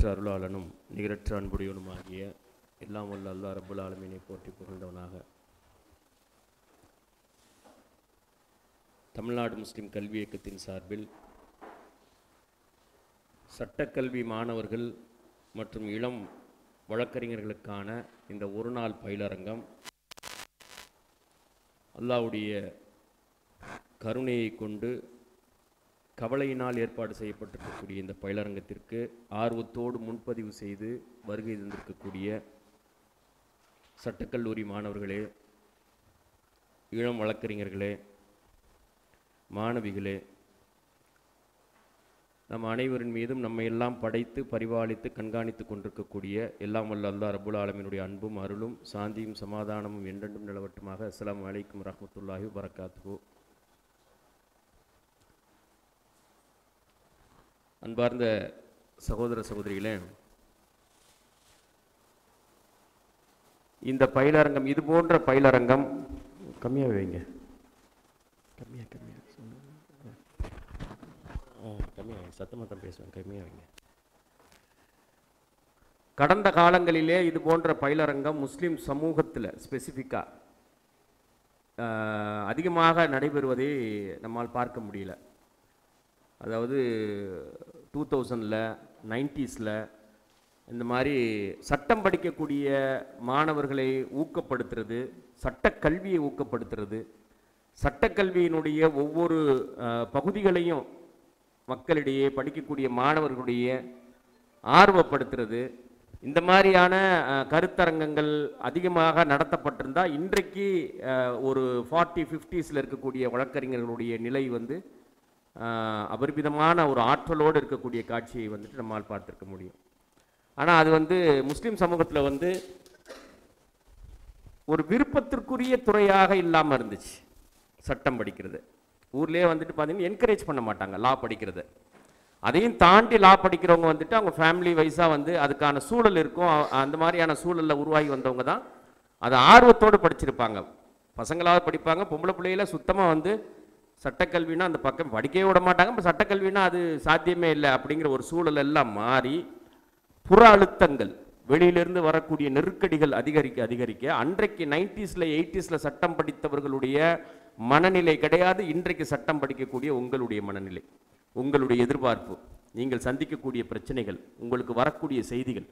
அளவற்ற அருளாளனும் நிகரற்ற அன்புடையவனுமாகிய எல்லாம் வல்ல அல்லாஹ் ரப்புல் ஆலமீனை போற்றி புகழ்ந்தவனாக தமிழ்நாடு முஸ்லிம் கல்வி இயக்கத்தின் சார்பில் சட்டக்கல்வி மாணவர்கள் மற்றும் இளம் வழக்கறிஞர்களுக்கான இந்த ஒரு நாள் பயிலரங்கம் அல்லாஹ்வுடைய கருணையை கொண்டு கவலையினால் ஏற்பாடு செய்யப்பட்டிருக்கக்கூடிய இந்த பயிலரங்கத்திற்கு ஆர்வத்தோடு முன்பதிவு செய்து வருகை தந்திருக்கக்கூடிய சட்டக்கல்லூரி மாணவர்களே, இளம் வழக்கறிஞர்களே, மாணவிகளே, நம் அனைவரின் மீதும் நம்மை எல்லாம் படைத்து பரிபாலித்து கண்காணித்து கொண்டிருக்கக்கூடிய எல்லாம் வல்ல அல்லாஹ் ரப்புல் ஆலமீனுடைய அன்பும் அருளும் சாந்தியும் சமாதானமும் என்றென்றும் நிலவட்டுமாக. அஸ்ஸலாமு அலைக்கும் வரஹ்மத்துல்லாஹி வபரகாத்துஹு. அன்பார்ந்த சகோதர சகோதரிகளே, இந்த பயிலரங்கம், இது போன்ற பயிலரங்கம் கம்மியாக வைங்க, கம்மியாக சத்தமாக தான் பேசுவேன், கம்மியாக வைங்க. கடந்த காலங்களிலே இது போன்ற பயிலரங்கம் முஸ்லீம் சமூகத்தில் ஸ்பெசிஃபிக்காக அதிகமாக நடைபெறுவதை நம்மால் பார்க்க முடியல. அதாவது 2000ல் 90ஸ்ல இந்த மாதிரி சட்டம் படிக்கக்கூடிய மாணவர்களை ஊக்கப்படுத்துறது, சட்டக்கல்வியை ஊக்கப்படுத்துறது, சட்டக்கல்வியினுடைய ஒவ்வொரு பகுதிகளையும் மக்களிடையே படிக்கக்கூடிய மாணவர்களுடைய ஆர்வப்படுத்துறது, இந்த மாதிரியான கருத்தரங்கங்கள் அதிகமாக நடத்தப்பட்டிருந்தால் இன்றைக்கு ஒரு 40-50ஸ்ல இருக்கக்கூடிய வழக்கறிஞர்களுடைய நிலை அபரிமிதமான ஒரு ஆற்றலோடு இருக்கக்கூடிய காட்சியை நம்மால் பார்த்துருக்க முடியும். ஆனால் அது முஸ்லீம் சமூகத்தில் ஒரு விருப்பத்திற்குரிய துறையாக இல்லாமல் இருந்துச்சு. சட்டம் படிக்கிறது ஊர்லேயே பார்த்தீங்கன்னா என்கரேஜ் பண்ண மாட்டாங்க லா படிக்கிறது. அதையும் தாண்டி லா படிக்கிறவங்க அவங்க ஃபேமிலி வைஸாக அதுக்கான சூழல் இருக்கும். அந்த மாதிரியான சூழலில் உருவாகி வந்தவங்க தான் அதை ஆர்வத்தோடு படிச்சிருப்பாங்க. பசங்களாவது படிப்பாங்க, பொம்பளை பிள்ளையில சுத்தமாக சட்டக்கல்வினா அந்த பக்கம் படிக்கவே விட மாட்டாங்க. இப்போ சட்டக்கல்வினா அது சாத்தியமே இல்லை அப்படிங்கிற ஒரு சூழல் எல்லாம் மாறி புற அழுத்தங்கள், வெளியிலிருந்து வரக்கூடிய நெருக்கடிகள் அதிகரிக்க அன்றைக்கு 90ஸ்ல 80ஸ்ல சட்டம் படித்தவர்களுடைய மனநிலை கிடையாது. இன்றைக்கு சட்டம் படிக்கக்கூடிய உங்களுடைய மனநிலை, உங்களுடைய எதிர்பார்ப்பு, நீங்கள் சந்திக்கக்கூடிய பிரச்சனைகள், உங்களுக்கு வரக்கூடிய செய்திகள்,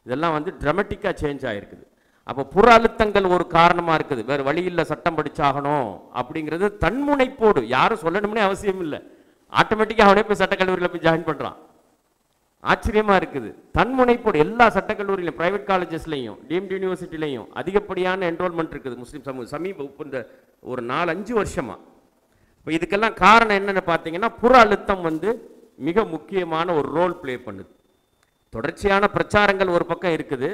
இதெல்லாம் ட்ராமட்டிக்காக சேஞ்ச் ஆகிருக்குது. அப்போ புற அழுத்தங்கள் ஒரு காரணமாக இருக்குது. வேறு வழியில் சட்டம் படிச்சாகணும் அப்படிங்கிறது தன்முனைப்போடு, யாரும் சொல்லணும்னே அவசியம் இல்லை, ஆட்டோமேட்டிக்காக அவனே போய் சட்டக்கல்லூரியில் போய் ஜாயின் பண்ணுறான். ஆச்சரியமாக இருக்குது. தன்முனைப்போடு எல்லா சட்டக்கல்லூரியிலும், ப்ரைவேட் காலேஜஸ்லையும், டீம்டு யூனிவர்சிட்டிலையும் அதிகப்படியான என்ரோல்மெண்ட் இருக்குது முஸ்லீம் சமூகம் சமீப இந்த ஒரு 4-5 வருஷமாக. இப்போ இதுக்கெல்லாம் காரணம் என்னென்னு பார்த்தீங்கன்னா, புற அழுத்தம் மிக முக்கியமான ஒரு ரோல் ப்ளே பண்ணுது. தொடர்ச்சியான பிரச்சாரங்கள் ஒரு பக்கம் இருக்குது.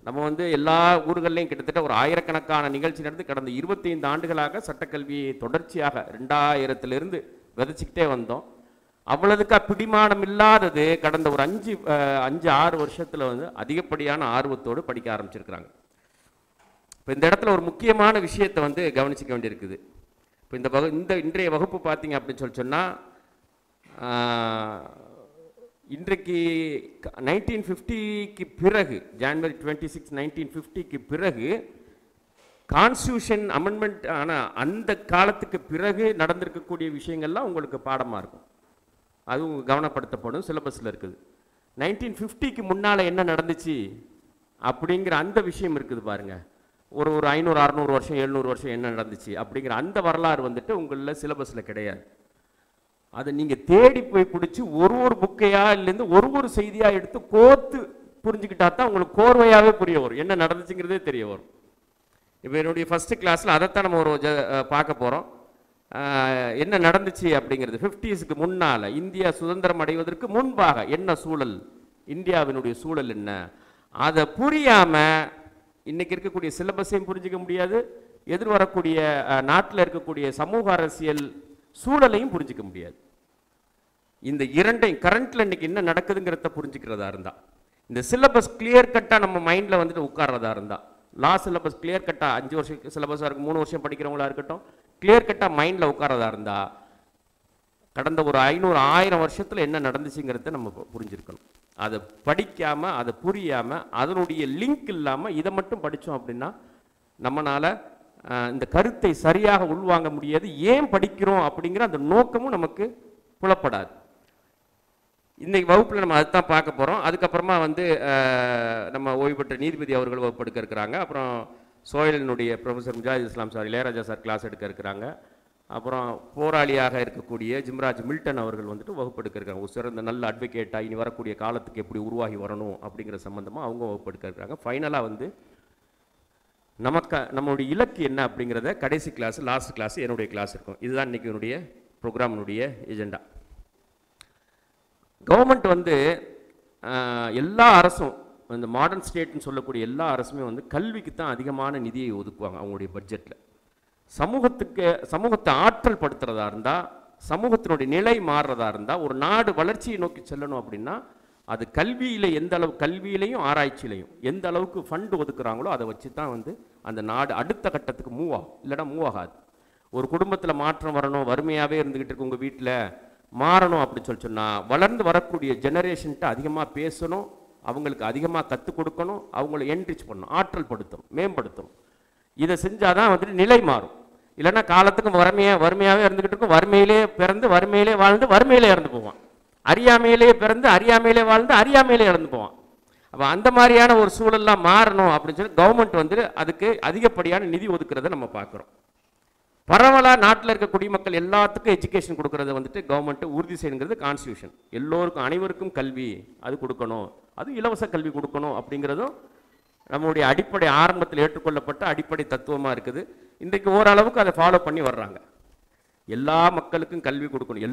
நம்ம எல்லா ஊர்களையும் கிட்டத்தட்ட ஒரு ஆயிரக்கணக்கான நிகழ்ச்சி நடந்து கடந்த 25 ஆண்டுகளாக சட்டக்கல்வியை தொடர்ச்சியாக 2000லிருந்து விதைச்சிக்கிட்டே வந்தோம். அவ்வளவுக்கா பிடிமானம் இல்லாதது கடந்த ஒரு 5-6 வருஷத்தில் அதிகப்படியான ஆர்வத்தோடு படிக்க ஆரம்பிச்சிருக்கிறாங்க. இப்போ இந்த இடத்துல ஒரு முக்கியமான விஷயத்தை கவனிச்சிக்க வேண்டியிருக்குது. இப்போ இன்றைய வகுப்பு பார்த்தீங்க அப்படின்னு சொன்னால், இன்றைக்கு 1950க்கு பிறகு, ஜனவரி 26, 1950க்கு பிறகு கான்ஸ்டியூஷன் அமெண்ட்மெண்ட் ஆன அந்த காலத்துக்கு பிறகு நடந்திருக்கக்கூடிய விஷயங்கள்லாம் உங்களுக்கு பாடமாக இருக்கும். அதுவும் கவனப்படுத்தப்படும், சிலபஸில் இருக்குது. 1950க்கு முன்னால் என்ன நடந்துச்சு அப்படிங்கிற அந்த விஷயம் இருக்குது பாருங்கள். ஒரு 500-600 வருஷம் 700 வருஷம் என்ன நடந்துச்சு அப்படிங்கிற அந்த வரலாறு உங்களில் சிலபஸில் கிடையாது. அதை நீங்கள் தேடி போய் பிடிச்சி ஒரு புக்கையா இல்லைருந்து ஒரு செய்தியாக எடுத்து கோர்த்து புரிஞ்சுக்கிட்டா தான் உங்களுக்கு கோர்வையாகவே புரிய வரும், என்ன நடந்துச்சுங்கிறதே தெரிய வரும். இப்போ என்னுடைய ஃபஸ்ட்டு கிளாஸில் அதைத்தான் நம்ம பார்க்க போகிறோம். என்ன நடந்துச்சு அப்படிங்கிறது 50ஸ்க்கு முன்னால், இந்தியா சுதந்திரம் அடைவதற்கு முன்பாக என்ன சூழல், இந்தியாவினுடைய சூழல் என்ன, அதை புரியாமல் இன்றைக்கி இருக்கக்கூடிய சிலபஸையும் புரிஞ்சிக்க முடியாது, எதிர்வரக்கூடிய நாட்டில் இருக்கக்கூடிய சமூக அரசியல் சூழலையும் புரிஞ்சிக்க முடியாது. இந்த இரண்டையும் கரண்ட்டில் இன்றைக்கி என்ன நடக்குதுங்கிறத புரிஞ்சுக்கிறதா இருந்தால், இந்த சிலபஸ் கிளியர் கட்டாக நம்ம மைண்டில் உட்கார்றதா இருந்தால், லா சிலபஸ் கிளியர் கட்டாக 5 வருஷம் சிலபஸாக இருக்கும், 3 வருஷம் படிக்கிறவங்களா இருக்கட்டும், கிளியர் கட்டாக மைண்டில் உட்காரதா இருந்தால் கடந்த ஒரு 500 1000 வருஷத்தில் என்ன நடந்துச்சுங்கிறத நம்ம புரிஞ்சிருக்கணும். அதை படிக்காமல், அதை புரியாமல், அதனுடைய லிங்க் இல்லாமல் இதை மட்டும் படித்தோம் அப்படின்னா நம்மளால் இந்த கருத்தை சரியாக உள்வாங்க முடியாது. ஏன் படிக்கிறோம் அப்படிங்கிற அந்த நோக்கமும் நமக்கு புலப்படாது. இன்றைக்கி வகுப்பில் நம்ம அதுதான் பார்க்க போகிறோம். அதுக்கப்புறமா வந்து நம்ம ஓய்வு பெற்ற நீதிபதி அவர்கள் வகுப்பு எடுக்க இருக்கிறாங்க. அப்புறம் சோயலினுடைய ப்ரொஃபஸர் முஜாஹித் இஸ்லாம் சார், இளையராஜா சார் கிளாஸ் எடுக்க இருக்கிறாங்க. அப்புறம் போராளியாக இருக்கக்கூடிய ஜிம்ராஜ் மில்டன் அவர்கள் வந்துட்டு வகுப்பு எடுக்க இருக்காங்க. ஒரு சிறந்த நல்ல அட்வொகேட்டாக இனி வரக்கூடிய காலத்துக்கு எப்படி உருவாகி வரணும் அப்படிங்கிற சம்மந்தமாக அவங்க வகுப்பு எடுக்க இருக்கிறாங்க. ஃபைனலாக வந்து நம்மளுடைய இலக்கு என்ன அப்படிங்கிறத கடைசி கிளாஸ், லாஸ்ட் கிளாஸ் என்னுடைய கிளாஸ் இருக்கும். இதுதான் இன்றைக்கி என்னுடைய ப்ரோக்ராமினுடைய எஜெண்டா. கவர்மெண்ட் வந்து எல்லா அரசும், இந்த மாடர்ன் ஸ்டேட்னு சொல்லக்கூடிய எல்லா அரசுமே வந்து கல்விக்கு தான் அதிகமான நிதியை ஒதுக்குவாங்க அவங்களுடைய பட்ஜெட்டில். சமூகத்தை ஆற்றல் படுத்துறதா இருந்தால், சமூகத்தினுடைய நிலை மாறுறதா இருந்தால், ஒரு நாடு வளர்ச்சியை நோக்கி செல்லணும் அப்படின்னா அது கல்வியில் எந்த அளவு, கல்வியிலையும் ஆராய்ச்சியிலையும் எந்த அளவுக்கு ஃபண்டு ஒதுக்குறாங்களோ அதை வச்சு தான் வந்து அந்த நாடு அடுத்த கட்டத்துக்கு மூவ் ஆகும். இல்லைனா மூவ் ஆகாது. ஒரு குடும்பத்தில் மாற்றம் வரணும், வறுமையாகவே இருந்துக்கிட்டு இருக்கு உங்கள் வீட்டில், மாறணும் அப்படின்னு சொன்னால் வளர்ந்து வரக்கூடிய ஜெனரேஷன்ட்டு அதிகமாக பேசணும், அவங்களுக்கு அதிகமாக கற்றுக் கொடுக்கணும், அவங்கள என்ரிச் பண்ணணும், ஆற்றல் படுத்தணும், மேம்படுத்தணும். இதை செஞ்சால் தான் வந்துட்டு நிலை மாறும். இல்லைன்னா காலத்துக்கு வறுமையாகவே இருந்துக்கிட்டு இருக்கும். வறுமையிலே பிறந்து வறுமையிலே வாழ்ந்து வறுமையிலே இறந்து போவான். அறியாமையிலே பிறந்து அறியாமையிலே வாழ்ந்து அறியாமையிலே இறந்து போவான். அப்போ அந்த மாதிரியான ஒரு சூழல்லாம் மாறணும் அப்படின்னு சொல்லி கவர்மெண்ட் வந்து அதுக்கு அதிகப்படியான நிதி ஒதுக்குறதை நம்ம பார்க்குறோம். பரவலாக நாட்டில் இருக்க குடிமக்கள் எல்லாத்துக்கும் எஜுகேஷன் கொடுக்கறத வந்துட்டு கவர்மெண்ட் உறுதி செய்யுங்கிறது கான்ஸ்டியூஷன். எல்லோருக்கும், அனைவருக்கும் கல்வி அது கொடுக்கணும், அது இலவச கல்வி கொடுக்கணும் அப்படிங்கிறதும் நம்முடைய அடிப்படை ஆரம்பத்தில் ஏற்றுக்கொள்ளப்பட்ட அடிப்படை தத்துவமாக இருக்குது. இன்றைக்கு ஓரளவுக்கு அதை ஃபாலோ பண்ணி வர்றாங்க. எல்லா மக்களுக்கும் கல்வி கொடுக்கணும்.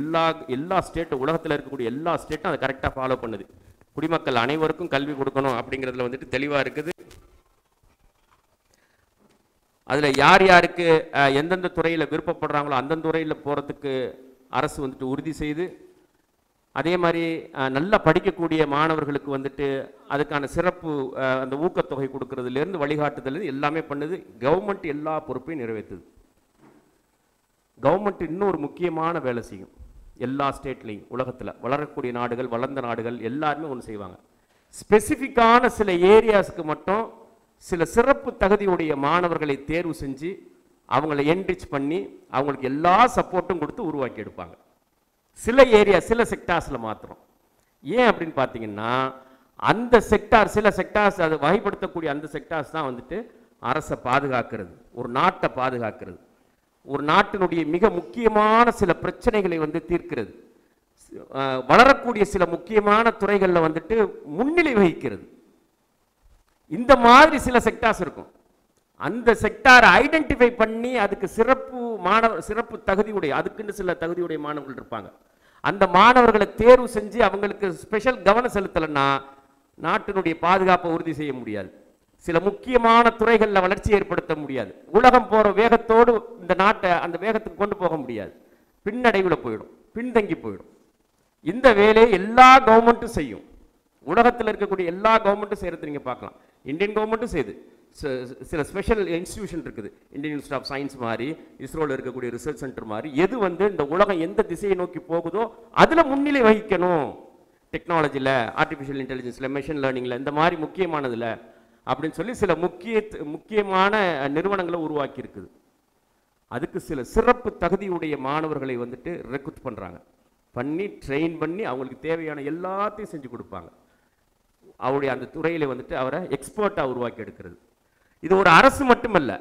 எல்லா ஸ்டேட்டும், உலகத்தில் இருக்கக்கூடிய எல்லா ஸ்டேட்டும் அதை கரெக்டாக ஃபாலோ பண்ணுது. குடிமக்கள் அனைவருக்கும் கல்வி கொடுக்கணும் அப்படிங்கிறதுல வந்துட்டு தெளிவாக இருக்குது. அதில் யார் யாருக்கு எந்தெந்த துறையில் விருப்பப்படுறாங்களோ அந்தந்த துறையில் போகிறதுக்கு அரசு வந்துட்டு உறுதி செய்து, அதே மாதிரி நல்லா படிக்கக்கூடிய மாணவர்களுக்கு வந்துட்டு அதுக்கான சிறப்பு அந்த ஊக்கத்தொகை கொடுக்கறதுலேருந்து வழிகாட்டுதல் எல்லாமே பண்ணுது. கவர்மெண்ட் எல்லா பொறுப்பையும் நிறைவேற்றுது. கவர்மெண்ட் இன்னொரு முக்கியமான வேலை செய்யும் எல்லா ஸ்டேட்லேயும். உலகத்தில் வளரக்கூடிய நாடுகள், வளர்ந்த நாடுகள் எல்லாருமே ஒன்று செய்வாங்க. ஸ்பெசிஃபிக்கான சில ஏரியாஸுக்கு மட்டும் சில சிறப்பு தகுதியுடைய மாணவர்களை தேர்வு செஞ்சு அவங்கள என்ரிச் பண்ணி அவங்களுக்கு எல்லா சப்போர்ட்டும் கொடுத்து உருவாக்கி எடுப்பாங்க. சில ஏரியா, சில செக்டார்ஸில் மாத்திரம். ஏன் அப்படின்னு பார்த்தீங்கன்னா அந்த செக்டார், சில செக்டார்ஸ் அதை வகைப்படுத்தக்கூடிய அந்த செக்டார்ஸ் தான் வந்துட்டு அரசை பாதுகாக்கிறது, ஒரு நாட்டை பாதுகாக்கிறது, ஒரு நாட்டினுடைய மிக முக்கியமான சில பிரச்சனைகளை வந்து தீர்க்கிறது, வளரக்கூடிய சில முக்கியமான துறைகளில் வந்துட்டு முன்னிலை வகிக்கிறது. இந்த மாதிரி சில செக்டார்ஸ் இருக்கும். அந்த செக்டாரை ஐடென்டிஃபை பண்ணி அதுக்கு சிறப்பு தகுதியுடைய, அதுக்குன்னு சில தகுதியுடைய மாணவர்கள் இருப்பாங்க. அந்த மாணவர்களை தேர்வு செஞ்சு அவங்களுக்கு ஸ்பெஷல் கவனம் செலுத்தலைன்னா நாட்டினுடைய பாதுகாப்பை உறுதி செய்ய முடியாது. சில முக்கியமான துறைகளில் வளர்ச்சி ஏற்படுத்த முடியாது. உலகம் போகிற வேகத்தோடு இந்த நாட்டை அந்த வேகத்துக்கு கொண்டு போக முடியாது. பின்னடைவில் போயிடும், பின்தங்கி போயிடும். இந்த வேலையை எல்லா கவர்மெண்ட்டும் செய்யும். உலகத்தில் இருக்கக்கூடிய எல்லா கவர்மெண்ட்டும் செய்கிறது நீங்கள் பார்க்கலாம். இந்தியன் கவர்மெண்ட்டும் செய்யுது. சில ஸ்பெஷல் இன்ஸ்டிடியூஷன் இருக்குது. இந்தியன் இன்ஸ்டியூட் ஆஃப் சயின்ஸ் மாதிரி, இஸ்ரோவில் இருக்கக்கூடிய ரிசர்ச் சென்டர் மாதிரி, எது வந்து இந்த உலகம் எந்த திசையை நோக்கி போகுதோ அதில் முன்னிலை வகிக்கணும். டெக்னாலஜியில், ஆர்டிஃபிஷியல் இன்டெலிஜென்ஸில், மெஷின் லேர்னிங்கில், இந்த மாதிரி முக்கியமானதில் அப்படின்னு சொல்லி சில முக்கியமான நிறுவனங்களை உருவாக்கி இருக்குது. அதுக்கு சில சிறப்பு தகுதியுடைய மாணவர்களை வந்துட்டு ரெக்ரூட் பண்ணுறாங்க. பண்ணி ட்ரெயின் பண்ணி அவங்களுக்கு தேவையான எல்லாத்தையும் செஞ்சு கொடுப்பாங்க. அவருடைய அந்த துறையில் வந்துட்டு அவரை எக்ஸ்பர்ட்டாக உருவாக்கி எடுக்கிறது. இது ஒரு அரசு மட்டுமல்ல,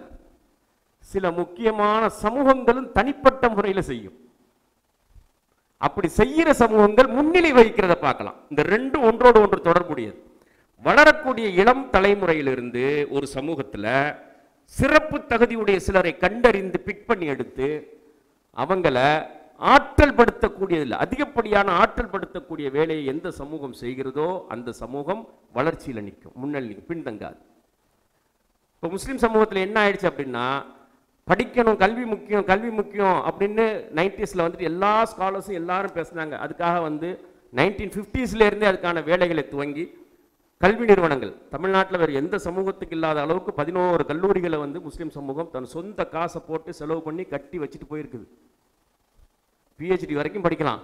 சில முக்கியமான சமூகங்களும் தனிப்பட்ட முறையில் செய்யும். அப்படி செய்கிற சமூகங்கள் முன்னிலை வகிக்கிறத பார்க்கலாம். இந்த ரெண்டும் ஒன்றோடு ஒன்று தொடர்புடையது. வளரக்கூடிய இளம் தலைமுறையிலிருந்து ஒரு சமூகத்தில் சிறப்பு தகுதியுடைய சிலரை கண்டறிந்து பிக் பண்ணி எடுத்து அவங்கள ஆற்றல் படுத்தக்கூடியதில்லை, அதிகப்படியான ஆற்றல் படுத்தக்கூடிய வேலையை எந்த சமூகம் செய்கிறதோ அந்த சமூகம் வளர்ச்சியில் நிற்கும், முன்னணி நிற்கும், பின்தங்காது. இப்போ முஸ்லீம் சமூகத்தில் என்ன ஆயிடுச்சு அப்படின்னா, படிக்கணும், கல்வி முக்கியம், கல்வி முக்கியம் அப்படின்னு 90s வந்துட்டு எல்லா ஸ்காலர்ஸும் எல்லாரும் பேசுனாங்க. அதுக்காக வந்து 1950s அதுக்கான வேலைகளை துவங்கி கல்வி நிறுவனங்கள் தமிழ்நாட்டில் வேறு எந்த சமூகத்துக்கு இல்லாத அளவுக்கு 11 கல்லூரிகளை வந்து முஸ்லீம் சமூகம் தன் சொந்த காசை போட்டு செலவு பண்ணி கட்டி வச்சுட்டு போயிருக்குது. PhD வரைக்கும் படிக்கலாம்,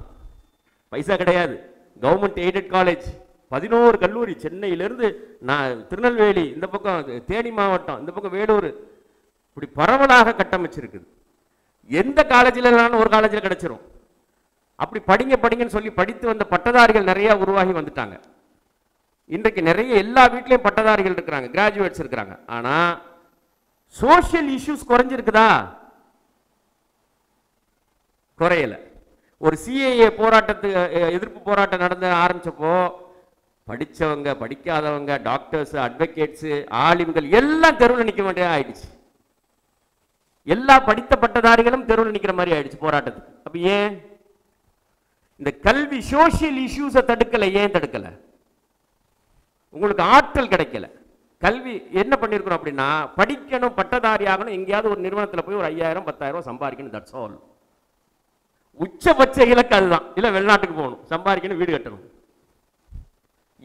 பைசா கிடையாது. கவர்மெண்ட் எய்டட் காலேஜ் 11 கல்லூரி, சென்னையிலிருந்து நான் திருநெல்வேலி, இந்த பக்கம் தேனி மாவட்டம், இந்த பக்கம் வேலூர், இப்படி பரவலாக கட்டமைச்சிருக்குது. எந்த காலேஜில் ஒரு காலேஜில் கிடைச்சிரும். அப்படி படிங்க படிங்கன்னு சொல்லி படித்து வந்த பட்டதாரிகள் நிறைய உருவாகி வந்துட்டாங்க. இன்றைக்கு நிறைய எல்லா வீட்லையும் பட்டதாரிகள் இருக்கிறாங்க, கிராஜுவேட்ஸ் இருக்கிறாங்க. ஆனா சோஷியல் இஷ்யூஸ் குறைஞ்சிருக்குதா? குறையல. ஒரு CAA போராட்டத்துக்கு எதிர்ப்பு போராட்டம் நடந்து ஆரம்பிச்சப்போ படிச்சவங்க படிக்காதவங்க, டாக்டர்ஸ், அட்வொகேட்ஸ், ஆலிம்கள் எல்லாம் தெருவில் நிற்க வேண்டிய ஆயிடுச்சு. எல்லா படித்த பட்டதாரிகளும் தெருவில் நிற்கிற மாதிரி ஆயிடுச்சு போராட்டத்துக்கு. அப்ப ஏன் இந்த கல்வி சோஷியல் இஷ்யூஸை தடுக்கல? ஏன் தடுக்கல? உங்களுக்கு ஆற்றல் கிடைக்கல. கல்வி என்ன பண்ணிருக்கணும் அப்படின்னா, படிக்கணும், பட்டதாரி ஆகணும், எங்கேயாவது ஒரு நிறுவனத்தில் போய் ஒரு 5000 10,000 சம்பாதிக்கணும், தட்ஸ் ஆல். உச்சபட்ச இலக்கு அதுதான். இல்ல வெளிநாட்டுக்கு போகணும், சம்பாதிக்கணும், வீடு கட்டணும்.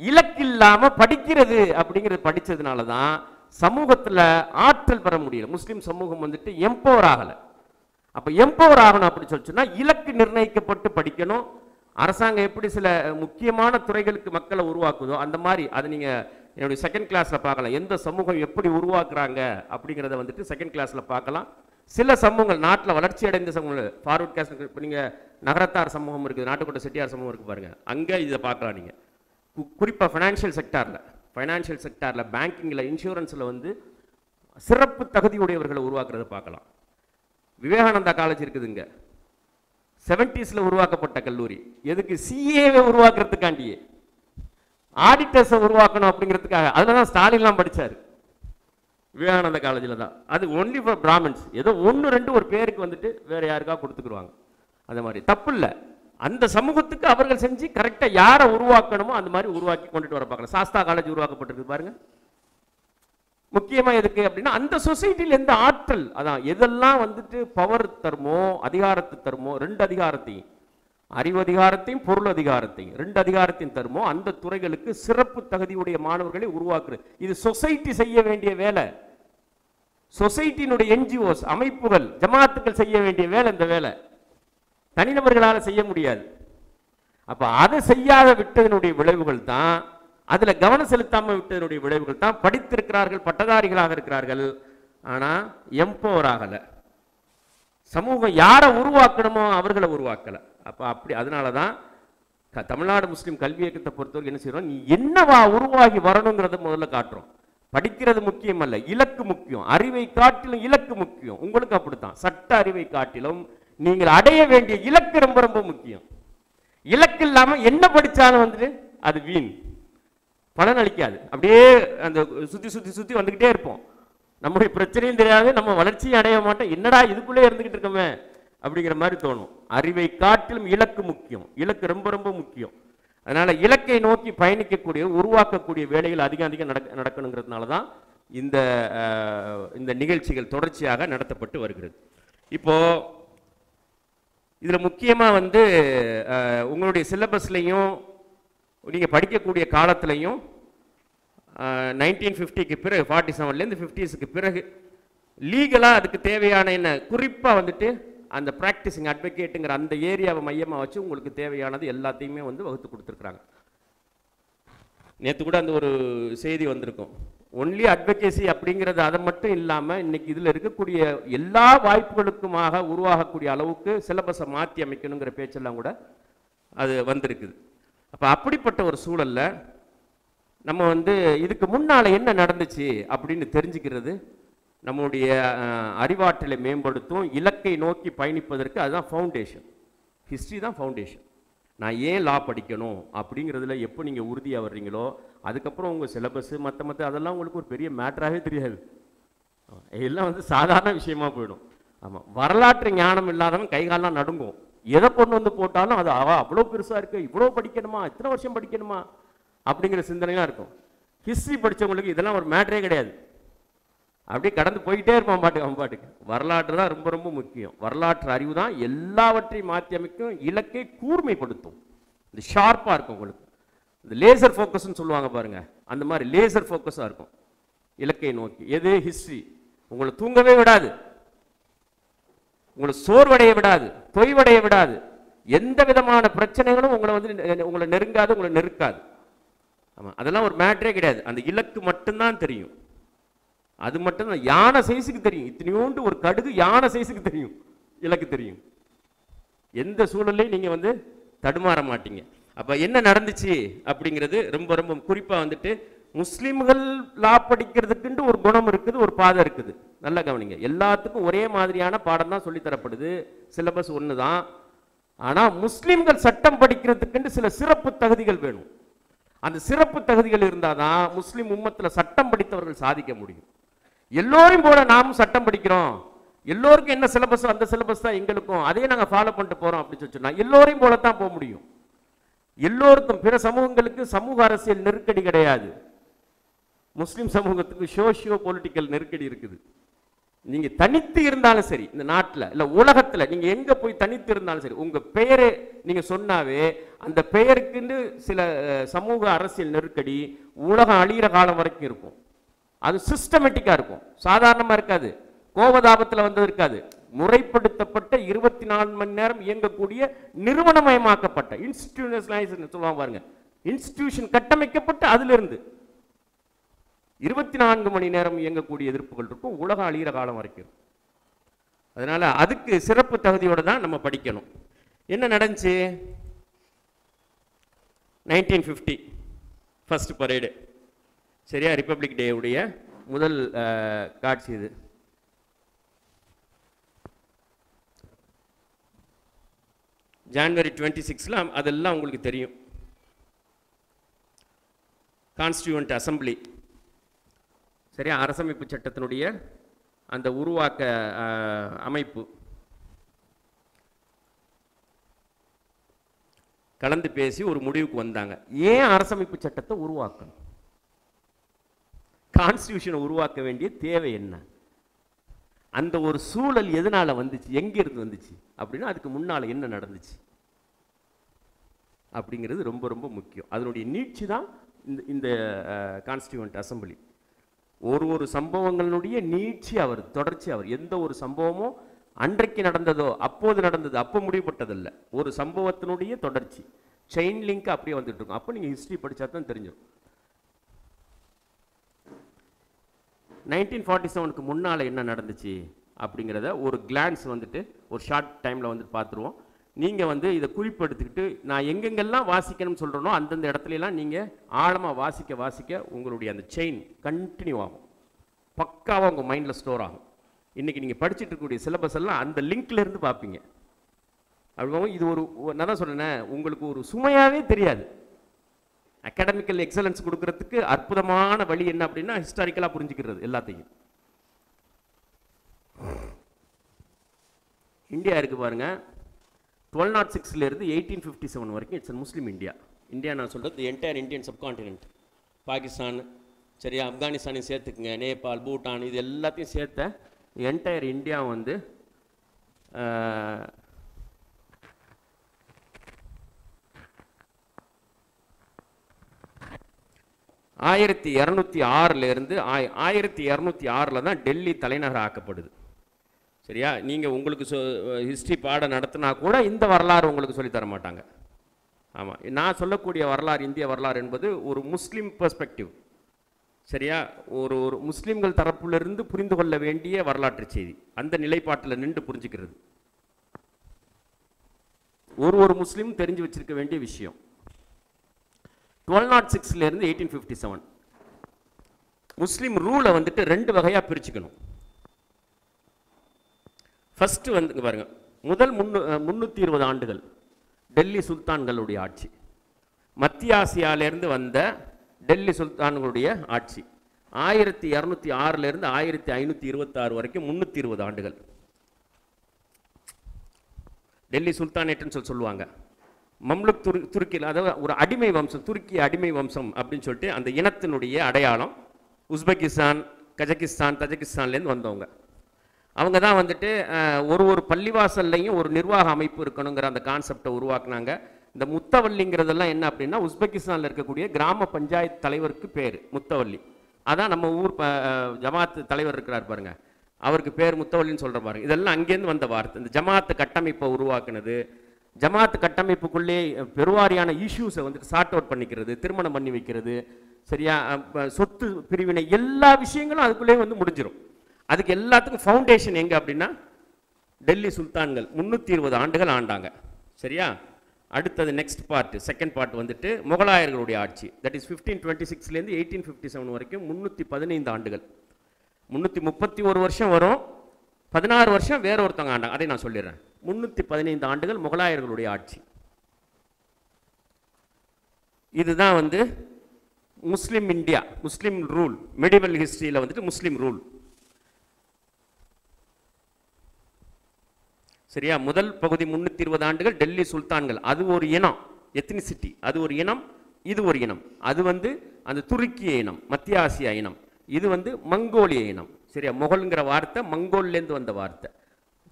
இலக்கு இல்லாம படிக்கிறது அப்படிங்கிறது படிச்சதுனால தான் சமூகத்தில் ஆற்றல் பெற முடியல. முஸ்லிம் சமூகம் வந்துட்டு எம்பவர் ஆகல. அப்ப எம்பவர் ஆகணும் அப்படி சொல்லிச்சுன்னா இலக்கு நிர்ணயிக்கப்பட்டு படிக்கணும். அரசாங்கம் எப்படி சில முக்கியமான துறைகளுக்கு மக்களை உருவாக்குதோ அந்த மாதிரி அதை நீங்க என்னுடைய செகண்ட் கிளாஸ்ல பார்க்கலாம். எந்த சமூகம் எப்படி உருவாக்குறாங்க அப்படிங்கிறத வந்துட்டு செகண்ட் கிளாஸ்ல பார்க்கலாம். சில சமூகங்கள் நாட்டில் வளர்ச்சி அடைந்த சமூகங்கள், ஃபார்வர்ட் காஸ்ட், இப்போ நீங்கள் நகரத்தார் சமூகம் இருக்குது, நாட்டுக்கோட்டை செட்டியார் சமூகம் இருக்குது பாருங்க, அங்கே இதை பார்க்கலாம். நீங்கள் குறிப்பாக ஃபைனான்ஷியல் செக்டாரில் பேங்கிங்கில், இன்சூரன்ஸில் வந்து சிறப்பு தகுதியுடையவர்களை உருவாக்குறத பார்க்கலாம். விவேகானந்தா காலேஜ் இருக்குதுங்க, 70s உருவாக்கப்பட்ட கல்லூரி. எதுக்கு? CAவை உருவாக்குறதுக்காண்டியே, ஆடிட்டர்ஸை உருவாக்கணும் அப்படிங்கிறதுக்காக. அதில் தான் ஸ்டாலின்லாம் படித்தார், விவேகானந்தா காலேஜில் தான். அது ஒன்லி ஃபார் பிராமின்ஸ். ஏதோ 1-2 ஒரு பேருக்கு வந்துட்டு வேற யாருக்கா கொடுத்துக்குருவாங்க. அந்த மாதிரி தப்பு இல்லை. அந்த சமூகத்துக்கு அவர்கள் செஞ்சு கரெக்டாக யாரை உருவாக்கணுமோ அந்த மாதிரி உருவாக்கி கொண்டுட்டு வர பார்க்கலாம். சாஸ்தா காலேஜ் உருவாக்கப்பட்டிருக்கு பாருங்க. முக்கியமா எதுக்கு அப்படின்னா அந்த சொசைட்டியில் எந்த ஆற்றல், அதான் எதெல்லாம் வந்துட்டு பவர் தருமோ, அதிகாரத்தை தருமோ, 2 அதிகாரத்தையும், அறிவு அதிகாரத்தையும் பொருள் அதிகாரத்தையும் 2 அதிகாரத்தையும் தருமோ அந்த துறைகளுக்கு சிறப்பு தகுதியுடைய மாணவர்களை உருவாக்குறது. இது சொசைட்டி செய்ய வேண்டிய வேலை. சொசைட்டியினுடைய NGOs, அமைப்புகள், ஜமாத்துக்கள் செய்ய வேண்டிய வேலை. இந்த வேலை தனிநபர்களால் செய்ய முடியாது. அப்ப அதை செய்யாத விட்டதனுடைய விளைவுகள் தான், அதுல கவனம் செலுத்தாம விட்டதனுடைய விளைவுகள் தான் படித்திருக்கிறார்கள், பட்டதாரிகளாக இருக்கிறார்கள், ஆனா எம்பவர் ஆகல. சமூகம் யாரை உருவாக்கணுமோ அவர்களை உருவாக்கல. அப்ப அப்படி அதனாலதான் தமிழ்நாடு முஸ்லிம் கல்வி இயக்கத்தை பொறுத்தவரைக்கும் என்ன செய்யறோம், நீ என்னவா உருவாகி வரணுங்கிறத முதல்ல காட்டுறோம். படிக்கிறது முக்கியம் அல்ல, இலக்கு முக்கியம். அறிவை காட்டிலும் இலக்கு முக்கியம். உங்களுக்கு அப்படித்தான். சட்ட அறிவை காட்டிலும் நீங்கள் அடைய வேண்டிய இலக்கு ரொம்ப ரொம்ப முக்கியம். இலக்கு இல்லாம என்ன படிச்சாலும் வந்துட்டு அது வீண், பலன் அளிக்காது. அப்படியே அந்த சுத்தி சுத்தி சுத்தி வந்துகிட்டே இருப்போம். நம்முடைய பிரச்சனையும் தெரியாது, நம்ம வளர்ச்சியும் அடைய மாட்டோம். என்னடா இதுக்குள்ளே இருந்துகிட்டு இருக்கோமே அப்படிங்கிற மாதிரி தோணும். அறிவை காட்டிலும் இலக்கு முக்கியம். இலக்கு ரொம்ப ரொம்ப முக்கியம். அதனால இலக்கை நோக்கி பயணிக்கக்கூடிய, உருவாக்கக்கூடிய வேலைகள் அதிகம் நடக்கணுங்கிறதுனால தான் இந்த நிகழ்ச்சிகள் தொடர்ச்சியாக நடத்தப்பட்டு வருகிறது. இப்போ இதுல முக்கியமா வந்து உங்களுடைய சிலபஸ்லையும் நீங்க படிக்கக்கூடிய காலத்திலையும் 1950க்கு பிறகு, 47லேருந்து 50ஸ்க்கு பிறகு லீகலா அதுக்கு தேவையான என்ன, குறிப்பா வந்துட்டு அந்த பிராக்டிசிங் அட்வொகேட்டுங்கிற அந்த ஏரியாவை மையமாக வச்சு உங்களுக்கு தேவையானது எல்லாத்தையுமே வந்து வகுத்து கொடுத்துருக்குறாங்க. நேற்று கூட அந்த ஒரு செய்தி வந்திருக்கும், ஒன்லி அட்வொகேசி அப்படிங்கிறது. அதை மட்டும் இல்லாமல் இன்னைக்கு இதில் இருக்கக்கூடிய எல்லா வாய்ப்புகளுக்குமாக உருவாகக்கூடிய அளவுக்கு சிலபஸை மாற்றி அமைக்கணுங்கிற பேச்செல்லாம் கூட அது வந்திருக்குது. அப்போ அப்படிப்பட்ட ஒரு சூழலில் நம்ம வந்து இதுக்கு முன்னால் என்ன நடந்துச்சு அப்படின்னு தெரிஞ்சுக்கிறது நம்முடைய அறிவாற்றலை மேம்படுத்தும். இலக்கை நோக்கி பயணிப்பதற்கு அதுதான் ஃபவுண்டேஷன். ஹிஸ்ட்ரி தான் ஃபவுண்டேஷன். நான் ஏன் லா படிக்கணும் அப்படிங்கிறதுல எப்போ நீங்கள் உறுதியாக வர்றீங்களோ அதுக்கப்புறம் உங்கள் சிலபஸ் மற்ற அதெல்லாம் உங்களுக்கு ஒரு பெரிய மேட்டராகவே தெரியாது. எல்லாம் வந்து சாதாரண விஷயமா போயிடும். ஆமாம், வரலாற்று ஞானம் இல்லாதவன் கைகாலெலாம் நடுங்கும். எதை கொண்டு வந்து போட்டாலும் அது அவ்வளோ பெருசாக இருக்குது, இவ்வளோ படிக்கணுமா, இத்தனை வருஷம் படிக்கணுமா அப்படிங்கிற சிந்தனைலாம் இருக்கும். ஹிஸ்ட்ரி படித்தவங்களுக்கு இதெல்லாம் ஒரு மேட்டரே கிடையாது. அப்படியே கடந்து போய்கிட்டே இருப்பான் பாட்டுக்கு. வரலாற்று தான் ரொம்ப ரொம்ப முக்கியம். வரலாற்று அறிவு தான் எல்லாவற்றையும் மாற்றி அமைக்கும், இலக்கை கூர்மைப்படுத்தும். இந்த ஷார்ப்பாக இருக்கும் உங்களுக்கு. இந்த லேசர் ஃபோக்கஸ்ன்னு சொல்லுவாங்க பாருங்க, அந்த மாதிரி லேசர் ஃபோக்கஸாக இருக்கும் இலக்கை நோக்கி. எது? ஹிஸ்ட்ரி. உங்களை தூங்கவே விடாது, உங்களை சோர்வடைய விடாது, தொய்வடைய விடாது. எந்த விதமான பிரச்சனைகளும் உங்களை வந்து உங்களை நெருங்காது, உங்களை நெருக்காது. ஆமாம், அதெல்லாம் ஒரு மேட்டரே கிடையாது. அந்த இலக்கு மட்டும்தான் தெரியும். அது மட்டும்தான் யானை சைஸுக்கு தெரியும். இத்தனையோண்டு ஒரு கடுகு யானை சைஸுக்கு தெரியும், இலக்கு தெரியும். எந்த சூழலையும் நீங்கள் வந்து தடுமாற மாட்டீங்க. அப்போ என்ன நடந்துச்சு அப்படிங்கிறது ரொம்ப ரொம்ப குறிப்பாக வந்துட்டு முஸ்லீம்கள் லா படிக்கிறதுக்குன்ட்டு ஒரு குணம் இருக்குது, ஒரு பாதை இருக்குது. நல்லா கவனிங்க. எல்லாத்துக்கும் ஒரே மாதிரியான பாடம் தான் சொல்லித்தரப்படுது, சிலபஸ் ஒன்று தான். ஆனால் முஸ்லீம்கள் சட்டம் படிக்கிறதுக்குன்ட்டு சில சிறப்பு தகுதிகள் வேணும். அந்த சிறப்பு தகுதிகள் இருந்தால் தான் முஸ்லீம் உம்மத்தில் சட்டம் படித்தவர்கள் சாதிக்க முடியும். எல்லோரும் போல நாமும் சட்டம் படிக்கிறோம், எல்லோருக்கும் என்ன சிலபஸ் அந்த சிலபஸ் தான் எங்களுக்கும், அதே நாங்கள் ஃபாலோ பண்ணிட்டு போகிறோம் அப்படின்னு சொன்னா எல்லோரையும் போல தான் போக முடியும். எல்லோருக்கும் பிற சமூகங்களுக்கு சமூக அரசியல் நெருக்கடி கிடையாது. முஸ்லிம் சமூகத்துக்கு சோஷியோ பொலிட்டிக்கல் நெருக்கடி இருக்குது. நீங்க தனித்து இருந்தாலும் சரி, இந்த நாட்டில் இல்லை உலகத்தில் நீங்க எங்க போய் தனித்து இருந்தாலும் சரி, உங்க பெயரை நீங்க சொன்னாவே அந்த பெயருக்குன்னு சில சமூக அரசியல் நெருக்கடி உலகம் அழிகிற காலம் வரைக்கும் இருக்கும். அது சிஸ்டமேட்டிக்கா இருக்கும், சாதாரணமா இருக்காது, கோபதாபத்தில் வந்து இருக்காது. முறைப்படுத்தப்பட்ட 24 மணி நேரம் இயங்கக்கூடிய நிறுவனமயமாக்கப்பட்ட இன்ஸ்டிடியூஷனலைஸ் சொல்லுவாங்க பாருங்க, இன்ஸ்டிடியூஷன் கட்டமைக்கப்பட்டு அதிலிருந்து 24 மணி நேரம் இயங்கக்கூடிய எதிர்ப்புகள் இருக்கும், உலகம் அழிகிற காலம் வரைக்கும். அதனால அதுக்கு சிறப்பு தகுதியோடு தான் நம்ம படிக்கணும். என்ன நடந்துச்சு? 1950 ஃபர்ஸ்ட் பரேடு, சரியா? ரிப்பப்ளிக் டே உடைய முதல் காட்சி இது. ஜனவரி 26 அதெல்லாம் உங்களுக்கு தெரியும். கான்ஸ்டியூவன்ட் அசம்பிளி, சரியா? அரசமைப்பு சட்டத்தினுடைய அந்த உருவாக்க அமைப்பு கலந்து பேசி ஒரு முடிவுக்கு வந்தாங்க. ஏன் அரசமைப்பு சட்டத்தை உருவாக்கணும்? கான்ஸ்டியூஷனை உருவாக்க வேண்டிய தேவை என்ன? அந்த ஒரு சூழல் எதனால வந்துச்சு, எங்கிருந்து வந்துச்சு அப்படின்னா அதுக்கு முன்னால என்ன நடந்துச்சு அப்படிங்கிறது ரொம்ப ரொம்ப முக்கியம். அதனுடைய நீட்சி தான் இந்த கான்ஸ்டியூவன்ட் அசம்பிளி. ஒரு சம்பவங்களுடைய நீட்சி அவர், தொடர்ச்சி அவர். எந்த ஒரு சம்பவமோ அன்றைக்கு நடந்ததோ அப்போது நடந்தது அப்போ முடிவுபட்டதில்லை, ஒரு சம்பவத்தினுடைய தொடர்ச்சி, செயின் லிங்க் அப்படியே வந்துட்டு இருக்கும். அப்போ நீங்கள் ஹிஸ்ட்ரி படித்தா தான் தெரிஞ்சிடும். 1947க்கு முன்னால் என்ன நடந்துச்சு அப்படிங்கிறத ஒரு கிளான்ஸ் வந்துட்டு ஒரு ஷார்ட் டைமில் வந்துட்டு பார்த்துருவோம். நீங்கள் வந்து இதை குறிப்பெடுத்துக்கிட்டு நான் எங்கெங்கெல்லாம் வாசிக்கணும்னு சொல்கிறேனோ அந்தந்த இடத்துலலாம் நீங்கள் ஆழமாக வாசிக்க உங்களுடைய அந்த செயின் கண்டினியூ ஆகும், பக்காவாக உங்கள் மைண்டில் ஸ்டோர் ஆகும். இன்றைக்கி நீங்கள் படிச்சுட்டு இருக்கக்கூடிய சிலபஸ் எல்லாம் அந்த லிங்க்லேருந்து பார்ப்பீங்க. அப்படி இது ஒரு நான் தான் சொன்னேன், உங்களுக்கு ஒரு சுமையாகவே தெரியாது. அகாடமிக்கல் எக்ஸலன்ஸ் கொடுக்கறதுக்கு அற்புதமான வழி என்ன அப்படின்னா ஹிஸ்டாரிக்கலாக புரிஞ்சுக்கிறது எல்லாத்தையும். இந்தியா இருக்குது பாருங்கள், 1206 1857 வரைக்கும் இட்ஸ் முஸ்லீம் இந்தியா. இந்தியா நான் சொல்கிறது என்டையர் இந்தியன் சப்கான்டினென்ட், பாகிஸ்தான், சரியா, ஆப்கானிஸ்தானையும் சேர்த்துக்குங்க, நேபாள், பூட்டான், இது எல்லாத்தையும் சேர்த்த என்டையர் இந்தியா வந்து 1206 1206 தான் டெல்லி தலைநகர் ஆக்கப்படுது. சரியா? நீங்கள் உங்களுக்கு ஹிஸ்ட்ரி பாடம் நடத்தினா கூட இந்த வரலாறு உங்களுக்கு சொல்லித்தர மாட்டாங்க. ஆமாம், நான் சொல்லக்கூடிய வரலாறு, இந்திய வரலாறு என்பது ஒரு முஸ்லீம் பெர்ஸ்பெக்டிவ். சரியா? ஒரு முஸ்லீம்கள் தரப்பிலிருந்து புரிந்து கொள்ள வேண்டிய வரலாற்று செய்தி, அந்த நிலைப்பாட்டில் நின்று புரிஞ்சுக்கிறது ஒரு முஸ்லீம் தெரிஞ்சு வச்சிருக்க வேண்டிய விஷயம். 1206 1857 முஸ்லீம் ரூலை வந்துட்டு 2 வகையாக பிரிச்சுக்கணும். ஃபர்ஸ்ட் வந்து பாருங்க, முதல் 320 ஆண்டுகள் டெல்லி சுல்தான்களுடைய ஆட்சி, மத்திய ஆசியாவிலிருந்து வந்த டெல்லி சுல்தான்களுடைய ஆட்சி 1206 1526 வரைக்கும் 320 ஆண்டுகள். டெல்லி சுல்தானேட்னு சொல்லுவாங்க. மம்லுக் துருக்கியில், அதாவது ஒரு அடிமை வம்சம், துருக்கிய அடிமை வம்சம் அப்படின்னு சொல்லிட்டு அந்த இனத்தினுடைய அடையாளம். உஸ்பெகிஸ்தான், கஜகிஸ்தான், தஜகிஸ்தான்லேருந்து வந்தவங்க. அவங்க தான் வந்துட்டு ஒரு பள்ளிவாசல்லையும் ஒரு நிர்வாக அமைப்பு இருக்கணுங்கிற அந்த கான்செப்டை உருவாக்குனாங்க. இந்த முத்தவல்லிங்கிறதெல்லாம் என்ன அப்படின்னா உஸ்பெகிஸ்தானில் இருக்கக்கூடிய கிராம பஞ்சாயத்து தலைவருக்கு பேர் முத்தவல்லி. அதான் நம்ம ஊர் ஜமாத்து தலைவர் இருக்கிறார் பாருங்க, அவருக்கு பேர் முத்தவல்லின்னு சொல்கிற பாருங்க. இதெல்லாம் அங்கேருந்து வந்த வார்த்தை. இந்த ஜமாத்து கட்டமைப்பை உருவாக்குனது, ஜமாத் கட்டமைப்புக்குள்ளே பெருவாரியான இஷ்யூஸை வந்துட்டு சார்ட் அவுட் பண்ணிக்கிறது, திருமணம் பண்ணி வைக்கிறது, சரியா, சொத்து பிரிவினை எல்லா விஷயங்களும் அதுக்குள்ளே வந்து முடிஞ்சிடும். அதுக்கு எல்லாத்துக்கும் ஃபவுண்டேஷன் எங்கே அப்படின்னா டெல்லி சுல்தான்கள் 320 ஆண்டுகள் ஆண்டாங்க. சரியா, அடுத்தது நெக்ஸ்ட் பார்ட், செகண்ட் பார்ட் வந்துட்டு முகலாயர்களுடைய ஆட்சி. தட் இஸ் 1526லேருந்து 1857 வரைக்கும் 315 ஆண்டுகள். 331 வருஷம் வரும், 16 வருஷம் வேற ஒருத்தவங்க ஆண்டாங்க. அதை நான் சொல்லிடுறேன். 315 ஆண்டுகள் முகலாயர்களுடைய ஆட்சி. இதுதான் வந்து முஸ்லிம் இந்தியா, முஸ்லிம் ரூல். மெடிவல் ஹிஸ்டரியில் வந்துட்டு முஸ்லிம் ரூல். சரியா, முதல் பகுதி 320 ஆண்டுகள் டெல்லி சுல்தான்கள். அது ஒரு இனம், எத்னிசிட்டி, அது ஒரு இனம். இது ஒரு இனம், அது வந்து அந்த துருக்கிய இனம், மத்திய ஆசியா இனம். இது வந்து மங்கோலிய இனம். சரியா, முகல்ங்கிற வார்த்தை மங்கோல்லேருந்து வந்த வார்த்தை.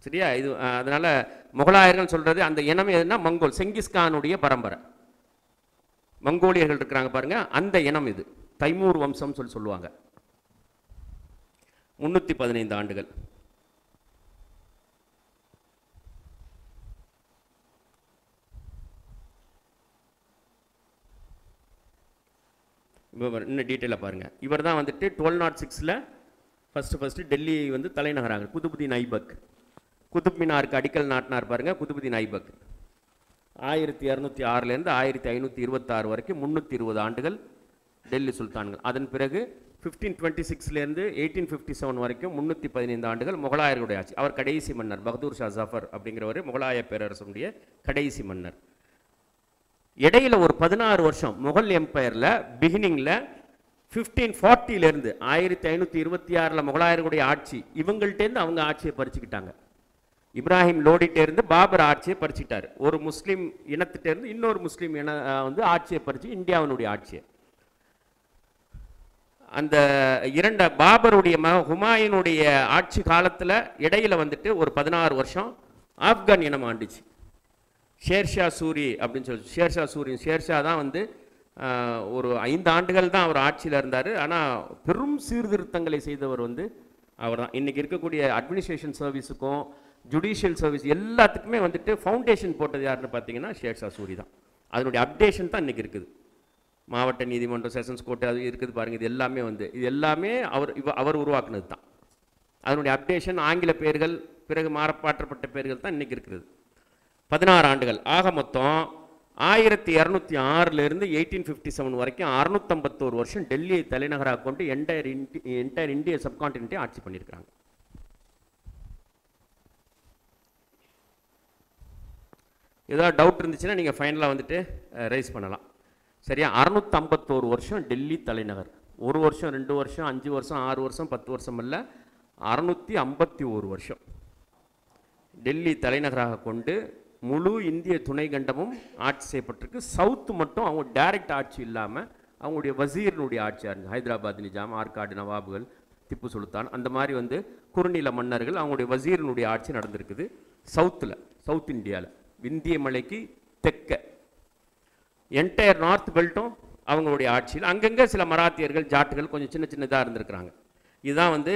சரியா, இது அதனால முகலாயர்கள் சொல்றது அந்த இனம் எதுனா மங்கோல், செங்கிஸ்கானுடைய பரம்பரை. மங்கோலியர்கள் இருக்கிறாங்க பாருங்க, அந்த இனம் இது. தைமூர் வம்சம் சொல்லுவாங்க. 315 ஆண்டுகள். இன்னும் டீட்டெயிலாக பாருங்கள். இவர் தான் வந்துட்டு 1206 ஃபஸ்ட்டு டெல்லி வந்து தலைநகராங்க. குதுபுதீன் ஐபக், குதுப் மினாருக்கு அடிக்கல் நாட்டினார் பாருங்கள், குதுபுதீன் ஐபக். 1206லேருந்து 1526 வரைக்கும் 320 ஆண்டுகள் டெல்லி சுல்தான்கள். அதன் பிறகு 1526லேருந்து 1857 வரைக்கும் 315 ஆண்டுகள் முகலாயர்களுடைய ஆட்சி. அவர் கடைசி மன்னர், பகதூர் ஷா ஜஃபர் அப்படிங்கிறவர் முகலாய பேரரசனுடைய கடைசி மன்னர். இடையில ஒரு 16 வருஷம் முகல் எம்பையரில் பிகினிங்கில் 1540லேருந்து 1526 முகலாயர்களுடைய ஆட்சி, இவங்கள்ட்டேருந்து அவங்க ஆட்சியை பறிச்சுக்கிட்டாங்க. இப்ராஹிம் லோடிட்டேருந்து பாபர் ஆட்சியை பறிச்சுக்கிட்டார். ஒரு முஸ்லீம் இனத்திட்டேருந்து இன்னொரு முஸ்லீம் இன வந்து ஆட்சியை பறிச்சு இந்தியாவினுடைய ஆட்சியை. அந்த இரண்ட பாபருடைய ஹுமாயூனுடைய ஆட்சி காலத்தில் இடையில வந்துட்டு ஒரு 16 வருஷம் ஆப்கான் இனம் ஆண்டுச்சு. ஷேர்ஷா சூரி அப்படின்னு சொல்லி, ஷேர்ஷா தான் வந்து ஒரு 5 ஆண்டுகள் தான் அவர் ஆட்சியில் இருந்தார். ஆனால் பெரும் சீர்திருத்தங்களை செய்தவர் வந்து அவர் தான். இன்றைக்கி இருக்கக்கூடிய அட்மினிஸ்ட்ரேஷன் சர்வீஸுக்கும் ஜுடிஷியல் சர்வீஸ் எல்லாத்துக்குமே வந்துட்டு ஃபவுண்டேஷன் போட்டது யாருன்னு பார்த்தீங்கன்னா ஷேர்ஷா சூரி தான். அதனுடைய அப்டேஷன் தான் இன்றைக்கி இருக்குது. மாவட்ட நீதிமன்றம், செஷன்ஸ் கோர்ட்டு அது இருக்குது பாருங்கள். இது எல்லாமே வந்து இது எல்லாமே அவர் உருவாக்குனது தான். அதனுடைய அப்டேஷன் ஆங்கில பெயர்கள் பிறகு மாற்றப்பட்ட பெயர்கள் தான் இன்றைக்கி இருக்குது. 16 ஆண்டுகள் ஆக மொத்தம் 1206லேருந்து 1857 வரைக்கும் 651 வருஷம் டெல்லியை தலைநகராக கொண்டு என்டையர் இந்திய சப்கான்டினென்ட்டை ஆட்சி பண்ணியிருக்காங்க. ஏதாவது டவுட் இருந்துச்சுன்னா நீங்கள் ஃபைனலாக வந்துட்டு ரைஸ் பண்ணலாம். சரியா, 651 வருஷம் டெல்லி தலைநகர். 1 வருஷம் 2 வருஷம் 5 வருஷம் 6 வருஷம் 10 வருஷம் இல்லை, 651 வருஷம் டெல்லி தலைநகராக கொண்டு முழு இந்திய துணை கண்டமும் ஆட்சி செய்யப்பட்டிருக்கு. சவுத்து மட்டும் அவங்க டைரக்ட் ஆட்சி இல்லாமல் அவங்களுடைய வசீரனுடைய ஆட்சியாக இருந்துச்சு. ஹைதராபாத் நிஜாம், ஆற்காடு நவாபுகள், திப்பு சுல்தான், அந்த மாதிரி வந்து குறுநில மன்னர்கள் அவங்களுடைய வசீரனுடைய ஆட்சி நடந்திருக்குது. சவுத் இந்தியாவில் விந்திய மலைக்கு தெற்க என்டையர் நார்த் பெல்ட்டும் அவங்களுடைய ஆட்சியில். அங்கங்கே சில மராத்தியர்கள், ஜாட்டுகள் கொஞ்சம் சின்ன சின்னதாக இருந்திருக்கிறாங்க. இதுதான் வந்து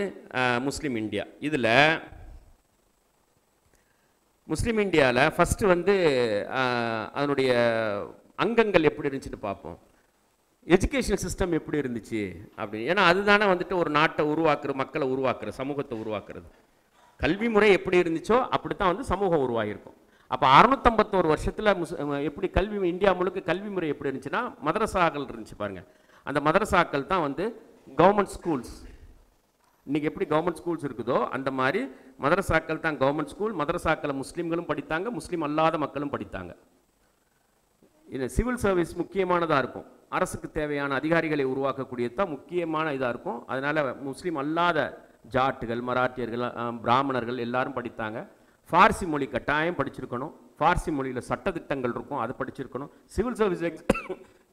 முஸ்லீம் இந்தியா. இதில் முஸ்லீம் இந்தியாவில் ஃபஸ்ட்டு வந்து அதனுடைய அங்கங்கள் எப்படி இருந்துச்சுன்னு பார்ப்போம். எஜுகேஷன் சிஸ்டம் எப்படி இருந்துச்சு அப்படின்னு. ஏன்னா அதுதானே வந்துட்டு ஒரு நாட்டை உருவாக்குற, மக்களை உருவாக்குற, சமூகத்தை உருவாக்குறது. கல்வி முறை எப்படி இருந்துச்சோ அப்படி தான் வந்து சமூகம் உருவாகியிருக்கும். அப்போ 651 வருஷத்தில் எப்படி கல்வி, இந்தியா முழுக்க கல்வி முறை எப்படி இருந்துச்சுன்னா மதரசாக்கள் இருந்துச்சு பாருங்கள். அந்த மதரசாக்கள் தான் வந்து கவர்மெண்ட் ஸ்கூல்ஸ். இன்றைக்கி எப்படி கவர்மெண்ட் ஸ்கூல்ஸ் இருக்குதோ அந்த மாதிரி மதரசாக்கள் தான் கவர்மெண்ட் ஸ்கூல். மதரசாக்களை முஸ்லீம்களும் படித்தாங்க, முஸ்லீம் அல்லாத மக்களும் படித்தாங்க. இது சிவில் சர்வீஸ் முக்கியமானதாக இருக்கும். அரசுக்கு தேவையான அதிகாரிகளை உருவாக்கக்கூடியது தான் முக்கியமான இதாக இருக்கும். அதனால் முஸ்லீம் அல்லாத ஜாட்டுகள், மராட்டியர்கள், பிராமணர்கள் எல்லாரும் படித்தாங்க. ஃபார்சி மொழி கட்டாயம் படிச்சிருக்கணும். ஃபார்சி மொழியில் சட்டத்திட்டங்கள் இருக்கும், அதை படிச்சிருக்கணும். சிவில் சர்வீஸ்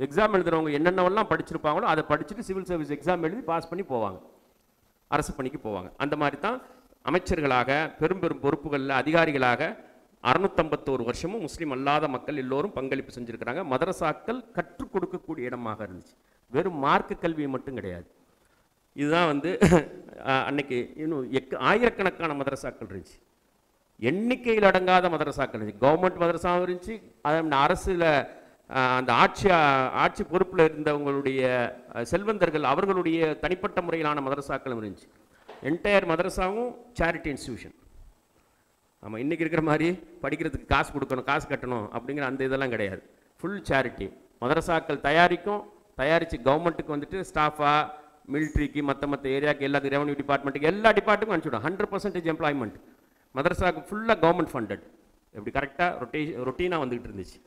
எக்ஸாம் எழுதுகிறவங்க என்னென்னவெல்லாம் படிச்சிருப்பாங்களோ அதை படிச்சுட்டு சிவில் சர்வீஸ் எக்ஸாம் எழுதி பாஸ் பண்ணி போவாங்க, அரசு பணிக்கு போவாங்க. அந்த மாதிரி தான் அமைச்சர்களாக, பெரும் பெரும் பொறுப்புகளில் அதிகாரிகளாக 651 வருஷமும் முஸ்லீம் அல்லாத மக்கள் எல்லோரும் பங்களிப்பு செஞ்சுருக்கிறாங்க. மதரசாக்கள் கற்றுக் கொடுக்கக்கூடிய இடமாக இருந்துச்சு, வெறும் மார்க்க கல்வியை மட்டும் கிடையாது. இதுதான் வந்து அன்னைக்கு இன்னும் ஆயிரக்கணக்கான மதரசாக்கள் இருந்துச்சு. எண்ணிக்கையில் அடங்காத மதரசாக்கள் இருந்துச்சு. கவர்மெண்ட் மதரசாவும் இருந்துச்சு, அரசில் அந்த ஆட்சி பொறுப்பில் இருந்தவங்களுடைய செல்வந்தர்கள் அவர்களுடைய தனிப்பட்ட முறையிலான மதரசாக்களும் இருந்துச்சு. என்டையர் மதரசாவும் சேரிட்டி இன்ஸ்டியூஷன். ஆமாம், இன்றைக்கி இருக்கிற மாதிரி படிக்கிறதுக்கு காசு கொடுக்கணும், காசு கட்டணும் அப்படிங்கிற அந்த இதெல்லாம் கிடையாது. Full charity. மதரசாக்கள் தயாரித்து கவர்மெண்ட்டுக்கு வந்துட்டு ஸ்டாஃபாக, மிலிட்ரிக்கு, மற்ற ஏரியாவுக்கு, எல்லாத்துக்கு, ரெவன்யூ டிபார்ட்மெண்ட்டுக்கு, எல்லா டிபார்ட்டுக்கும் அனுப்பிச்சுடும். 100% எம்ப்ளாய்மெண்ட். மதரசாவுக்கு ஃபுல்லாக கவர்மெண்ட் ஃபண்டட். எப்படி கரெக்டாக ரொட்டீனாக வந்துக்கிட்டு இருந்துச்சு.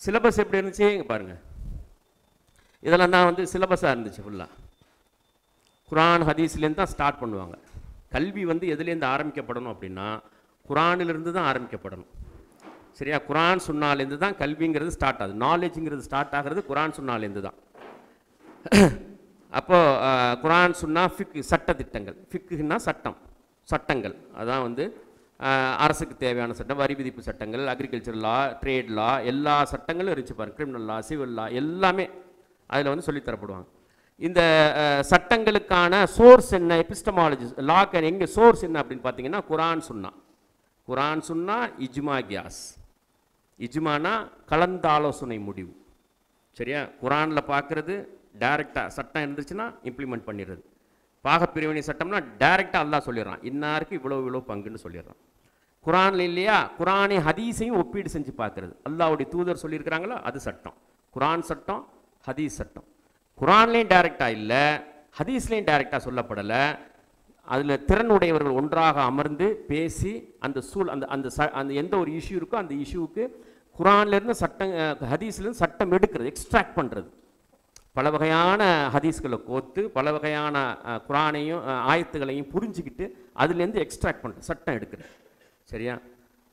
சிலபஸ் எப்படி இருந்துச்சு இங்கே பாருங்கள். இதெல்லாம் தான் வந்து சிலபஸாக இருந்துச்சு. ஃபுல்லாக குரான் ஹதீஸ்லேருந்து தான் ஸ்டார்ட் பண்ணுவாங்க. கல்வி வந்து எதுலேருந்து ஆரம்பிக்கப்படணும் அப்படின்னா குரானிலிருந்து தான் ஆரம்பிக்கப்படணும். சரியா? குரான் சுன்னாலேருந்து தான் கல்விங்கிறது ஸ்டார்ட் ஆகுது. நாலேஜுங்கிறது ஸ்டார்ட் ஆகிறது குரான் சுன்னாலேருந்து தான். அப்போது குரான் சுன்னா ஃபிக் சட்டத்திட்டங்கள். ஃபிக்குன்னா சட்டங்கள். அதான் வந்து அரசுக்கு தேவையான சட்டம், வரி விதிப்பு சட்டங்கள், அக்ரிகல்ச்சர் லா, ட்ரேட் லா, எல்லா சட்டங்களும் இருந்துச்சு பாருங்க. கிரிமினல் லா, சிவில் லா எல்லாமே அதில் வந்து சொல்லித்தரப்படுவாங்க. இந்த சட்டங்களுக்கான சோர்ஸ் என்ன, எபிஸ்டமாலஜி, லாக்கு எங்கே சோர்ஸ் என்ன அப்படின்னு பார்த்தீங்கன்னா குரான் சுன்னா இஜ்மா கியாஸ். இஜ்மானா கலந்த ஆலோசனை முடிவு. சரியா? குரானில் பார்க்குறது டைரெக்டாக சட்டம் இருந்துச்சுன்னா இம்ப்ளிமெண்ட் பண்ணிடுறது. பாகப்பிரிவினை சட்டம்னா டைரெக்டாக அல்லாஹ் சொல்லிடுறான், இன்னாருக்கு இவ்வளோ பங்குன்னு சொல்லிடுறான். குரானில் இல்லையா, குரானை ஹதீஸையும் ஒப்பீடு செஞ்சு பார்க்குறது. அல்லாஹ்வுடைய தூதர் சொல்லியிருக்கிறாங்களோ அது சட்டம். குரான் சட்டம், ஹதீஸ் சட்டம். குரான்லேயும் டைரெக்டாக இல்லை, ஹதீஸ்லேயும் டைரெக்டாக சொல்லப்படலை. அதில் திறனுடையவர்கள் ஒன்றாக அமர்ந்து பேசி அந்த அந்த எந்த ஒரு இஷ்யூ இருக்கோ அந்த இஷ்யூவுக்கு குரான்லேருந்து ஹதீஸ்லேருந்து சட்டம் எடுக்கிறது, எக்ஸ்ட்ராக்ட் பண்ணுறது. பல வகையான ஹதீஸ்களை கோத்து பல வகையான குரானையும் ஆயத்துகளையும் புரிஞ்சுக்கிட்டு அதுலேருந்து எக்ஸ்ட்ராக்ட் பண்ணுறது, சட்டம் எடுக்கிறது. சரியா?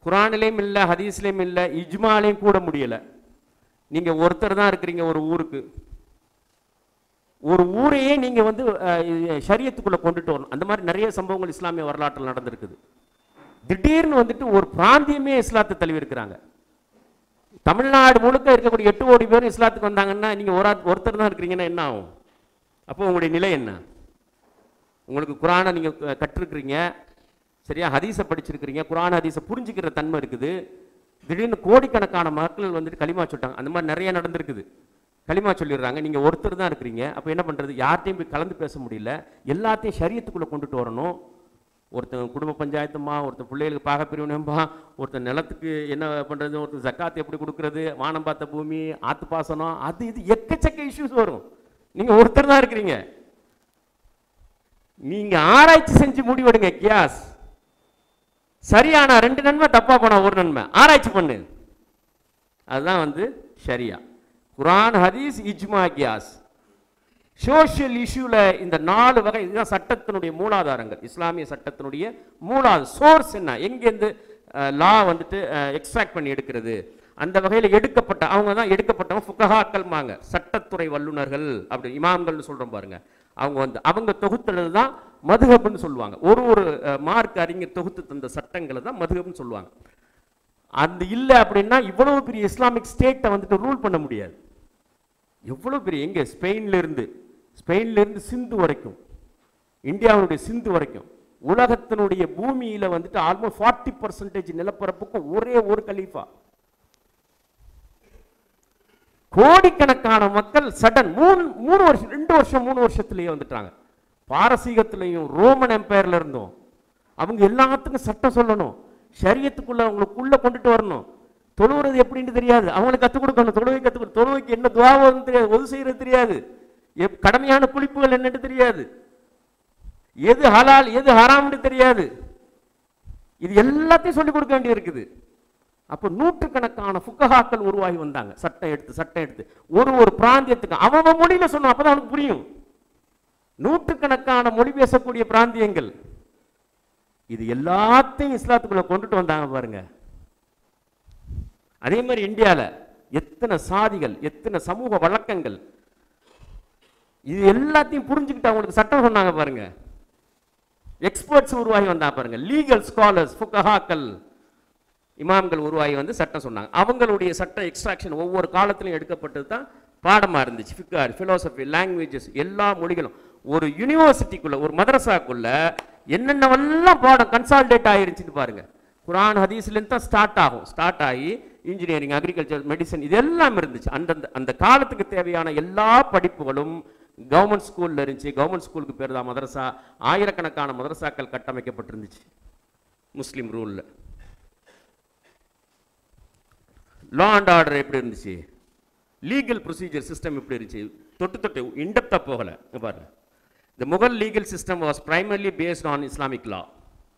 குரானிலையும் இல்லை, ஹதீஸ்லேயும் இல்லை, இஜ்மாலையும் கூட முடியலை. நீங்கள் ஒருத்தர் தான் இருக்கிறீங்க ஒரு ஊருக்கு. ஒரு ஊரையே நீங்கள் வந்து ஷரியத்துக்குள்ளே கொண்டுட்டு வரணும். அந்த மாதிரி நிறைய சம்பவங்கள் இஸ்லாமிய வரலாற்றில் நடந்திருக்குது. திடீர்னு வந்துட்டு ஒரு பிராந்தியமே இஸ்லாத்தை தழுவிருக்கிறாங்க. தமிழ்நாடு முழுக்க இருக்கக்கூடிய 8 கோடி பேர் இஸ்லாத்துக்கு வந்தாங்கன்னா நீங்கள் ஒருத்தர் தான் இருக்கிறீங்கன்னா என்ன ஆகும்? அப்போ உங்களுடைய நிலை என்ன? உங்களுக்கு குரானை நீங்கள் கற்றுருக்கிறீங்க, சரியா? ஹதீஸை படிச்சிருக்கிறீங்க, குரான் ஹதீஸை புரிஞ்சுக்கிற தன்மை இருக்குது. திடீர்னு கோடிக்கணக்கான மக்கள் வந்துட்டு களிமா சொல்லிட்டாங்க. அந்த மாதிரி நிறைய நடந்திருக்குது. களிமா சொல்லிடுறாங்க, நீங்கள் ஒருத்தர் தான் இருக்கிறீங்க. அப்போ என்ன பண்ணுறது? யார்கிட்டையும் போய் கலந்து பேச முடியல. எல்லாத்தையும் ஷரியத்துக்குள்ளே கொண்டுட்டு வரணும். ஒருத்தன் குடும்ப பஞ்சாயத்துமா, ஒருத்தன் பிள்ளைகளுக்கு பாகப்பிரிவினம்பா, ஒருத்தன் நிலத்துக்கு என்ன பண்ணுறது, ஒருத்தன் ஜக்காத்து எப்படி கொடுக்குறது, வானம் பார்த்த பூமி, ஆத்து பாசனம், அது இது எக்கச்சக்க இஷ்யூஸ் வரும். நீங்கள் ஒருத்தர் தான் இருக்கிறீங்க. நீங்கள் ஆராய்ச்சி செஞ்சு முடிவெடுங்க. கியாஸ் சரியானா 2 நன்மை, தப்பா போனா 1 நன்மை. ஆராய்ச்சி பண்ணு. அதுதான் வந்து ஷரியா. குரான், ஹதீஸ், இஜ்மா, கியாஸ். சோஷியல் இஷ்யூல இந்த 4 வகை இதுதான் சட்டத்தினுடைய மூலாதாரங்கள். இஸ்லாமிய சட்டத்தினுடைய சோர்ஸ் என்ன, எங்கேருந்து லா வந்துட்டு எக்ஸ்ட்ராக்ட் பண்ணி எடுக்கிறது. அந்த வகையில் எடுக்கப்பட்ட அவங்க தான் எடுக்கப்பட்டவங்க ஃபுகஹாக்கள்மாங்க, சட்டத்துறை வல்லுநர்கள். அப்படி இமாம்கள்னு சொல்கிறோம் பாருங்க. அவங்க தொகுத்தது தான் மதுஹப்னு சொல்லுவாங்க. ஒரு மார்க் அறிஞர் தொகுத்து தந்த சட்டங்களை தான் மதுஹப்னு சொல்லுவாங்க. அது இல்லை அப்படின்னா இவ்வளவு பெரிய இஸ்லாமிக் ஸ்டேட்டை வந்துட்டு ரூல் பண்ண முடியாது. எவ்வளோ பெரிய, எங்கே ஸ்பெயின்லேருந்து சிந்து வரைக்கும், இந்தியாவுடைய சிந்து வரைக்கும், உலகத்தினுடைய பூமியில் வந்துட்டு ஆல்மோஸ்ட் 40% நிலப்பரப்புக்கு ஒரே ஒரு கலீஃபா. கோடிக்கணக்கான மக்கள் சடன் 3 வருஷம் 2 வருஷம் 3 வருஷத்துலேயே வந்துட்டாங்க. பாரசீகத்திலையும் ரோமன் எம்பையர்ல இருந்தும் அவங்க எல்லாத்துக்கும் சட்டம் சொல்லணும், ஷரியத்துக்குள்ள அவங்களுக்குள்ள கொண்டுட்டு வரணும். தொழுவுறது எப்படின்னு தெரியாது, அவங்களுக்கு கற்றுக் கொடுக்கணும். தொழுவைக்கு என்ன துவாவும் தெரியாது, ஒது செய்யறது தெரியாது, கடமையான குளிப்புகள் என்னன்னு தெரியாது, எது ஹலால் எது ஹராம்னு தெரியாது. இது எல்லாத்தையும் சொல்லிக் கொடுக்க வேண்டியது இருக்குது. அப்போ நூற்றுக்கணக்கான ஃபுகஹாக்கள் உருவாகி வந்தாங்க. சட்டம் எடுத்து ஒரு பிராந்தியத்துக்கு அவன் மொழியில சொன்னோம், அப்பதான் அவனுக்கு புரியும். நூற்றுக்கணக்கான மொழி பேசக்கூடிய பிராந்தியங்கள், இது எல்லாத்தையும் இஸ்லாத்துக்குள்ள கொண்டுட்டு வந்தாங்க பாருங்க. அதே மாதிரி இந்தியாவில் எத்தனை சாதிகள், எத்தனை சமூக வழக்கங்கள், இது எல்லாத்தையும் புரிஞ்சுக்கிட்டு அவங்களுக்கு சட்டம் சொன்னாங்க பாருங்க. எக்ஸ்பர்ட்ஸ் உருவாகி வந்தா பாருங்க, லீகல் ஸ்காலர்ஸ், ஃபுகஹாக்கள், இமாம்கள் உருவாகி வந்து சட்டம் சொன்னாங்க. அவங்களுடைய சட்ட எக்ஸ்ட்ராக்ஷன் ஒவ்வொரு காலத்திலையும் எடுக்கப்பட்டது தான் பாடமாக இருந்துச்சு. ஃபிக்ஹ், ஃபிலோசபி, லாங்குவேஜஸ், எல்லா மொழிகளும் ஒரு யூனிவர்சிட்டிக்குள்ள, ஒரு மதரசாக்குள்ள என்னென்னவெல்லாம் பாடம் கன்சால்டேட் ஆயிருச்சுன்னு பாருங்க. குரான் ஹதீஸ்லேருந்து தான் ஸ்டார்ட் ஆகி இன்ஜினியரிங், அக்ரிகல்ச்சர், மெடிசன் இதெல்லாம் இருந்துச்சு. அந்த காலத்துக்கு தேவையான எல்லா படிப்புகளும் கவர்மெண்ட் ஸ்கூலில் இருந்துச்சு. கவர்மெண்ட் ஸ்கூலுக்கு பேர் தான் மதரசா. ஆயிரக்கணக்கான மதரசாக்கள் கட்டமைக்கப்பட்டிருந்துச்சு முஸ்லீம் ரூலில். லா அண்ட் ஆர்டர் எப்படி இருந்துச்சு, லீகல் ப்ரொசீஜர் சிஸ்டம் எப்படி இருந்துச்சு, தொட்டு இன்டெப்த்தாக போகலை. பாருங்க, the Mughal legal system was primarily based on Islamic law.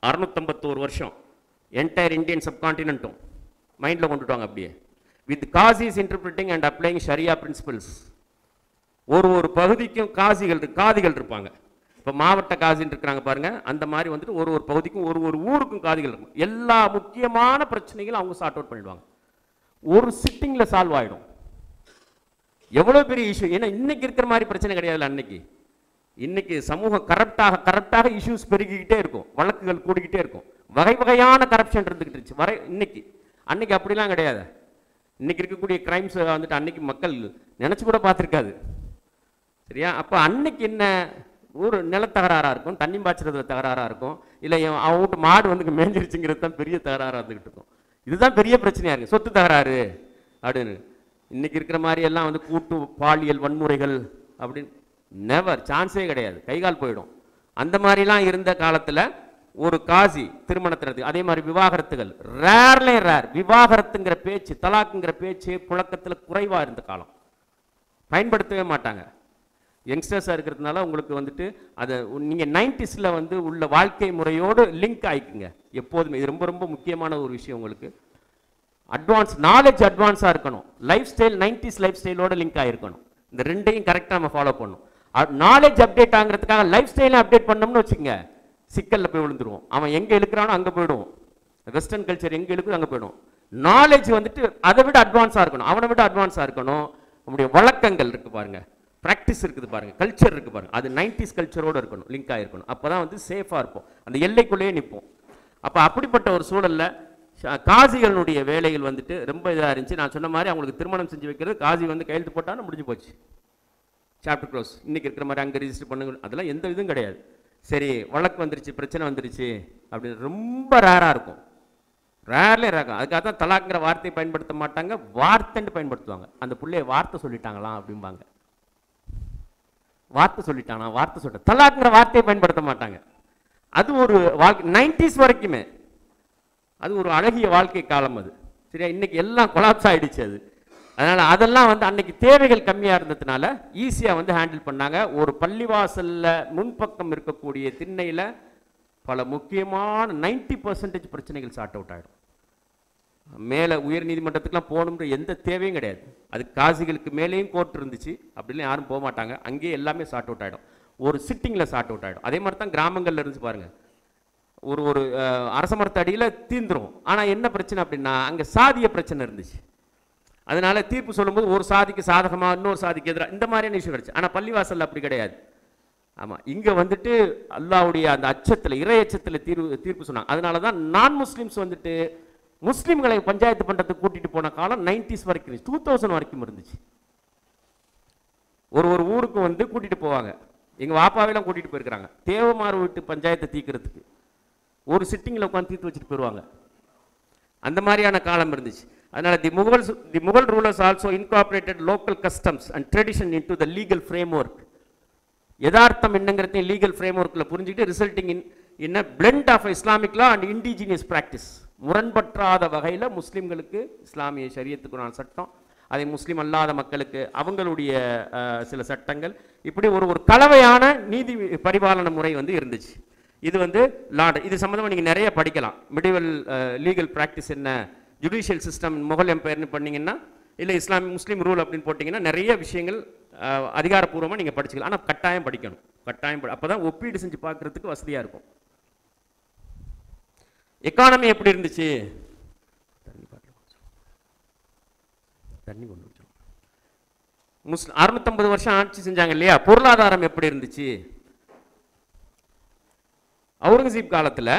651 வருஷம் என்டையர் இந்தியன் சப்கான்டினென்ட்டும் மைண்டில் கொண்டுட்டாங்க அப்படியே. With qazis interpreting and applying sharia principles. ஒரு பகுதிக்கும் காதிகள் இருப்பாங்க. இப்போ மாவட்ட காசின்னு இருக்கிறாங்க பாருங்க, அந்த மாதிரி வந்துட்டு ஒரு பகுதிக்கும் ஒரு ஊருக்கும் காதிகள் இருக்கும். எல்லா முக்கியமான பிரச்சனைகளும் அவங்க சார்ட் அவுட் பண்ணிடுவாங்க. ஒரு சிட்டிங்கில் சால்வ் ஆகிடும். எவ்வளோ பெரிய இஷ்யூ. ஏன்னா இன்னைக்கு இருக்கிற மாதிரி பிரச்சனை கிடையாதுல்ல. இன்னைக்கு சமூகம் கரப்டாக இஷ்யூஸ் பெருகிக்கிட்டே இருக்கும், வழக்குகள் கூடிக்கிட்டே இருக்கும், வகையான கரப்ஷன் இருந்துகிட்டு இருந்துச்சு. அன்னைக்கு அப்படிலாம் கிடையாது. இன்னைக்கு இருக்கக்கூடிய கிரைம்ஸ் வந்துட்டு அன்னைக்கு மக்கள் நினைச்சு கூட பார்த்துருக்காது. சரியா? அப்போ அன்னைக்கு என்ன, ஒரு நிலத்தகராறாக இருக்கும், தண்ணி பாய்ச்சறதுல தகராறாக இருக்கும், இல்லை அவன் வீட்டு மாடு வந்து மேஞ்சிருச்சுங்கிறது தான் பெரிய தகராறாக இருந்துகிட்டு இருக்கும். இதுதான் பெரிய பிரச்சனையாக இருக்குது, சொத்து தகராறு அப்படின்னு. இன்னைக்கு இருக்கிற மாதிரி எல்லாம் வந்து கூட்டு பாலியல் வன்முறைகள் அப்படின்னு நெவர், சான்ஸே கிடையாது, கைகால் போயிடும். அந்த மாதிரிலாம் இருந்த காலத்தில் ஒரு காசி திருமணத்திற்கு, அதே மாதிரி விவாகரத்துகள் ரேர். விவாகரத்துங்கிற பேச்சு, தலாக்குங்கிற பேச்சு புழக்கத்தில் குறைவாக இருந்த காலம், பயன்படுத்தவே மாட்டாங்க. யங்ஸ்டர்ஸாக இருக்கிறதுனால உங்களுக்கு வந்துட்டு அதை நீங்கள் 90s வந்து உள்ள வாழ்க்கை முறையோடு லிங்க் ஆகிக்குங்க எப்போதுமே. இது ரொம்ப ரொம்ப முக்கியமான ஒரு விஷயம். உங்களுக்கு நாலேஜ் அட்வான்ஸாக இருக்கணும். லைஃப் ஸ்டைல் 90s லைஃப் ஸ்டைலோட லிங்க் ஆகிருக்கணும். இந்த ரெண்டையும் கரெக்டாக நம்ம ஃபாலோ பண்ணணும். நாலேஜ் அப்டேட் ஆகிறதுக்காக லைஃப் ஸ்டைலை அப்டேட் பண்ணோம்னு வச்சுக்கோங்க, சிக்கலில் போய் விழுந்துருவோம். அவன் எங்கே இழுக்கிறானோ அங்கே போய்டுவோம். வெஸ்டர்ன் கல்ச்சர் எங்கே இழுக்குதோ அங்கே போய்டும். நாலேஜ் வந்துட்டு அதை விட அட்வான்ஸாக இருக்கணும், அவனை விட அட்வான்ஸாக இருக்கணும். நம்முடைய வழக்கங்கள் இருக்குது பாருங்க, ப்ராக்டிஸ் இருக்குது பாருங்க, கல்ச்சர் இருக்குது பாருங்க, அது 90s கல்ச்சரோடு இருக்கணும், லிங்க் ஆகிருக்கணும். அப்போ தான் வந்து சேஃபாக இருப்போம், அந்த எல்லைக்குள்ளேயே நிற்போம். அப்போ அப்படிப்பட்ட ஒரு சூழலில் காசிகளுடைய வேலைகள் வந்துட்டு ரொம்ப இதாக இருந்துச்சு. நான் சொன்ன மாதிரி அவங்களுக்கு திருமணம் செஞ்சு வைக்கிறது, காசி வந்து கையெழுத்து போட்டாலும் முடிஞ்சு போச்சு, சாப்டர் க்ளோஸ். இன்றைக்கி இருக்கிற மாதிரி அங்கே ரிஜிஸ்டர் பண்ணுங்க, அதெல்லாம் எந்த இதுவும் கிடையாது. சரி, வழக்கு வந்துருச்சு, பிரச்சனை வந்துருச்சு அப்படின்னு ரொம்ப ரேராக இருக்கும், ரேர்லே இருக்கும். அதுக்காக தான் தலாக்குங்கிற வார்த்தையை பயன்படுத்த மாட்டாங்க, வார்த்தைன்னு பயன்படுத்துவாங்க. அந்த பிள்ளைய வார்த்தை சொல்லிட்டாங்களாம் அப்படிம்பாங்க. வார்த்தை சொல்லிட்டானா, வார்த்தை சொல்லிட்டேன், தலாக்குங்கிற வார்த்தையை பயன்படுத்த மாட்டாங்க. அது ஒரு வாழ்க்கை 90s வரைக்குமே அது ஒரு அழகிய வாழ்க்கை காலம் அது. சரியா? இன்னைக்கு எல்லாம் கொலாப்ஸ் ஆகிடுச்சு அது. அதனால் அதெல்லாம் வந்து அன்னைக்கு தேவைகள் கம்மியாக இருந்ததுனால ஈஸியாக வந்து ஹேண்டில் பண்ணாங்க. ஒரு பள்ளிவாசலில் முன்பக்கம் இருக்கக்கூடிய திண்ணையில் பல முக்கியமான 90% பிரச்சனைகள் சார்ட் அவுட் ஆகிடும். மேலே உயர் நீதிமன்றத்துக்குலாம் போகணுன்ற எந்த தேவையும் கிடையாது. அது காசிகளுக்கு மேலேயும் கோர்ட் இருந்துச்சு, அப்படிலாம் யாரும் போக மாட்டாங்க, அங்கேயே எல்லாமே சார்ட் அவுட் ஆகிடும், ஒரு சிட்டிங்கில் சார்ட் அவுட் ஆகிடும். அதே மாதிரி தான் கிராமங்களில் இருந்துச்சு பாருங்கள், ஒரு அரச மரத்து அடியில் தீர்ந்துடும். ஆனால் என்ன பிரச்சனை அப்படின்னா அங்கே சாதிய பிரச்சனை இருந்துச்சு. அதனால தீர்ப்பு சொல்லும்போது ஒரு சாதிக்கு சாதகமாக இன்னொரு சாதிக்கு எதிராக இந்த மாதிரியான இஷ்யூ கிடைச்சு. ஆனால் பள்ளிவாசல் அப்படி கிடையாது. ஆமாம், இங்கே வந்துட்டு அல்லாவுடைய அந்த அச்சத்தில், இறை அச்சத்தில் தீர்ப்பு சொன்னாங்க. அதனால தான் நான் முஸ்லீம்ஸ் வந்துட்டு முஸ்லீம்களை பஞ்சாயத்து பண்ணுறதுக்கு கூட்டிகிட்டு போன காலம் 90s வரைக்கும் இருந்துச்சு, 2000 வரைக்கும் இருந்துச்சு. ஒரு ஊருக்கு வந்து கூட்டிகிட்டு போவாங்க. எங்கள் வாப்பாவெல்லாம் கூட்டிகிட்டு போயிருக்கிறாங்க தேவமாறு வீட்டு பஞ்சாயத்தை தீர்க்கிறதுக்கு. ஒரு சிட்டிங்கில் உட்காந்து தீர்த்து வச்சுட்டு போயிடுவாங்க. அந்த மாதிரியான காலம் இருந்துச்சு. அதனால் the Mughal rulers also incorporated local customs and tradition into the legal framework. யதார்த்தம் என்னங்கிறதையும் லீகல் ஃப்ரேம் ஒர்க்கில் புரிஞ்சுக்கிட்டு resulting in a blend of Islamic law and indigenous practice. முரண்பற்றாத வகையில் முஸ்லீம்களுக்கு இஸ்லாமிய ஷரியத்துக்குறான சட்டம், அதை முஸ்லீம் அல்லாத மக்களுக்கு அவங்களுடைய சில சட்டங்கள், இப்படி ஒரு கலவையான நீதி பரிபாலன முறை வந்து இருந்துச்சு. இது வந்து லார்ட், இது சம்மந்தமாக நீங்கள் நிறைய படிக்கலாம். மிடிவல் லீகல் ப்ராக்டிஸ் என்ன, ஜுடிஷியல் சிஸ்டம் முகல் எம்பையர்னு பண்ணிங்கன்னா, இல்லை முஸ்லீம் ரூல் அப்படின்னு போட்டிங்கன்னா நிறைய விஷயங்கள் அதிகாரப்பூர்வமாக நீங்கள் படிச்சுக்கலாம். ஆனால் கட்டாயம் படிக்கணும், கட்டாயம் அப்போ தான் ஒப்பீடு செஞ்சு பார்க்குறதுக்கு வசதியாக இருக்கும். எக்கானமி எப்படி இருந்துச்சு, தண்ணி கொண்டு வச்சோம். 650 வருஷம் ஆட்சி செஞ்சாங்க இல்லையா, பொருளாதாரம் எப்படி இருந்துச்சு? அவுரங்கசீப் காலத்தில்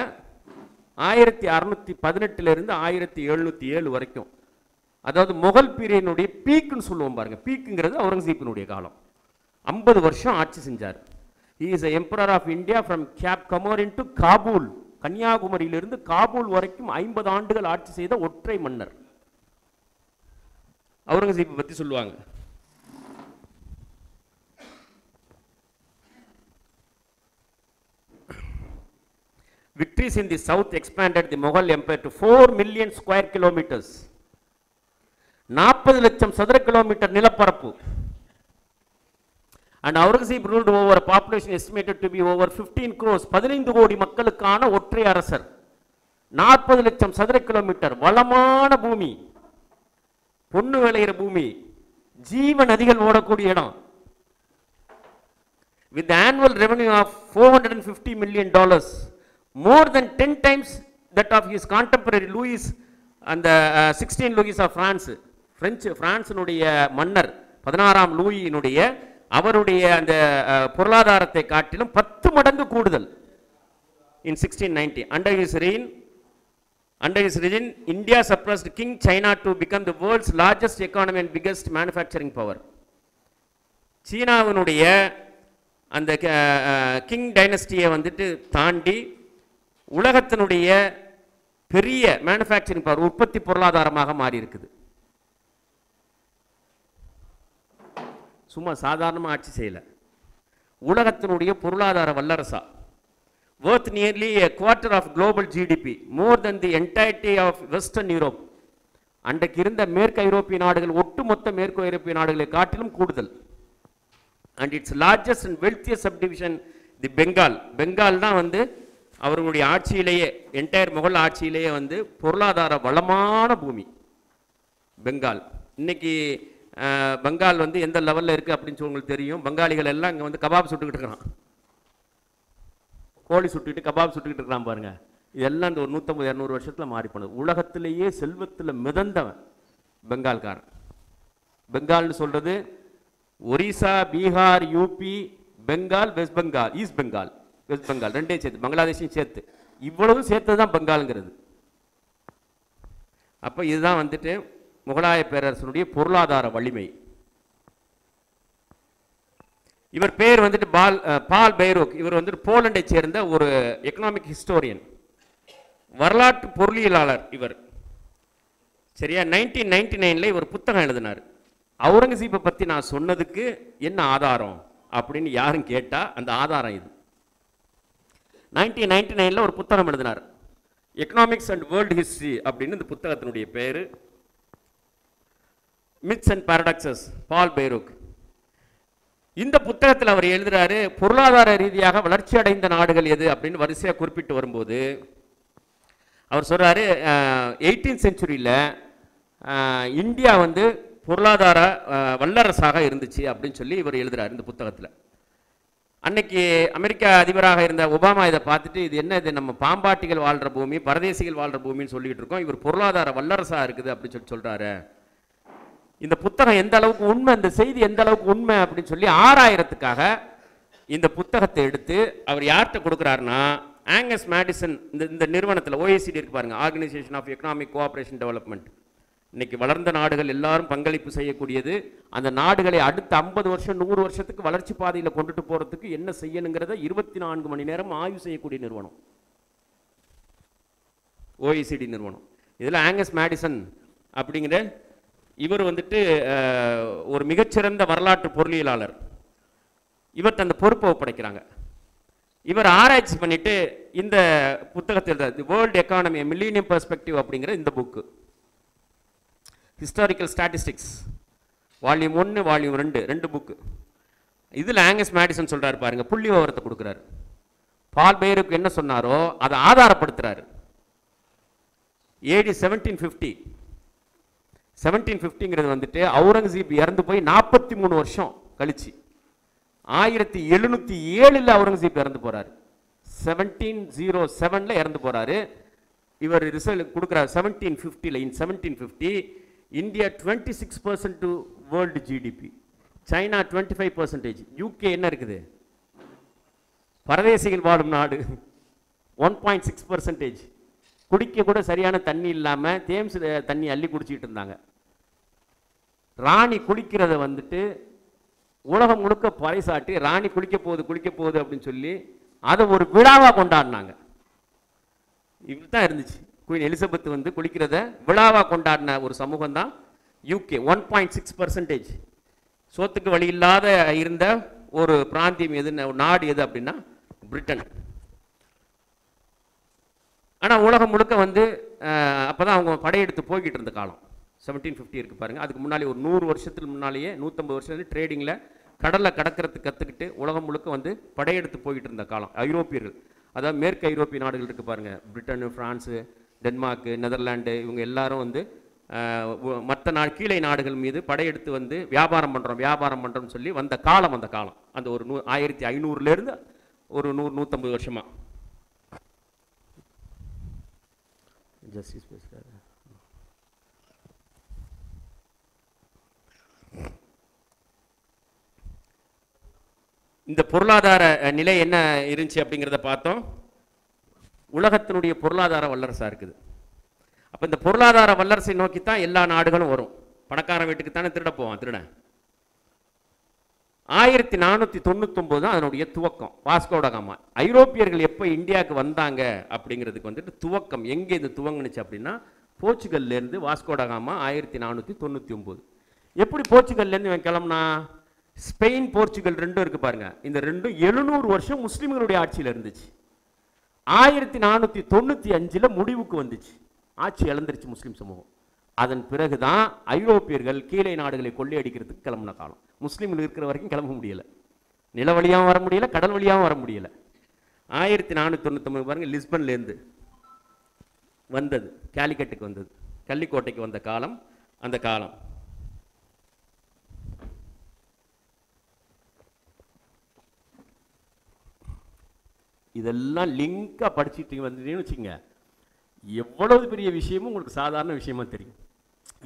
1618 1707 வரைக்கும், அதாவது முகல் பீரியனுடைய பீக்குன்னு சொல்லுவோம் பாருங்க, பீக்குங்கிறது அவுரங்கசீப்பினுடைய காலம். 50 வருஷம் ஆட்சி செஞ்சார். He is the emperor of India from Cap Comorin to Kabul. கன்னியாகுமரியிலிருந்து Kabul வரைக்கும் 50 ஆண்டுகள் ஆட்சி செய்த ஒற்றை மன்னர். அவுரங்கசீப் பத்தி சொல்லுவாங்க. Victories in the south expanded the Mughal empire to 4 million square kilometers. 40 லட்சம் சதுர கிலோமீட்டர் நிலப்பரப்பு. And Aurangzeb ruled over a population estimated to be over 15 crores. 15 கோடி மக்களுக்கான ஒற்றை அரசர். 40 லட்சம் சதுர கிலோமீட்டர் வளமான பூமி, பொன்னு விளையிற பூமி, ஜீவ நதிகள் ஓடக்கூடிய இடம். With the annual revenue of $450 million, more than 10 times that of his contemporary Louis and the 16 Louis of France. பிரான்சினுடைய மன்னர் 16ஆம் லூயினுடைய அவருடைய அந்த பொருளாதாரத்தை காட்டிலும் 10 மடங்கு கூடுதல். In 1690, under his reign, India suppressed King China to become the world's largest economy and biggest manufacturing power. சீனாவினுடைய அந்த king டைனஸ்டியை வந்துட்டு தாண்டி உலகத்தினுடைய பெரிய மேனுஃபேக்சரிங் பவர், உற்பத்தி பொருளாதாரமாக மாறி இருக்குது. சும்மா சாதாரணமாக ஆட்சி செய்யல, உலகத்தினுடைய பொருளாதார வல்லரசா. worth nearly a quarter of global GDP, more than the entirety of Western Europe. அன்றைக்கு இருந்த மேற்கு ஐரோப்பிய நாடுகள், ஒட்டுமொத்த மேற்கு ஐரோப்பிய நாடுகளை காட்டிலும் கூடுதல். and its largest and wealthiest subdivision, the Bengal தான் வந்து அவர்களுடைய ஆட்சியிலேயே, என்டையர் முகல் ஆட்சியிலேயே வந்து பொருளாதார வளமான பூமி பெங்கால். இன்னைக்கு பெங்கால் வந்து எந்த லெவலில் இருக்குது அப்படின்னு சொல்லி உங்களுக்கு தெரியும். பெங்காலிகள் எல்லாம் இங்கே வந்து கபாப் சுட்டுக்கிட்டு இருக்கிறான், கோழி சுட்டுக்கிட்டு கபாப் சுட்டுக்கிட்டு இருக்கிறான் பாருங்க. இதெல்லாம் இந்த ஒரு 150-200 வருஷத்தில் மாறி போனது. உலகத்திலேயே செல்வத்தில் மிதந்தவன் பெங்கால்காரன். பெங்கால்னு சொல்றது ஒரிசா, பீகார், யூபி, பெங்கால், வெஸ்ட் பெங்கால், ஈஸ்ட் பெங்கால், வெஸ்ட் பெங்கால் ரெண்டையும் சேர்த்து, பங்களாதேஷையும் சேர்த்து, இவ்வளவும் சேர்த்து தான் பெங்காலுங்கிறது. அப்போ இதுதான் வந்துட்டு முகலாய பேரரசனுடைய பொருளாதார வலிமை. இவர் பேர் வந்துட்டு பால் பைரோக். இவர் வந்துட்டு போலண்டை சேர்ந்த ஒரு எக்கனாமிக் ஹிஸ்டோரியன், வரலாற்று பொருளியலாளர் இவர். சரியா, 1999 இவர் புத்தகம் எழுதினார். அவுரங்கசீப்பை பற்றி நான் சொன்னதுக்கு என்ன ஆதாரம் அப்படின்னு யாரும் கேட்டா அந்த ஆதாரம் இது. 1999 ஒரு புத்தகம் எழுதினார், எக்கனாமிக்ஸ் அண்ட் வேர்ல்டு ஹிஸ்டரி அப்படின்னு இந்த புத்தகத்தினுடைய பேரு. மித்ஸ் அண்ட் பாரடாக்சஸ், பால் பைரோக். இந்த புத்தகத்தில் அவர் எழுதுறாரு, பொருளாதார ரீதியாக வளர்ச்சி அடைந்த நாடுகள் எது அப்படின்னு வரிசையாக குறிப்பிட்டு வரும்போது அவர் சொல்றாரு, 18th செஞ்சுரியில் இந்தியா வந்து பொருளாதார வல்லரசாக இருந்துச்சு அப்படின்னு சொல்லி இவர் எழுதுறாரு இந்த புத்தகத்தில். அன்னைக்கு அமெரிக்கா அதிபராக இருந்த ஒபாமா இதை பார்த்துட்டு, இது என்ன, இது நம்ம பாம்பாட்டிகள் வாழ்கிற பூமி, பரதேசிகள் வாழ்கிற பூமின்னு சொல்லிட்டு இருக்கோம், இவர் பொருளாதார வல்லரசாக இருக்குது அப்படின்னு சொல்லி சொல்றாரு. இந்த புத்தகம் எந்த அளவுக்கு உண்மை, இந்த செய்தி எந்த அளவுக்கு உண்மை அப்படின்னு சொல்லி ஆராயறதுக்காக இந்த புத்தகத்தை எடுத்து அவர் யார்கிட்ட கொடுக்குறாருன்னா, ஆங்கஸ் மேடிசன் இந்த நிறுவனத்தில், OECD இருக்கு பாருங்க, organisation of economic cooperation development. இன்னைக்கு வளர்ந்த நாடுகள் எல்லாரும் பங்களிப்பு செய்யக்கூடியது. அந்த நாடுகளை அடுத்த 50 வருஷம் 100 வருஷத்துக்கு வளர்ச்சி பாதையில் கொண்டுட்டு போறதுக்கு என்ன செய்யணுங்கிறத 24 மணி நேரம் ஆய்வு செய்யக்கூடிய நிறுவனம் OECD நிறுவனம். இதில் ஆங்கஸ் மேடிசன் அப்படிங்கிற இவர் வந்துட்டு ஒரு மிகச்சிறந்த வரலாற்று பொருளியலாளர். இவர்கிட்ட அந்த பொறுப்பை ஒப்படைக்கிறாங்க. இவர் ஆராய்ச்சி பண்ணிட்டு இந்த புத்தகத்தில் the world economy millennium perspective அப்படிங்கிற இந்த book, historical statistics volume 1 volume 2 2 book. இதில் ஆங்கஸ் மேடிசன் சொல்றாரு பாருங்க, புள்ளி விவரத்தை கொடுக்குறாரு. பால் பைரோக் என்ன சொன்னாரோ அதை ஆதாரப்படுத்துறாரு. AD 1750 வந்துட்டு அவுரங்கசீப் இறந்து போய் 43 வருஷம் கழிச்சு 1707 அவுரங்கசீப் இறந்து போறாரு. 1707 இறந்து போறாரு. இவர் ரிசல்ட் கொடுக்கிறார் 1750. In 1750 India 26% to world GDP, China 25%. UK என்ன இருக்குது, பரதேசிகள் வாழும் நாடு, 1.6%. குடிக்க கூட சரியான தண்ணி இல்லாமல் தேம்ஸ் தண்ணி அள்ளி குடிச்சிட்டு இருந்தாங்க. ராணி குளிக்கிறத வந்துட்டு உலகம் முழுக்க பறைசாட்டி, ராணி குளிக்க போகுது அப்படின்னு சொல்லி அதை ஒரு விழாவாக கொண்டாடினாங்க. இப்படி தான் இருந்துச்சு. குயின் எலிசபெத் வந்து குளிக்கிறத விழாவாக கொண்டாடின ஒரு சமூகம் தான் யூகே. 1.6% சோத்துக்கு வழி இல்லாத இருந்த ஒரு பிராந்தியம் எது, நாடு எது அப்படின்னா பிரிட்டன். ஆனால் உலகம் முழுக்க வந்து அப்போ தான் அவங்க படையெடுத்து போய்கிட்டு இருந்த காலம். 1750 இருக்குது பாருங்கள். அதுக்கு முன்னாடி ஒரு 100 வருஷத்துக்கு முன்னாலேயே 150 வருஷத்துலேயே ட்ரேடிங்கில் கடலை கடக்கிறதுக்கு கற்றுக்கிட்டு உலகம் முழுக்க வந்து படையெடுத்து போய்கிட்டு இருந்த காலம். ஐரோப்பியர்கள், அதாவது மேற்கு ஐரோப்பிய நாடுகள் இருக்குது பாருங்கள், பிரிட்டனு, ஃப்ரான்ஸு, டென்மார்க்கு, நெதர்லாண்டு, இவங்க எல்லாரும் வந்து மற்ற கீழே நாடுகள் மீது படையெடுத்து வந்து வியாபாரம் பண்ணுறோம்னு சொல்லி வந்த காலம். அந்த ஒரு 1500லேருந்து ஒரு 100-150 வருஷமாக. ஜஸ்டிஸ் பேசுகிறாரு. இந்த பொருளாதார நிலை என்ன இருந்துச்சு அப்படிங்கிறத பார்த்தோம். உலகத்தினுடைய பொருளாதார வல்லரசாக இருக்குது. அப்போ இந்த பொருளாதார வல்லரசை நோக்கித்தான் எல்லா நாடுகளும் வரும். பணக்காரன் வீட்டுக்கு தானே திருட போவான் திருடன். 1499 தான் அதனுடைய துவக்கம். வாஸ்கோட காமா ஐரோப்பியர்கள் எப்போ இந்தியாவுக்கு வந்தாங்க அப்படிங்கிறதுக்கு வந்துட்டு துவக்கம் எங்கே இது துவங்குனுச்சு அப்படின்னா போர்ச்சுகல்லேருந்து வாஸ்கோட காமா 1499. எப்படி போர்ச்சுகல்லேருந்து இவன் கிளம்புனா? ஸ்பெயின், போர்ச்சுகல் ரெண்டும் இருக்கு பாருங்க. இந்த ரெண்டும் 700 வருஷம் முஸ்லீம்களுடைய ஆட்சியில் இருந்துச்சு. 1495 முடிவுக்கு வந்துச்சு. ஆட்சி இழந்துருச்சு முஸ்லீம் சமூகம். அதன் பிறகுதான் ஐரோப்பியர்கள் கீழே நாடுகளை கொள்ளையடிக்கிறதுக்கு கிளம்பின காலம். முஸ்லீம்கள் இருக்கிற வரைக்கும் கிளம்ப முடியல. நில வழியாகவும் வர முடியல, கடல் வழியாகவும் வர முடியல. 1499 பாருங்க, லிஸ்பன்லேருந்து வந்தது, கேலிக்கட்டுக்கு வந்தது, கள்ளிக்கோட்டைக்கு வந்த காலம் அந்த காலம். இதெல்லாம் லிங்காக படிச்சுட்டு வந்துட்டீங்கன்னு வச்சுங்க, எவ்வளவு பெரிய விஷயமும் உங்களுக்கு சாதாரண விஷயமா தெரியும்.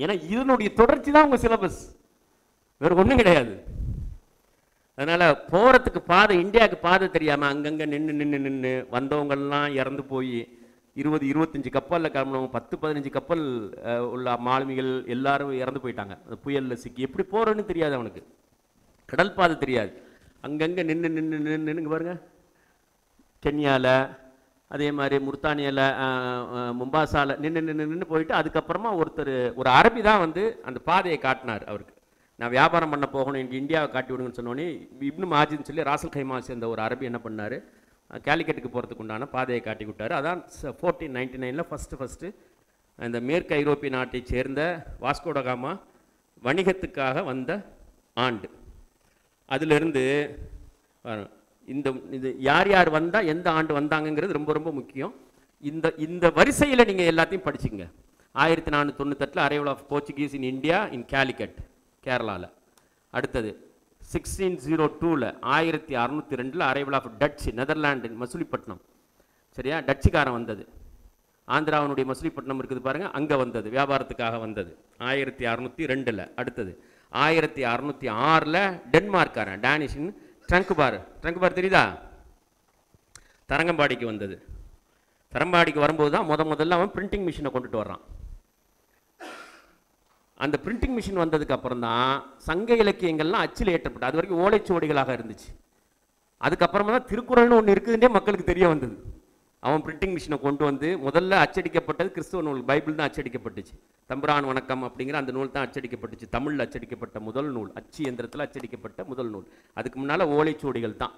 ஏன்னா இதனுடைய தொடர்ச்சி தான் உங்கள் சிலபஸ், வேறு ஒன்றும் கிடையாது. அதனால் போகிறதுக்கு பாதை, இந்தியாவுக்கு பாதை தெரியாமல் அங்கங்கே நின்று வந்தவங்கள்லாம் இறந்து போய் 20-25 கப்பலில் கிளம்பினவங்க 10-15 கப்பல் உள்ள மாலுமிகள் எல்லாரும் இறந்து போயிட்டாங்க. அந்த புயலில் சிக்கி எப்படி போகிறோன்னு தெரியாது அவனுக்கு, கடல் பாதை தெரியாது. அங்கங்கே நின்று பாருங்க, கென்யாவில், அதே மாதிரி முர்தானியில், மும்பாசாவில் நின்று போயிட்டு அதுக்கப்புறமா ஒரு அரபி தான் வந்து அந்த பாதையை காட்டினார் அவருக்கு. நான் வியாபாரம் பண்ண போகணும், எனக்கு இந்தியாவை காட்டி விடுங்கன்னு சொன்னோன்னே இப்னு மாஜின்னு சொல்லி ராசல் கைமா சேர்ந்த ஒரு அரபி என்ன பண்ணார், கேலிக்கட்டுக்கு போகிறதுக்கு உண்டான பாதையை காட்டி விட்டார். அதான் 1499 ஃபஸ்ட்டு இந்த மேற்கு ஐரோப்பிய நாட்டை சேர்ந்த வாஸ்கோட காமா வணிகத்துக்காக வந்த ஆண்டு. அதிலிருந்து இது யார் யார் வந்தால் எந்த ஆண்டு வந்தாங்கங்கிறது ரொம்ப ரொம்ப முக்கியம். இந்த வரிசையில் நீங்கள் எல்லாத்தையும் படிச்சுங்க. 1498 arrival of Portuguese in India in Calicut, கேரளாவில். அடுத்தது 1602 1602 arrival of Dutch, Netherlands, Masulipatnam. சரியா, டச்சுக்காரன் வந்தது. ஆந்திராவினுடைய மசூலிப்பட்டினம் இருக்குது பாருங்கள், அங்கே வந்தது, வியாபாரத்துக்காக வந்தது 1602. அடுத்தது 1606 டென்மார்க்காரன், டேனிஷின் ட்ரங்குபார் தெரியுதா, தரங்கம்பாடிக்கு வந்தது. தரம்பாடிக்கு வரும்போது தான் முதல்ல அவன் பிரிண்டிங் மிஷினை கொண்டுட்டு வர்றான். அந்த பிரிண்டிங் மிஷின் வந்ததுக்கு அப்புறம் தான் சங்க இலக்கியங்கள்லாம் அச்சில் ஏற்றப்பட்டு, அது வரைக்கும் ஓலைச்சுவடிகளாக இருந்துச்சு. அதுக்கப்புறமா தான் திருக்குறள்னு ஒன்று இருக்குதுன்னே மக்களுக்கு தெரிய வந்தது. அவன் பிரிண்டிங் மிஷினை கொண்டு வந்து முதல்ல அச்சடிக்கப்பட்டது கிறிஸ்துவ நூல், பைபிள் தான் அச்சடிக்கப்பட்டுச்சு. தம்புரான் வணக்கம் அப்படிங்கிற அந்த நூல் தான் அச்சடிக்கப்பட்டுச்சு. தமிழில் அச்சடிக்கப்பட்ட முதல் நூல், அச்சு எந்திரத்தில் அச்சடிக்கப்பட்ட முதல் நூல். அதுக்கு முன்னால் ஓலைச்சுவடிகள் தான்.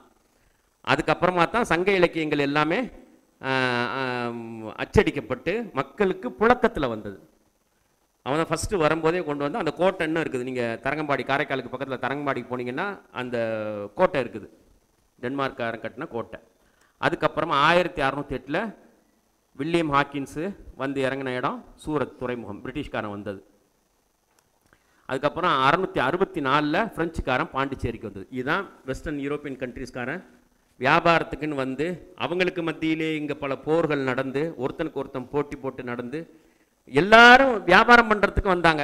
அதுக்கப்புறமா தான் சங்க இலக்கியங்கள் எல்லாமே அச்சடிக்கப்பட்டு மக்களுக்கு புழக்கத்தில் வந்தது. அவன் தான் ஃபஸ்ட்டு வரும்போதே கொண்டு வந்து அந்த கோட்டை இன்னும் இருக்குது. நீங்கள் தரங்கம்பாடி, காரைக்காலுக்கு பக்கத்தில் தரங்கம்பாடிக்கு போனீங்கன்னா அந்த கோட்டை இருக்குது, டென்மார்க்காரன் கட்டின கோட்டை. அதுக்கப்புறமா 1608 வில்லியம் ஹாக்கின்ஸு வந்து இறங்கின இடம் சூரத் துறைமுகம், பிரிட்டிஷ்காரன் வந்தது. அதுக்கப்புறம் 664 ஃப்ரெஞ்சுக்காரன் பாண்டிச்சேரிக்கு வந்தது. இதுதான் வெஸ்டர்ன் யூரோப்பியன் கண்ட்ரீஸ்காரன் வியாபாரத்துக்குன்னு வந்து அவங்களுக்கு மத்தியிலே இங்கே பல போர்கள் நடந்து, ஒருத்தனுக்கு ஒருத்தன் போட்டி போட்டு நடந்து எல்லாரும் வியாபாரம் பண்ணுறதுக்கு வந்தாங்க,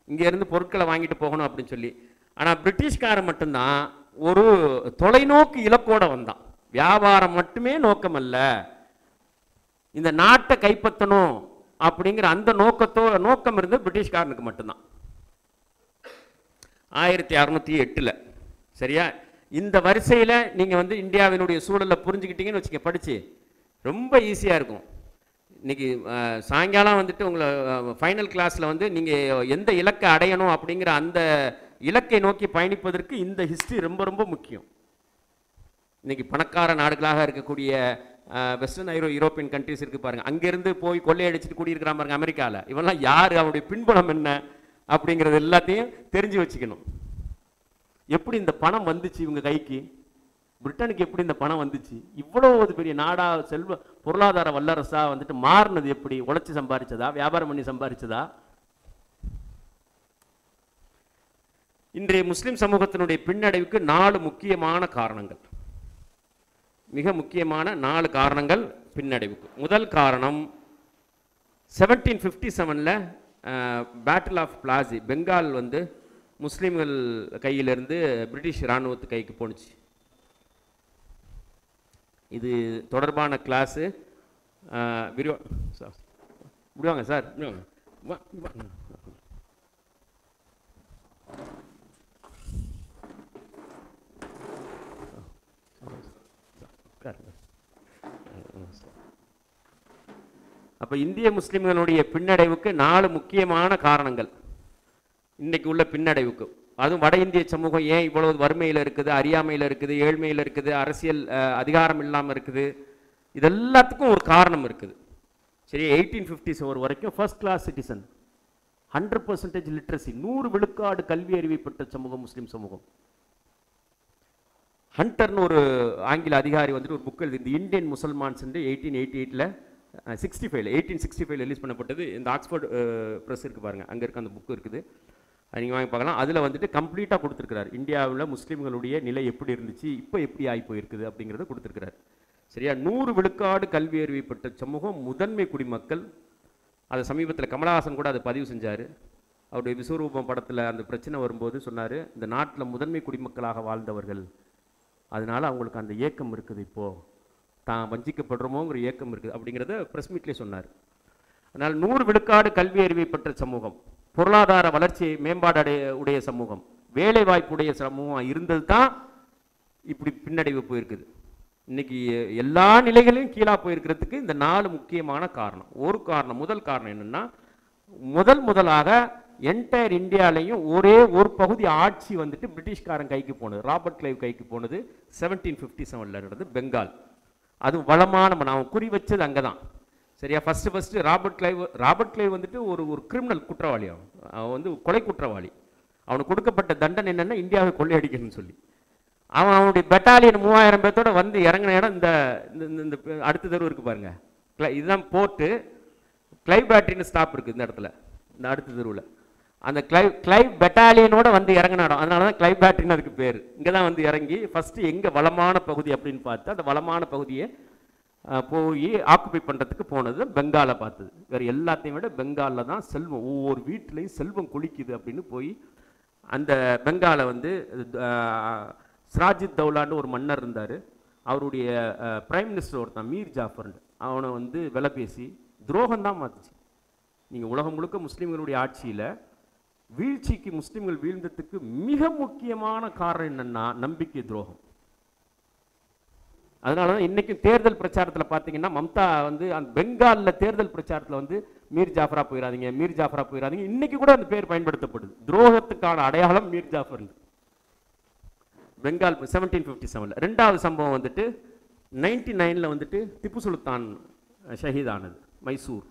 இங்கேருந்து பொருட்களை வாங்கிட்டு போகணும் அப்படின்னு சொல்லி. ஆனால் பிரிட்டிஷ்காரன் மட்டும்தான் ஒரு தொலைநோக்கு இலக்கோடு வந்தான். வியாபாரம் மட்டுமே நோக்கம் அல்ல, இந்த நாட்டை கைப்பற்றணும் அப்படிங்கிற அந்த நோக்கம் இருந்தது பிரிட்டிஷ்காரனுக்கு மட்டும்தான். 1608 சரியா. இந்த வரிசையில் நீங்கள் வந்து இந்தியாவினுடைய சூழலை புரிஞ்சுக்கிட்டீங்கன்னு வச்சுக்க, படித்து ரொம்ப ஈஸியாக இருக்கும். இன்னைக்கு சாயங்காலம் வந்துட்டு உங்களை ஃபைனல் கிளாஸில் வந்து நீங்கள் எந்த இலக்கை அடையணும் அப்படிங்கிற அந்த இலக்கை நோக்கி பயணிப்பதற்கு இந்த ஹிஸ்ட்ரி ரொம்ப ரொம்ப முக்கியம். இன்னைக்கு பணக்கார நாடுகளாக இருக்கக்கூடிய வெஸ்டர்ன் யூரோப்பியன் கண்ட்ரிஸ் இருக்குது பாருங்கள், அங்கேருந்து போய் கொள்ளையடிச்சிட்டு குடியிருக்கிற பாருங்க அமெரிக்காவில். இவெல்லாம் யார், அவனுடைய பின்புலம் என்ன அப்படிங்கிறது எல்லாத்தையும் தெரிஞ்சு வச்சுக்கணும். எப்படி இந்த பணம் வந்துச்சு இவங்க கைக்கு, பிரிட்டனுக்கு எப்படி இந்த பணம் வந்துச்சு, இவ்வளவு பெரிய நாடா செல்வ பொருளாதார வல்லரசா வந்துட்டு மாறினது எப்படி, உழைச்சி சம்பாதிச்சதா, வியாபாரம் பண்ணி சம்பாதிச்சதா? இன்றைய முஸ்லிம் சமூகத்தினுடைய பின்னடைவுக்கு 4 முக்கியமான காரணங்கள், மிக முக்கியமான 4 காரணங்கள் பின்னடைவுக்கு. முதல் காரணம் 1757 பேட்டில் ஆஃப் பிளாசி, பெங்கால் வந்து முஸ்லீம்கள் கையிலிருந்து பிரிட்டிஷ் இராணுவத்து கைக்கு போணுச்சு. இது தொடர்பான கிளாஸு விடுவாங்க சார். அப்போ இந்திய முஸ்லிம்களுடைய பின்னடைவுக்கு 4 முக்கியமான காரணங்கள் இன்னைக்கு உள்ள பின்னடைவுக்கு. அதுவும் வட இந்திய சமூகம் ஏன் இவ்வளவு வறுமையில் இருக்குது, அறியாமையில் இருக்குது, ஏழ்மையில் இருக்குது, அரசியல் அதிகாரம் இல்லாமல் இருக்குது, இது எல்லாத்துக்கும் ஒரு காரணம் இருக்குது. சரி, 1857 வரைக்கும் ஃபர்ஸ்ட் கிளாஸ் சிட்டிசன், 100% லிட்ரஸி, 100 விழுக்காடு கல்வி அறிவை பெற்ற சமூகம் முஸ்லீம் சமூகம். ஹண்டர்னு ஒரு ஆங்கில அதிகாரி வந்துட்டு ஒரு புக் எழுதி, இந்த இந்தியன் முசல்மான்ஸ் 1865 ரிலீஸ் பண்ணப்பட்டது. இந்த ஆக்ஸ்போர்ட் ப்ரெஸ் இருக்குது பாருங்கள், அங்கே இருக்க அந்த புக்கு இருக்குது, அது நீங்கள் வாங்கி பார்க்கலாம். அதில் வந்துட்டு கம்ப்ளீட்டாக கொடுத்துருக்கிறார், இந்தியாவில் முஸ்லீம்களுடைய நிலை எப்படி இருந்துச்சு, இப்போ எப்படி ஆகி போயிருக்குது அப்படிங்கிறத கொடுத்துருக்கிறார். சரியா, 100 விழுக்காடு கல்வி அறிவை பெற்ற சமூகம், முதன்மை குடிமக்கள். அதை சமீபத்தில் கமலஹாசன் கூட அதை பதிவு செஞ்சார். அவருடைய விஸ்வரூபம் படத்தில் அந்த பிரச்சனை வரும்போது சொன்னார், இந்த நாட்டில் முதன்மை குடிமக்களாக வாழ்ந்தவர்கள், அதனால் அவங்களுக்கு அந்த ஏக்கம் இருக்குது, இப்போது தான் வஞ்சிக்கப்படுறோமோங்கிற ஏக்கம் இருக்குது அப்படிங்கிறத ப்ரெஸ் மீட்லேயே சொன்னார். அதனால் 100 விழுக்காடு கல்வி அறிவை பெற்ற சமூகம், பொருளாதார வளர்ச்சி மேம்பாடு உடைய சமூகம், வேலை வாய்ப்புடைய சமூகம் இருந்தது தான் இப்படி பின்னடைவு போயிருக்குது. இன்னைக்கு எல்லா நிலைகளையும் கீழாக போயிருக்கிறதுக்கு இந்த 4 முக்கியமான காரணம். ஒரு காரணம், முதல் காரணம் என்னென்னா, முதலாக என்டையர் இந்தியாலையும் ஒரே ஒரு பகுதி ஆட்சி வந்துட்டு பிரிட்டிஷ்காரன் கைக்கு போனது, ராபர்ட் கிளைவ் கைக்கு போனது 1757 நடந்தது, பெங்கால். அதுவும் வளமான, நான் குறி வச்சது அங்கே தான். சரியா, ஃபஸ்ட்டு ராபர்ட் கிளைவ் வந்துட்டு ஒரு கிரிமினல் குற்றவாளி, அவன் வந்து கொலை குற்றவாளி. அவனுக்கு கொடுக்கப்பட்ட தண்டனை என்னென்னா இந்தியாவை கொள்ளையடிக்கணும்னு சொல்லி. அவனுடைய பெட்டாலியன் 3000 பேர்த்தோட வந்து இறங்கின இடம் இந்த அடுத்த தெருவு இருக்குது பாருங்க, இதுதான் போர்ட்டு. கிளைவ் பேட்டரின்னு ஸ்டாப் இருக்குது இந்த இடத்துல, இந்த அடுத்த தெருவில். அந்த கிளைவ் பெட்டாலியனோட வந்து இறங்கின இடம், அதனால தான் கிளைவ் பேட்டரின்னு அதுக்கு பேர். இங்கே தான் வந்து இறங்கி ஃபஸ்ட்டு எங்கே வளமான பகுதி அப்படின்னு பார்த்து அந்த வளமான பகுதியை போய் ஆக்குப்பை பண்ணுறதுக்கு போனது பெங்காலை பார்த்தது. வேறு எல்லாத்தையும் விட பெங்காலில் தான் செல்வம், ஒவ்வொரு வீட்டிலையும் செல்வம் குளிக்குது அப்படின்னு போய் அந்த பெங்காலை வந்து சிராஜித் தௌலான்னு ஒரு மன்னர் இருந்தார், அவருடைய பிரைம் மினிஸ்டர் ஒருத்தன் மீர் ஜாஃபர்னு, அவனை வந்து விலை பேசி துரோகம்தான் மாற்றுச்சு. நீங்கள் உலகம் முழுக்க முஸ்லீம்களுடைய ஆட்சியில் வீழ்ச்சிக்கு, முஸ்லீம்கள் வீழ்ந்ததுக்கு மிக முக்கியமான காரணம் என்னென்னா நம்பிக்கை துரோகம். அதனால தான் இன்றைக்கும் தேர்தல் பிரச்சாரத்தில் பார்த்தீங்கன்னா மம்தா வந்து அந்த பெங்காலில் தேர்தல் பிரச்சாரத்தில் வந்து மீர் ஜாஃபரா போயிடாதீங்க, மீர் ஜாஃபரா போயிடாதீங்க, இன்றைக்கி கூட அந்த பேர் பயன்படுத்தப்படுது. துரோகத்துக்கான அடையாளம் மீர் ஜாஃபர். பெங்கால் 1757. ரெண்டாவது சம்பவம் வந்துட்டு 99 வந்துட்டு திப்பு சுல்தான் ஷஹீதானது மைசூர்.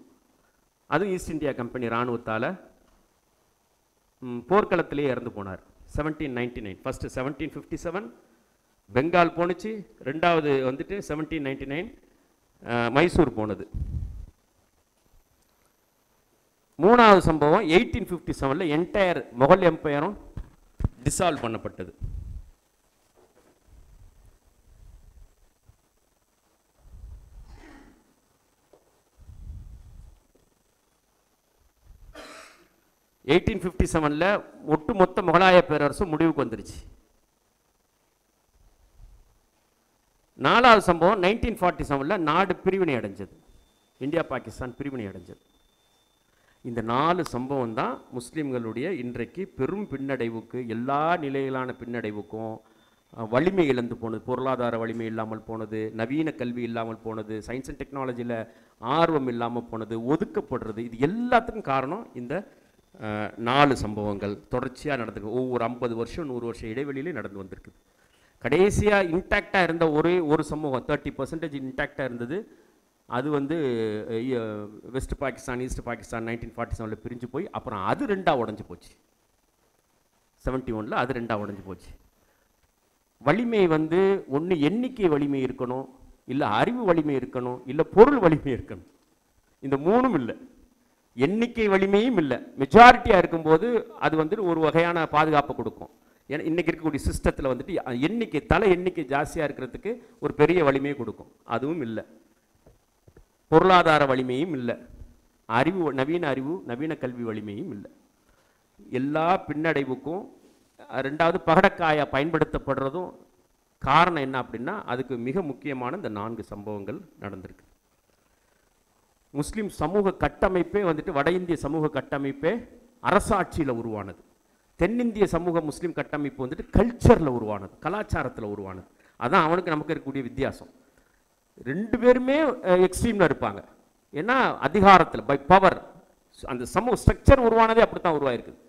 அதுவும் ஈஸ்ட் இந்தியா கம்பெனி இராணுவத்தால் போர்க்களத்திலே இறந்து போனார் 1799. ஃபஸ்ட்டு 1757 பெங்கால் போணுச்சு, ரெண்டாவது வந்துட்டு 1799 மைசூர் போனது. மூணாவது சம்பவம் 1857 என்டையர் முகல் எம்பையரும் டிசால்வ் பண்ணப்பட்டது. ஒட்டுமொத்த முகலாய பேரரசும் முடிவுக்கு வந்துருச்சு. நாலாவது சம்பவம் 1947 நாடு பிரிவினை அடைஞ்சது, இந்தியா பாகிஸ்தான் பிரிவினை அடைஞ்சது. இந்த 4 சம்பவம் தான் முஸ்லீம்களுடைய இன்றைக்கு பெரும் பின்னடைவுக்கு, எல்லா நிலையிலான பின்னடைவுக்கும், வலிமை இழந்து போனது, பொருளாதார வலிமை இல்லாமல் போனது, நவீன கல்வி இல்லாமல் போனது, சயின்ஸ் அண்ட் டெக்னாலஜியில் ஆர்வம் இல்லாமல் போனது, ஒதுக்கப்படுறது, இது எல்லாத்துக்கும் காரணம் இந்த 4 சம்பவங்கள் தொடர்ச்சியாக நடந்திருக்கு. ஒவ்வொரு 50 வருஷம் 100 வருஷம் இடைவெளியிலே நடந்து வந்திருக்குது. கடைசியாக இன்டாக்டாக இருந்த ஒரு சமூகம் 30% இன்டாக்டாக இருந்தது. அது வந்து வெஸ்ட் பாகிஸ்தான், ஈஸ்ட் பாகிஸ்தான் 1947 பிரிஞ்சு போய் அப்புறம் அது 2ஆக உடஞ்சி போச்சு. 71 அது 2ஆக உடஞ்சி போச்சு. வலிமை வந்து ஒன்று எண்ணிக்கை வலிமை இருக்கணும், இல்லை அறிவு வலிமை இருக்கணும், இல்லை பொருள் வலிமை இருக்கணும். இந்த 3ம் இல்லை. எண்ணிக்கை வலிமையும் இல்லை. மெஜாரிட்டியாக இருக்கும்போது அது வந்து ஒரு வகையான பாதுகாப்பை கொடுக்கும். ஏன்னா இன்றைக்கி இருக்கக்கூடிய சிஸ்டத்தில் வந்துட்டு எண்ணிக்கை ஜாஸ்தியாக இருக்கிறதுக்கு ஒரு பெரிய வலிமையை கொடுக்கும். அதுவும் இல்லை. பொருளாதார வலிமையும் இல்லை. நவீன அறிவு, நவீன கல்வி வலிமையும் இல்லை. எல்லா பின்னடைவுக்கும் 2வது பகடக்காயாக பயன்படுத்தப்படுறதும் காரணம் என்ன அப்படின்னா, அதுக்கு மிக முக்கியமான இந்த 4 சம்பவங்கள் நடந்திருக்கு. முஸ்லீம் சமூக கட்டமைப்பே வந்துட்டு வட இந்திய சமூக கட்டமைப்பே அரசாட்சியில் உருவானது. தென்னிந்திய சமூக முஸ்லீம் கட்டமைப்பு வந்துட்டு கல்ச்சரில் உருவானது, கலாச்சாரத்தில் உருவானது. அதான் அவனுக்கு நமக்கு இருக்கக்கூடிய வித்தியாசம். 2 பேருமே எக்ஸ்ட்ரீமில் இருப்பாங்க. ஏன்னா அதிகாரத்தில் பை பவர் அந்த சமூக ஸ்ட்ரக்சர் உருவானதே அப்படி தான் உருவாயிருக்குது.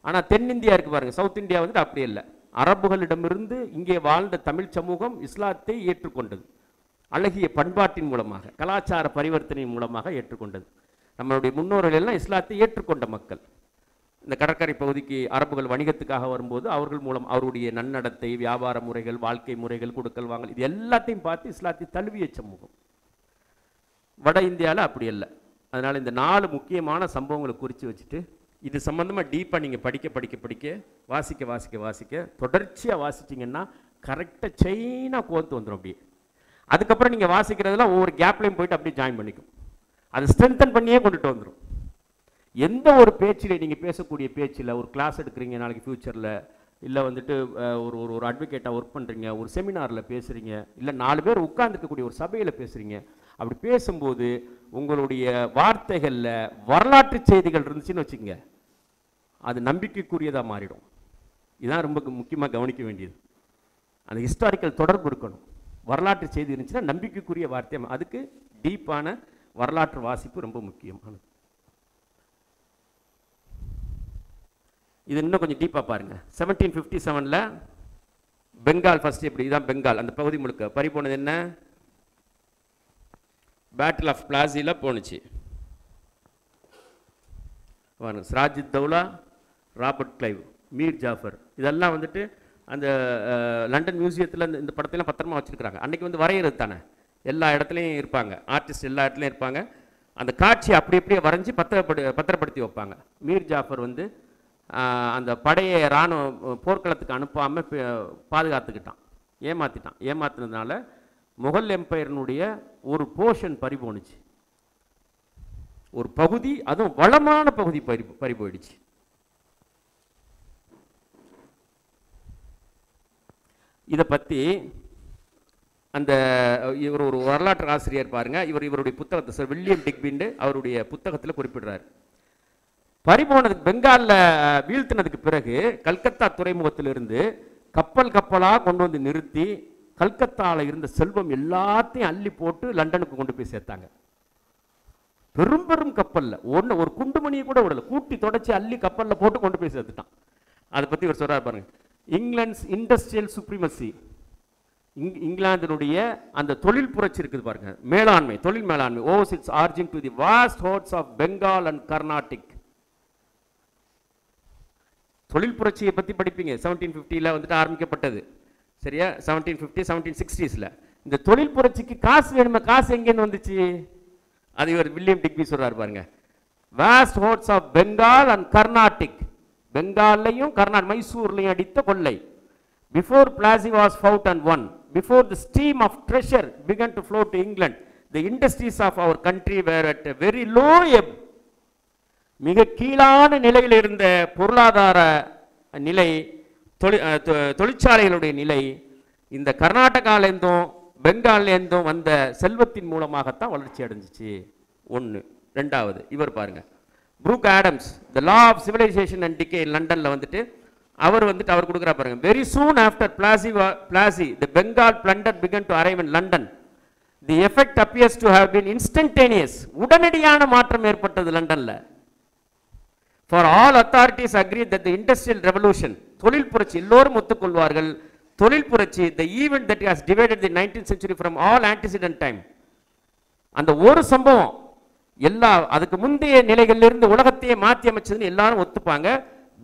ஆனால் தென்னிந்தியா இருக்கு பாருங்கள், சவுத் இந்தியா வந்துட்டு அப்படி இல்லை. அரபுகளிடமிருந்து இங்கே வாழ்ந்த தமிழ் சமூகம் இஸ்லாத்தை ஏற்றுக்கொண்டது. அழகிய பண்பாட்டின் மூலமாக, கலாச்சார பரிவர்த்தனையின் மூலமாக ஏற்றுக்கொண்டது. நம்மளுடைய முன்னோர்கள் எல்லாம் இஸ்லாத்தை ஏற்றுக்கொண்ட மக்கள். இந்த கடற்கரை பகுதிக்கு அரபுகள் வணிகத்துக்காக வரும்போது அவர்கள் மூலம் அவருடைய நன்னடத்தை, வியாபார முறைகள், வாழ்க்கை முறைகள், கொடுக்கல் வாங்கல், இது எல்லாத்தையும் பார்த்து இஸ்லாத்தை தழுவிய சமூகம். வட இந்தியாவில் அப்படி இல்லை. அதனால் இந்த 4 முக்கியமான சம்பவங்களை குறித்து வச்சுட்டு இது சம்மந்தமாக டீப்பாக நீங்கள் படிக்க வாசிக்க தொடர்ச்சியாக வாசிச்சிங்கன்னா கரெக்டாக செயினாக கோர்த்து வந்துடும். அப்படியே அதுக்கப்புறம் நீங்கள் வாசிக்கிறதுலாம் ஒவ்வொரு கேப்லையும் போயிட்டு அப்படியே ஜாயின் பண்ணிக்கும். அதை ஸ்ட்ரென்தன் பண்ணியே கொண்டுட்டு வந்துடும். எந்த ஒரு பேச்சில் நீங்கள் பேசக்கூடிய பேச்சில் ஒரு கிளாஸ் எடுக்கிறீங்க நாளைக்கு ஃப்யூச்சரில், இல்லை வந்துட்டு ஒரு அட்வொகேட்டாக ஒர்க் பண்ணுறீங்க, ஒரு செமினாரில் பேசுகிறீங்க, இல்லை 4 பேர் உட்கார்ந்துருக்கக்கூடிய ஒரு சபையில் பேசுகிறீங்க, அப்படி பேசும்போது உங்களுடைய வார்த்தைகளில் வரலாற்று செய்திகள் இருந்துச்சுன்னு வச்சுக்கோங்க, அது நம்பிக்கைக்குரியதாக மாறிடும். இதுதான் ரொம்ப முக்கியமாக கவனிக்க வேண்டியது. அந்த ஹிஸ்டாரிக்கல் தொடர்பு இருக்கணும். வரலாற்று செய்தி இருந்துச்சுன்னா நம்பிக்கைக்குரிய வார்த்தை. அதுக்கு டீப்பான வரலாற்று வாசிப்பு ரொம்ப முக்கியமானது. இது இன்னும் கொஞ்சம் டீப்பாக பாருங்கள். 1757 பெங்கால் ஃபர்ஸ்ட் எப்படி, இதுதான் பெங்கால். அந்த பகுதி முழுக்க பறி போனது என்ன? பேட்டில் ஆஃப் பிளாசியில் போணுச்சு. சிராஜுத் தௌலா, ராபர்ட் கிளைவ், மீர் ஜாஃபர், இதெல்லாம் வந்துட்டு அந்த லண்டன் மியூசியத்தில் இந்த படத்தையெல்லாம் பத்திரமா வச்சுருக்கிறாங்க. அன்றைக்கி வந்து வரைகிறது தானே, எல்லா இடத்துலையும் இருப்பாங்க, ஆர்டிஸ்ட் எல்லா இடத்துலையும் இருப்பாங்க. அந்த காட்சியை அப்படி அப்படியே வரைஞ்சி பத்திரப்படுத்தி வைப்பாங்க. மீர் ஜாஃபர் வந்து அந்த படையை இராணுவ போர்க்களத்துக்கு அனுப்பாமல் பாதுகாத்துக்கிட்டான், ஏமாத்தினதுனால முகல் எம்பையர்னுடைய ஒரு போர்ஷன் பறி போணுச்சு. ஒரு பகுதி, அதுவும் வளமான பகுதி பறி போயிடுச்சு. இதை பற்றி அந்த இவர் ஒரு வரலாற்று ஆசிரியர் பாருங்க, இவருடைய புத்தகத்தை சார் வில்லியம் டிக்பிண்டு அவருடைய புத்தகத்தில் குறிப்பிடுறார். பறிபோனதுக்கு பெங்காலில் வீழ்த்தினதுக்கு பிறகு கல்கத்தா துறைமுகத்திலிருந்து கப்பலாக கொண்டு வந்து நிறுத்தி கல்கத்தாவில் இருந்த செல்வம் எல்லாத்தையும் அள்ளி போட்டு லண்டனுக்கு கொண்டு போய் சேர்த்தாங்க. பெரும் பெரும் கப்பலில் ஒரு குண்டுமணியை கூட விடலை, கூட்டி தொடச்சி அள்ளி கப்பலில் போட்டு கொண்டு போய் சேர்த்துட்டான். அதை பற்றி இவர் சொல்கிறார் பாருங்க. இங்கிலாந்து இண்டஸ்ட்ரியல் சுப்ரீமசி, இங்கிலாந்தினுடைய அந்த தொழில் புரட்சி இருக்குது பாருங்க, மேலாண்மை, தொழில் மேலாண்மை, owes its origin to the vast hoards of Bengal and Carnatic. தொழில் புரட்சியை பற்றி படிப்பீங்க. 1750 வந்துட்டு ஆரம்பிக்கப்பட்டது, சரியா? 1750 1760s. இந்த தொழில் புரட்சிக்கு காசு வேணுமா? காசு எங்கேருந்து வந்துச்சு? அது இவர் வில்லியம் டிக்பி சொல்றாரு பாருங்க. Vast hoards of Bengal and Carnatic, பெங்கால்லையும் மைசூர்லையும் அடித்த கொள்ளை. Before Plassey was fought and won, before the stream of treasure began to flow to England, the industries of our country were at a very low ebb. மிக கீழான நிலையில் இருந்த பொருளாதார நிலை, தொழிற்சாலைகளுடைய நிலை இந்த கர்நாடகாலேருந்தும் பெங்கால்லேருந்தும் வந்த செல்வத்தின் மூலமாகத்தான் வளர்ச்சி அடைஞ்சிச்சு. ஒன்று. ரெண்டாவது இவர் பாருங்க, Brooks Adams the law of civilization and decay லண்டனில் வந்துட்டு அவர் வந்துட்டு அவர் கொடுக்குறா பாருங்க. Very soon after Plassey the Bengal plunder began to arrive in London. The effect appears to have been instantaneous. உடனடியான மாற்றம் ஏற்பட்டது லண்டன்ல. For all authorities agree that the industrial revolution, தொழில் புரட்சி, எல்லோரும் ஒத்துக்கொள்வார்கள், தொழில் புரட்சி, the event that has divided the 19th century from all antecedent time. அந்த ஒரு சம்பவம் எல்லா அதுக்கு முந்தைய நிலைகளிலிருந்து உலகத்தையே மாற்றி அமைச்சதுன்னு எல்லாரும் ஒத்துப்பாங்க.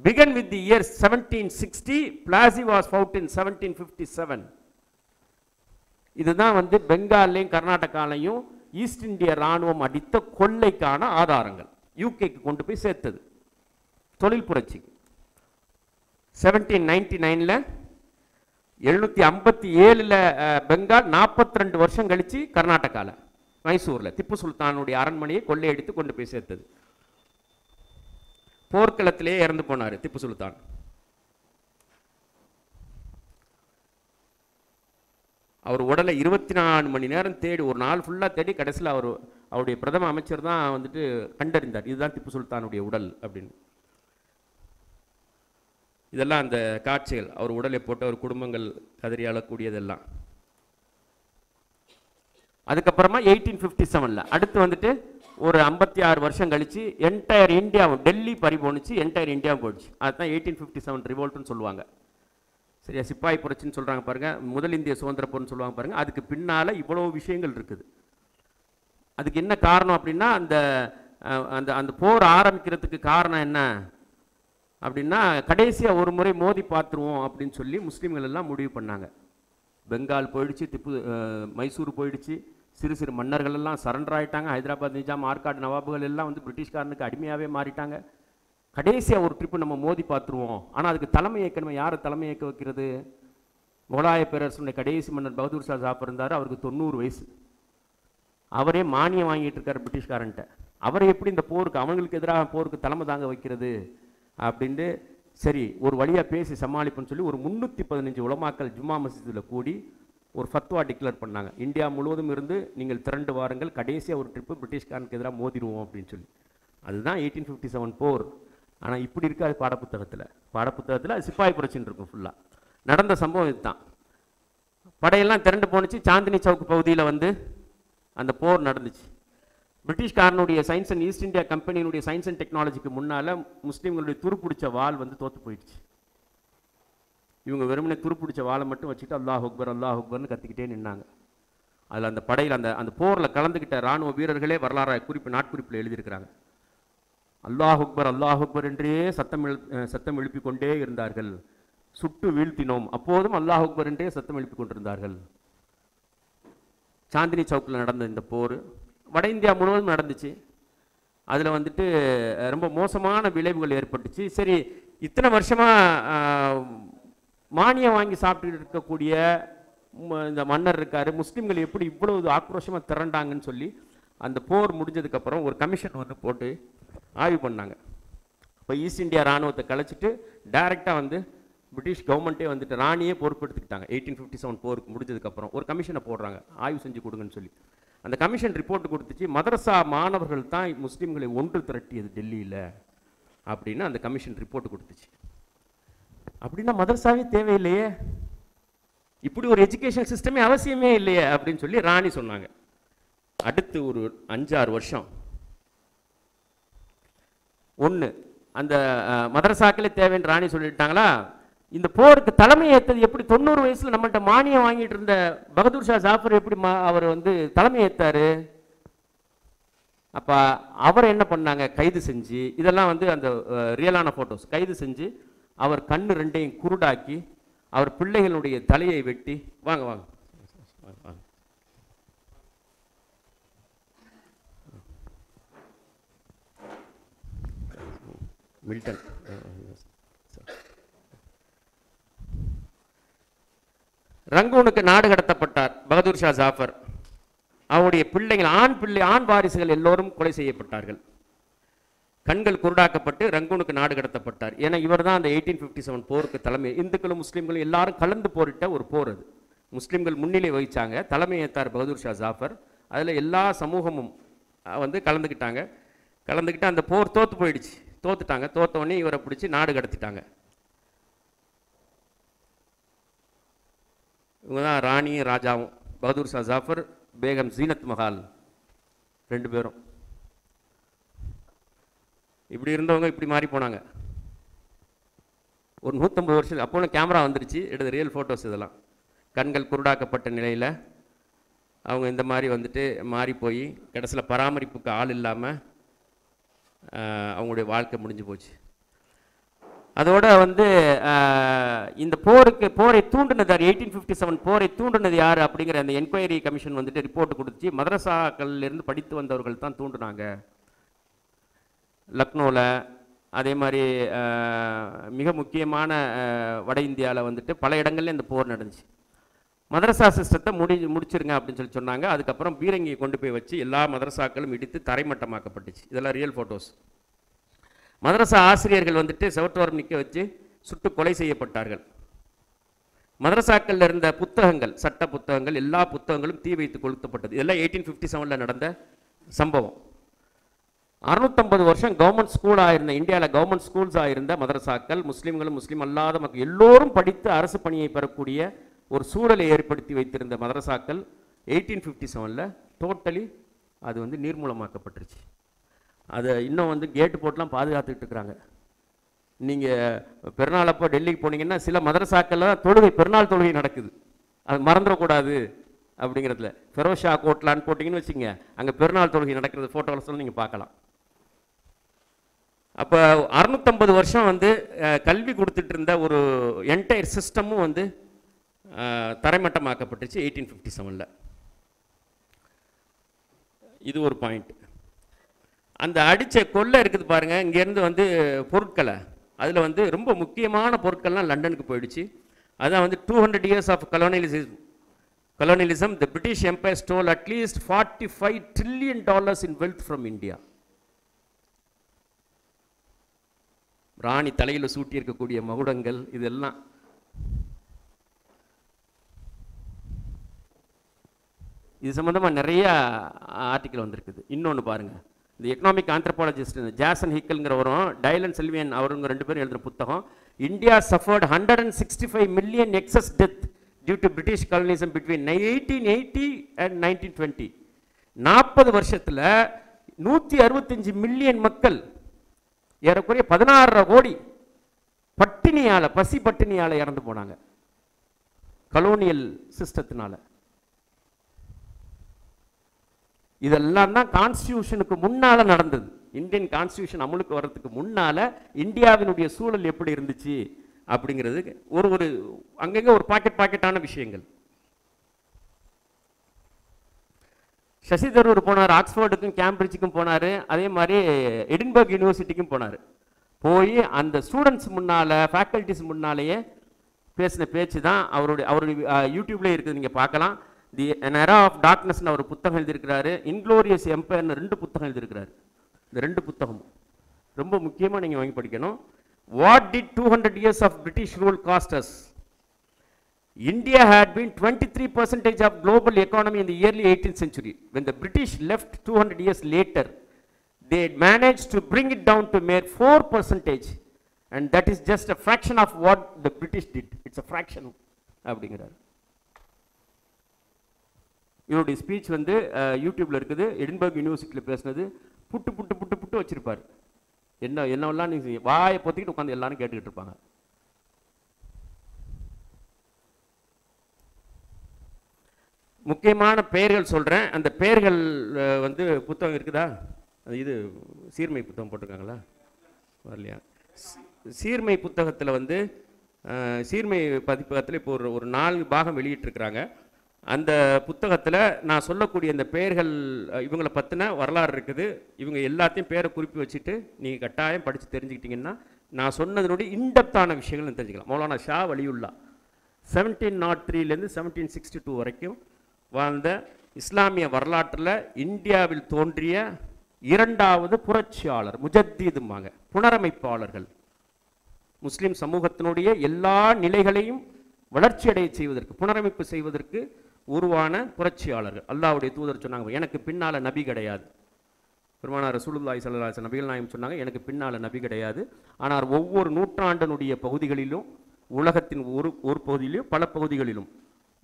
began with the year 1760. Plassey was fought in 1757. இதுதான் வந்து பெங்காலையும் கர்நாடகாலையும் ஈஸ்ட் இந்திய ராணுவம் அடித்த கொள்ளைக்கான ஆதாரங்கள் யூகேக்கு கொண்டு போய் சேர்த்தது தொழில் புரட்சி. 1799ல 757ல பெங்கால், 42 வருஷம் கழிச்சு கர்நாடகால மைசூர்ல திப்பு சுல்தானுடைய அரண்மனையை கொள்ளையடித்து கொண்டு போய் சேர்த்தது. போர்க்களத்திலே இறந்து போனார் திப்பு சுல்தான். அவர் உடலை 24 மணி நேரம் தேடி, ஒரு நாள் ஃபுல்லாக தேடி, கடைசியில் அவருடைய பிரதம அமைச்சர் தான் வந்துட்டு கண்டறிந்தார், இதுதான் திப்பு சுல்தானுடைய உடல் அப்படின்னு. இதெல்லாம் அந்த காட்சிகள், அவர் உடலை போட்டு அவர் குடும்பங்கள் கதறி அழக்கூடியதெல்லாம். அதுக்கப்புறமா 1857ல் அடுத்து வந்துட்டு ஒரு 56 வருஷம் கழிச்சு என்டையர் இந்தியாவும், டெல்லி பறிபோனுச்சு, என்டையர் இந்தியாவும் போயிடுச்சு. அதுதான் 1857 ரிவோல்ட்னு சொல்லுவாங்க. சரியா, சிப்பாய் புரட்சின்னு சொல்கிறாங்க பாருங்க, முதல் இந்திய சுதந்திர போர்னு சொல்லுவாங்க பாருங்க. அதுக்கு பின்னால் இவ்வளோ விஷயங்கள் இருக்குது. அதுக்கு என்ன காரணம் அப்படின்னா, அந்த அந்த அந்த போர் ஆரம்பிக்கிறதுக்கு காரணம் என்ன அப்படின்னா, கடைசியாக ஒரு முறை மோதி பார்த்துருவோம் அப்படின்னு சொல்லி முஸ்லீம்கள் எல்லாம் முடிவு பண்ணாங்க. பெங்கால் போயிடுச்சு, மைசூர் போயிடுச்சு, சிறு சிறு மன்னர்கள் எல்லாம் சரண்டர் ஆகிட்டாங்க. ஹைதராபாத் நிஜாம், ஆற்காடு நவாபுகள் எல்லாம் வந்து பிரிட்டிஷ்காரனுக்கு அடிமையாகவே மாறிட்டாங்க. கடைசியாக ஒரு ட்ரிப்பு நம்ம மோதி பார்த்துருவோம். ஆனால் அதுக்கு தலைமை இயக்கணும். யாரை தலைமை இயக்க வைக்கிறது? முகலாய பேரரசுடைய கடைசி மன்னர் பகதூர் ஷா ஜாஃபர் இருந்தார். அவருக்கு 90 வயசு. அவரே மானியம் வாங்கிட்டு இருக்கார் பிரிட்டிஷ்காரன்ட்ட. அவரை எப்படி இந்த போருக்கு, அவங்களுக்கு எதிராக போருக்கு தலைமை தாங்க வைக்கிறது அப்படின்ட்டு, சரி ஒரு வழியாக பேசி சமாளிப்புன்னு சொல்லி ஒரு 315 உலமாக்கள் ஜும்மா மஸ்ஜிதில் கூடி ஒரு ஃபத்வா டிக்ளேர் பண்ணாங்க. இந்தியா முழுவதும் இருந்து நீங்கள் திரண்டு வாருங்கள், கடைசியாக ஒரு ட்ரிப்பு பிரிட்டிஷ்காரனுக்கு எதிராக மோதிடுவோம் அப்படின்னு சொல்லி. அதுதான் 1857 போர். ஆனால் இப்படி இருக்காது பாடப்புத்தகத்தில் அது சிப்பாய் புரட்சின்னு இருக்கும். ஃபுல்லாக நடந்த சம்பவம் இதுதான். படையெல்லாம் திரண்டு போணுச்சு. சாந்தினி சவுக் பகுதியில் வந்து அந்த போர் நடந்துச்சு. பிரிட்டிஷ்காரனுடைய சயின்ஸ் அண்ட் ஈஸ்ட் இந்தியா கம்பெனியினுடைய சயின்ஸ் அண்ட் டெக்னாலஜிக்கு முன்னால் முஸ்லீம்களுடைய துருப்பிடிச்ச வாள் வந்து தோற்று போயிடுச்சு. இவங்க வெறுமனே துருப்பிடிச்ச வாளை மட்டும் வச்சுட்டு அல்லாஹ் அக்பர் அல்லாஹ் அக்பர்னு கத்திக்கிட்டே நின்னாங்க. அதில் அந்த படையில் அந்த போரில் கலந்துக்கிட்ட இராணுவ வீரர்களே வரலாறு நாட்குறிப்பில் எழுதியிருக்கிறாங்க. அல்லாஹ் அக்பர் என்றே சத்தம் எழுப்பி கொண்டே இருந்தார்கள். சுட்டு வீழ்த்தினோம், அப்போதும் அல்லாஹ் அக்பர் என்றே சத்தம் எழுப்பி கொண்டிருந்தார்கள். சாந்தினி சவுக்கில் நடந்த இந்த போர் வட இந்தியா முழுவதும் நடந்துச்சு. அதில் வந்துட்டு ரொம்ப மோசமான விளைவுகள் ஏற்பட்டுச்சு. சரி, இத்தனை வருஷமாக மானியம் வாங்கி சாப்பிட்டு இருக்கக்கூடிய இந்த மன்னர் இருக்கார், முஸ்லீம்கள் எப்படி இவ்வளவு ஆக்ரோஷமாக திரண்டாங்கன்னு சொல்லி அந்த போர் முடிஞ்சதுக்கப்புறம் ஒரு கமிஷன் ஒன்று போட்டு ஆய்வு பண்ணாங்க. இப்போ ஈஸ்ட் இந்தியா இராணுவத்தை கலைச்சிட்டு டைரெக்டாக வந்து பிரிட்டிஷ் கவர்மெண்ட்டே வந்துட்டு ராணியே பொறுப்பெடுத்துக்கிட்டாங்க. 1857 போருக்கு முடிஞ்சதுக்கப்புறம் ஒரு கமிஷனை போடுறாங்க, ஆய்வு செஞ்சு கொடுங்கன்னு சொல்லி. அந்த கமிஷன் ரிப்போர்ட் கொடுத்துச்சு, மதரசா மாணவர்கள் தான் முஸ்லீம்களை ஒன்று திரட்டியது டெல்லியில் அப்படின்னு அந்த கமிஷன் ரிப்போர்ட் கொடுத்துச்சு. அப்படின்னா மதரசாவே தேவையில்லையே, இப்படி ஒரு எஜுகேஷன் சிஸ்டமே அவசியமே இல்லையே அப்படின்னு சொல்லி ராணி சொன்னாங்க. அடுத்து ஒரு 5-6 வருஷம் ஒன்று அந்த மதரசாக்களே தேவைன்னு ராணி சொல்லிட்டாங்களா. இந்த போருக்கு தலைமை ஏற்றது எப்படி? 90 வயசுல நம்மள்கிட்ட மானியம் வாங்கிட்டு இருந்த பகதூர் ஷா ஜாஃபர் எப்படி அவர் வந்து தலைமை ஏற்றாரு? அப்போ அவரை என்ன பண்ணாங்க, கைது செஞ்சு, இதெல்லாம் வந்து அந்த ரியலான ஃபோட்டோஸ், கைது செஞ்சு அவர் கண்ணு ரெண்டையும் குருடாக்கி அவர் பிள்ளைகளுடைய தலையை வெட்டி, வாங்க வாங்க வாங்க மில்டன், ரங்கூனுக்கு நாடு கடத்தப்பட்டார் பகதூர் ஷா ஜாஃபர். அவருடைய பிள்ளைகள், ஆண் வாரிசுகள் எல்லோரும் கொலை செய்யப்பட்டார்கள். கண்கள் குருடாக்கப்பட்டு ரங்கூனுக்கு நாடு கடத்தப்பட்டார். ஏன்னா இவர் தான் அந்த 1857 போருக்கு தலைமை. இந்துக்களும் முஸ்லீம்களும் எல்லாரும் கலந்து போரிட்ட ஒரு போர் அது. முஸ்லீம்கள் முன்னிலை வகிச்சாங்க, தலைமை ஏற்றார் பகதூர் ஷா ஜாஃபர். அதில் எல்லா சமூகமும் வந்து கலந்துக்கிட்டு அந்த போர் தோற்று போயிடுச்சு. தோத்துட்டாங்க. தோத்தவொடனே இவரை பிடிச்சி நாடு கடத்திட்டாங்க. இவங்க தான் ராணியும் ராஜாவும், பகதூர் ஷா ஜாஃபர், பேகம் ஜீனத் மஹால், 2 பேரும். இப்படி இருந்தவங்க இப்படி மாறி போனாங்க. ஒரு 150 வருஷம் அப்போ கேமரா வந்துருச்சு, எடுத்த ரியல் ஃபோட்டோஸ் இதெல்லாம். கண்கள் குருடாக்கப்பட்ட நிலையில் அவங்க இந்த மாதிரி வந்துட்டு மாறி போய் கடைசியில் பராமரிப்புக்கு ஆள் இல்லாமல் அவங்களுடைய வாழ்க்கை முடிஞ்சு போச்சு. அதோட வந்து இந்த போரை தூண்டினது 1857 போரை தூண்டினது யார் அப்படிங்கிற அந்த என்கொயரி கமிஷன் வந்துட்டு ரிப்போர்ட் கொடுத்துச்சு. மதரசாக்கள்லேருந்து படித்து வந்தவர்கள் தான் தூண்டினாங்க. லக்னோவில், அதே மாதிரி மிக முக்கியமான வட இந்தியாவில் வந்துட்டு பல இடங்கள்ல இந்த போர் நடந்துச்சு. மதரசா சிஸ்டத்தை முடிச்சிருங்க அப்படின்னு சொன்னாங்க. அதுக்கப்புறம் பீரங்கியை கொண்டு போய் வச்சு எல்லா மதரசாக்களும் இடித்து தரைமட்டமாக்கப்பட்டுச்சு. இதெல்லாம் ரியல் ஃபோட்டோஸ். மதரசா ஆசிரியர்கள் வந்துட்டு செவற்றோரம் நிற்க வச்சு சுட்டு கொலை செய்யப்பட்டார்கள். மதரசாக்களில் இருந்த புத்தகங்கள், சட்ட புத்தகங்கள், எல்லா புத்தகங்களும் தீ வைத்து கொளுத்தப்பட்டது. இதெல்லாம் 1857 நடந்த சம்பவம். 650 வருஷம் கவர்மெண்ட் ஸ்கூலாக இருந்த இந்தியாவில் கவர்மெண்ட் ஸ்கூல்ஸாக இருந்த மதரசாக்கள், முஸ்லீம்களும் முஸ்லீம் அல்லாத மக்கள் எல்லோரும் படித்து அரசு பணியை பெறக்கூடிய ஒரு சூழலை ஏற்படுத்தி வைத்திருந்த மதரசாக்கள் 1857 டோட்டலி அது வந்து நீர்மூலமாக்கப்பட்டுருச்சு. அதை இன்னும் வந்து கேட்டு போட்டுலாம் பாதுகாத்துக்கிட்டு இருக்கிறாங்க. நீங்கள் பெருநாள் அப்போ டெல்லிக்கு போனீங்கன்னா சில மதரசாக்களில் பெருநாள் தொழுகை நடக்குது. அது மறந்துடக்கூடாது அப்படிங்கிறதுல. ஃபெரோஷா கோட்லான்னு போட்டிங்கன்னு வச்சுங்க, அங்கே பெருநாள் தொழுகை நடக்கிறது ஃபோட்டோவில் நீங்கள் பார்க்கலாம். அப்போ 650 வருஷம் வந்து கல்வி கொடுத்துட்டு இருந்த ஒரு என்டையர் சிஸ்டமும் வந்து தரைமட்டமாக்கப்பட்டுச்சு 1857. இது ஒரு பாயிண்ட். அந்த அடித்த கொள்ளை இருக்குது பாருங்கள், இங்கேருந்து வந்து பொருட்களை, அதில் வந்து ரொம்ப முக்கியமான பொருட்கள்லாம் லண்டனுக்கு போயிடுச்சு. அதான் வந்து 200 years of colonialism, the British Empire stole at least $45 trillion in wealth from India. ராணி தலையில் சூட்டி இருக்கக்கூடிய மகுடங்கள் இதெல்லாம். இது சம்பந்தமாக நிறைய ஆர்டிக்கல் வந்திருக்குது. இன்னொன்று பாருங்கள், இந்த எக்கனாமிக் ஆந்த்ரோபாலஜிஸ்ட் ஜாசன் ஹிக்கல்ங்கிறவரும் டைலன் செல்வியன் அவருங்க 2 பேரும் எழுதுகிற புத்தகம், India suffered 165 million excess death due to British colonialism between 1880 and 1920. 40 வருஷத்தில் 165 மில்லியன் மக்கள், ஏறக்குறைய 16 கோடி பட்டினியால், பசி பட்டினியால் இறந்து போனாங்க கலோனியல் சிஸ்டத்தினால. இதெல்லாம் தான் கான்ஸ்டியூஷனுக்கு முன்னால் நடந்தது. இந்தியன் கான்ஸ்டியூஷன் அமலுக்கு வர்றதுக்கு முன்னால் இந்தியாவினுடைய சூழல் எப்படி இருந்துச்சு அப்படிங்கிறது ஒரு அங்கங்கே ஒரு பாக்கெட்டான விஷயங்கள். சசி தரூர் போனார், ஆக்ஸ்போர்டுக்கும் கேம்பிரிட்ஜுக்கும் போனார், அதே மாதிரி எடின்பர்க் யூனிவர்சிட்டிக்கும் போனார். போய் அந்த ஸ்டூடெண்ட்ஸ் முன்னால், ஃபேக்கல்டிஸ் முன்னாலேயே பேசின பேச்சு தான் அவருடைய யூடியூப்லேயே இருக்குது, நீங்கள் பார்க்கலாம். தி an era of darknessன்னு அவர் புத்தகம் எழுதியிருக்கிறாரு. இன்க்ளோரியஸ் எம்பையர்னு 2 புத்தகம் எழுதியிருக்கிறாரு. இந்த 2 புத்தகமும் ரொம்ப முக்கியமாக நீங்கள் வாங்கி படிக்கணும். What did 200 years of British rule cost us? India had been 23% of global economy in the early 18th century. When the British left 200 years later, they managed to bring it down to mere 4%, and that is just a fraction of what the British did. It's a fraction அப்படிங்கிறார். இவருடைய speech வந்து யூடியூப்ல இருக்குது. Edinburgh யூனிவர்சிட்டியில் பேசினது புட்டு வச்சிருப்பார். என்னெல்லாம் நீங்கள் வாயை பொத்திக்கிட்டு உட்காந்து எல்லாரும் கேட்டுக்கிட்டு இருப்பாங்க. முக்கியமான பெயர்கள் சொல்கிறேன். அந்த பெயர்கள் வந்து புத்தகம் இருக்குதா? இது சீர்மை புத்தகம் போட்டிருக்காங்களா? வரலையா? சீர்மை புத்தகத்தில் வந்து சீர்மை பதிப்பகத்தில் இப்போ ஒரு 4 பாகம் வெளியிட்டிருக்கிறாங்க. அந்த புத்தகத்தில் நான் சொல்லக்கூடிய இந்த பெயர்கள், இவங்களை பற்றின வரலாறு இருக்குது. இவங்க எல்லாத்தையும் பேரை குறிப்பி வச்சுட்டு நீங்கள் கட்டாயம் படித்து தெரிஞ்சுக்கிட்டிங்கன்னா நான் சொன்னதனுடைய இன்டெப்த்தான விஷயங்கள் தெரிஞ்சுக்கலாம். மௌலானா ஷா வலியுல்லா 1703 1762 வரைக்கும் வாழ்ந்த இஸ்லாமிய வரலாற்றில் இந்தியாவில் தோன்றிய 2வது புரட்சியாளர், முஜத்தீதுமாங்க, புனரமைப்பாளர்கள். முஸ்லீம் சமூகத்தினுடைய எல்லா நிலைகளையும் வளர்ச்சியடைய செய்வதற்கு, புனரமைப்பு செய்வதற்கு உருவான புரட்சியாளர்கள். அல்லாஹ்வுடைய தூதர் சொன்னாங்க, எனக்கு பின்னால் நபி கிடையாது. பெருமானார் ரசூலுல்லாஹி ஸல்லல்லாஹு அலைஹி வஸல்லம் நபிகள் நாயகம் சொன்னாங்க, எனக்கு பின்னால் நபி கிடையாது. ஆனால் ஒவ்வொரு நூற்றாண்டினுடைய பகுதிகளிலும், உலகத்தின் ஒரு பகுதியிலும் பல பகுதிகளிலும்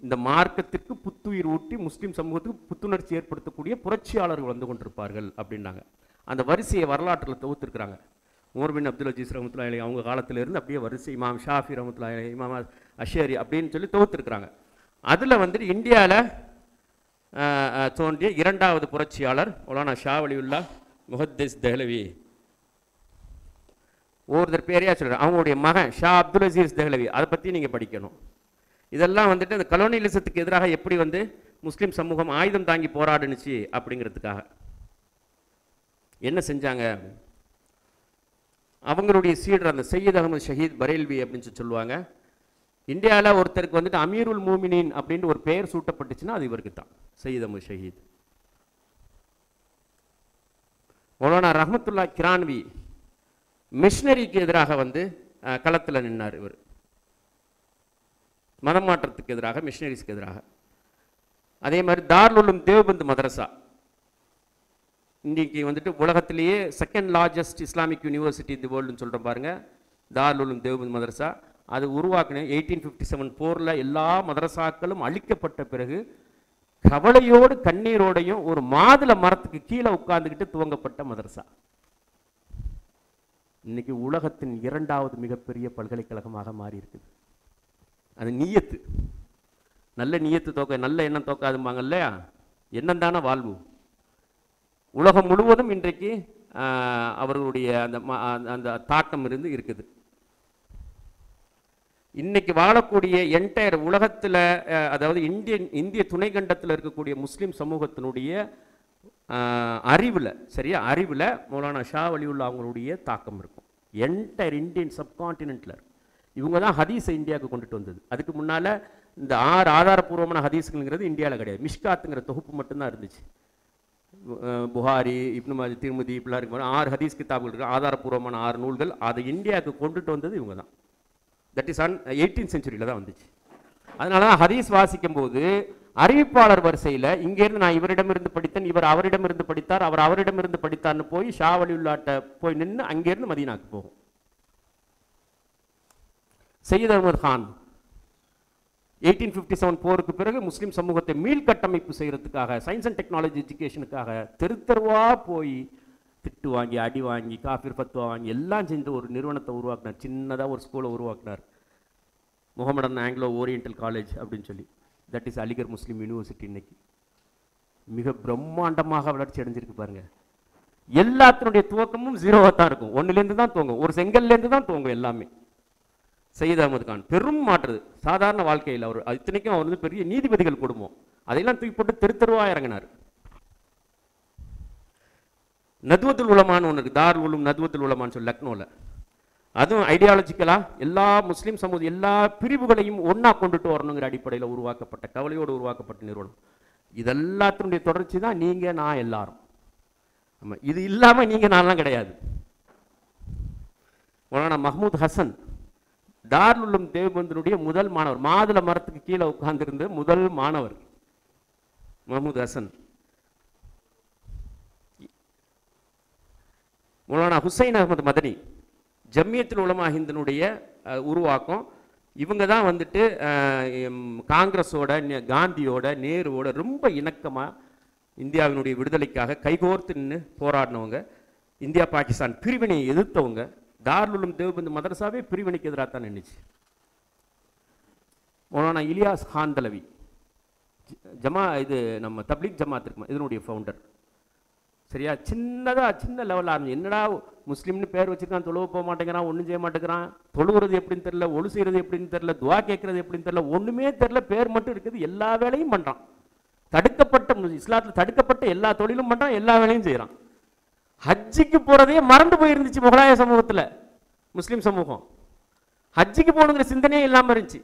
இந்த மார்க்கத்திற்கு புத்துயிர் ஊட்டி முஸ்லீம் சமூகத்துக்கு புத்துணர்ச்சி ஏற்படுத்தக்கூடிய புரட்சியாளர்கள் வந்து கொண்டிருப்பார்கள் அப்படின்னாங்க. அந்த வரிசையை வரலாற்றில் தொகுத்துருக்குறாங்க. உமர் பின் அப்துல் அஜீஸ் ரஹ்மத்துல்லாஹி அலைஹி அவங்க காலத்திலிருந்து அப்படியே வரிசை இமாம் ஷாஃபி ரஹ்மத்துல்லாஹி அலைஹி, இமாம் அஷரி அப்படின்னு சொல்லி தொகுத்துருக்குறாங்க. அதில் வந்துட்டு இந்தியாவில் தோன்றிய இரண்டாவது புரட்சியாளர் மௌலானா ஷா வலியுல்லா முஹத்திஸ் தெஹ்லவி. ஒருத்தர் பேரையா சொல்கிறார், அவங்களுடைய மகன் ஷா அப்துல் அசீஸ் தெஹ்லவி. அதை பற்றி நீங்கள் படிக்கணும். இதெல்லாம் வந்துட்டு அந்த கலோனியலிசத்துக்கு எதிராக எப்படி வந்து முஸ்லீம் சமூகம் ஆயுதம் தாங்கி போராடுனுச்சு அப்படிங்கிறதுக்காக என்ன செஞ்சாங்க. அவங்களுடைய சீடர் அந்த சையத் அகமது ஷஹீத் பரேல்வி அப்படின்னு சொல்லுவாங்க. இந்தியாவில் ஒருத்தருக்கு வந்துட்டு அமீருல் மூமினின் அப்படின்ட்டு ஒரு பெயர் சூட்டப்பட்டுச்சுன்னா அது இவருக்கு தான், சையத் அகமது ஷஹீத். மௌலானா ரஹ்மத்துல்லா கிரான்வி மிஷினரிக்கு எதிராக வந்து களத்தில் நின்னார். இவர் மதமாற்றத்துக்கு எதிராக, மிஷினரிஸ்க்கு எதிராக. அதே மாதிரி தாருல் உலூம் தேவ்பந்த் மதரசா இன்றைக்கி வந்துட்டு உலகத்திலேயே செகண்ட் லார்ஜஸ்ட் இஸ்லாமிக் யூனிவர்சிட்டி தி வேர்ல்டுன்னு சொல்கிறோம் பாருங்கள், தாருல் உலூம் தேவ்பந்த் மதரசா. அது உருவாக்கின 1857 போரில் எல்லா மதரசாக்களும் அழிக்கப்பட்ட பிறகு கவலையோடு கண்ணீரோடையும் ஒரு மாதுளை மரத்துக்கு கீழே உட்கார்ந்துக்கிட்டு துவங்கப்பட்ட மதரசா. இன்னைக்கு உலகத்தின் இரண்டாவது மிகப்பெரிய பல்கலைக்கழகமாக மாறி இருக்குது. அது நீயத்து, நல்ல நீயத்து தோக்க, நல்ல எண்ணம் தோக்காதும்பாங்க இல்லையா, எண்ணம் தானே வாழ்வு. உலகம் முழுவதும் இன்றைக்கு அவர்களுடைய அந்த தாக்கம் இருந்து இருக்குது. இன்னைக்கு வாழக்கூடிய என்டையர் உலகத்தில், அதாவது இந்திய துணைக்கண்டத்தில் இருக்கக்கூடிய முஸ்லீம் சமூகத்தினுடைய அறிவில், சரியா, அறிவில் மௌலானா ஷா வலியுல்லா அவங்களுடைய தாக்கம் இருக்கும். என்டையர் இந்தியன் சப்கான்டினென்ட்டில் இவங்க தான் ஹதீஸை இந்தியாவுக்கு கொண்டுட்டு வந்தது. அதுக்கு முன்னால் இந்த 6 ஆதாரபூர்வமான ஹதீஸுங்கிறது இந்தியாவில் கிடையாது. மிஷ்காத்துங்கிற தொகுப்பு மட்டும்தான் இருந்துச்சு. புகாரி, இப்னு மாஜா, திருமதி இப்படிலாம் இருக்கும் 6 ஹதீஸ் கிதாபுகள் இருக்குது, ஆதாரபூர்வமான 6 நூல்கள். அதை இந்தியாவுக்கு கொண்டுட்டு வந்தது இவங்க தான். தட் இஸ் 18th செஞ்சுரியில் தான் வந்துச்சு. அதனால தான் ஹதீஸ் வாசிக்கும் போது அறிவிப்பாளர் வரிசையில் இங்கேருந்து நான் இவரிடமிருந்து படித்தேன், இவர் அவரிடமிருந்து படித்தார், அவர் அவரிடமிருந்து படித்தார்னு போய் ஷா வலியுல்லாட்ட போய் நின்று அங்கேருந்து மதீனாக்கு போகும். சையத் அஹ்மத் கான் 1857 போருக்கு பிறகு முஸ்லீம் சமூகத்தை மீள்கட்டமைப்பு செய்கிறதுக்காக, சயின்ஸ் அண்ட் டெக்னாலஜி எஜுகேஷனுக்காக தெருத்தருவா போய் திட்டு வாங்கி, அடி வாங்கி, காஃபிர் ஃபத்வா வாங்கி எல்லாம் செஞ்சு ஒரு நிறுவனத்தை உருவாக்கினார். சின்னதாக ஒரு ஸ்கூலை உருவாக்கினார், முகமடன் ஆங்கிலோ ஓரியண்டல் காலேஜ் அப்படின்னு சொல்லி. That is Aligarh Muslim university. இன்னைக்கு மிக பிரம்மாண்டமாக வளர்ச்சி அடைஞ்சிருக்கு பாருங்க. எல்லாத்தினுடைய துவக்கமும் 0வாக தான் இருக்கும், 1லேருந்து தான் துவங்கும், ஒரு செங்கல்லேருந்து தான் துவங்கும் எல்லாமே. சையத் அஹ்மத் கான் பெரும் மாற்றுது சாதாரண வாழ்க்கையில். அவர் இத்தனைக்கும் அவர் வந்து பெரிய நீதிபதிகள் குடும்பம், அதையெல்லாம் தூக்கி போட்டு தெருத்தருவாக இறங்கினார். நத்வத்துல் உலமான்னு ஒன்று இருக்குது, தாருல் உலூம் நத்வத்துல் உலமான்னு சொல்லி லக்னோவில். அதுவும் ஐடியாலஜிக்கலாக எல்லா முஸ்லீம் சமூகம் எல்லா பிரிவுகளையும் ஒன்றா கொண்டுட்டு வரணுங்கிற அடிப்படையில் உருவாக்கப்பட்ட, கவலையோடு உருவாக்கப்பட்ட நிறுவனம். இதெல்லாத்தினுடைய தொடர்ச்சி தான் நீங்கள் நான் எல்லாரும். ஆமாம், இது இல்லாமல் நீங்கள் நான்லாம் கிடையாது. மௌலானா மஹ்மூத் ஹசன் தாருல் உலூம் தேவ்பந்தினுடைய முதல் மாணவர், மாதுளை மரத்துக்கு கீழே உட்கார்ந்திருந்த முதல் மாணவர் மஹ்மூத் ஹசன். மௌலானா ஹுசைன் அஹ்மத் மதனி ஜம்மியத்துல் உலமா ஹிந்தினுடைய உருவாக்கம். இவங்க தான் வந்துட்டு காங்கிரஸோட, காந்தியோட, நேருவோட ரொம்ப இணக்கமாக இந்தியாவினுடைய விடுதலைக்காக கைகோர்த்து நின்று போராடினவங்க. இந்தியா பாகிஸ்தான் பிரிவினையை எதிர்த்தவங்க. தாருல் உலூம் தேவ்பந்த் மதரசாவே பிரிவினைக்கு எதிராக தான் நின்றுச்சு. மௌலானா இலியாஸ் காந்தலவி இது நம்ம தப்லீக் ஜமாத் இருக்குமா, இதனுடைய ஃபவுண்டர். சரியா, சின்ன லெவலில் ஆரம்பிச்சு, என்னடா முஸ்லீம்னு பேர் வச்சுருக்கான், தொழுவ போக மாட்டேங்கிறான், ஒன்றும் செய்ய மாட்டேங்கிறான், தொழுகிறது எப்படின்னு தெரில, ஒழு செய்கிறது எப்படின்னு தெரில, துவா கேட்குறது எப்படின்னு தெரில, ஒன்றுமே தெரில, பேர் மட்டும் இருக்குது, எல்லா வேலையும் பண்ணுறான். தடுக்கப்பட்ட, இஸ்லாத்தில் தடுக்கப்பட்ட எல்லா தொழிலும் பண்ணுறான், எல்லா வேலையும் செய்கிறான். ஹஜ்ஜிக்கு போகிறதே மறந்து போயிருந்துச்சு முகலாய சமூகத்தில். முஸ்லீம் சமூகம் ஹஜ்ஜிக்கு போகணுங்கிற சிந்தனையே இல்லாமல் இருந்துச்சு.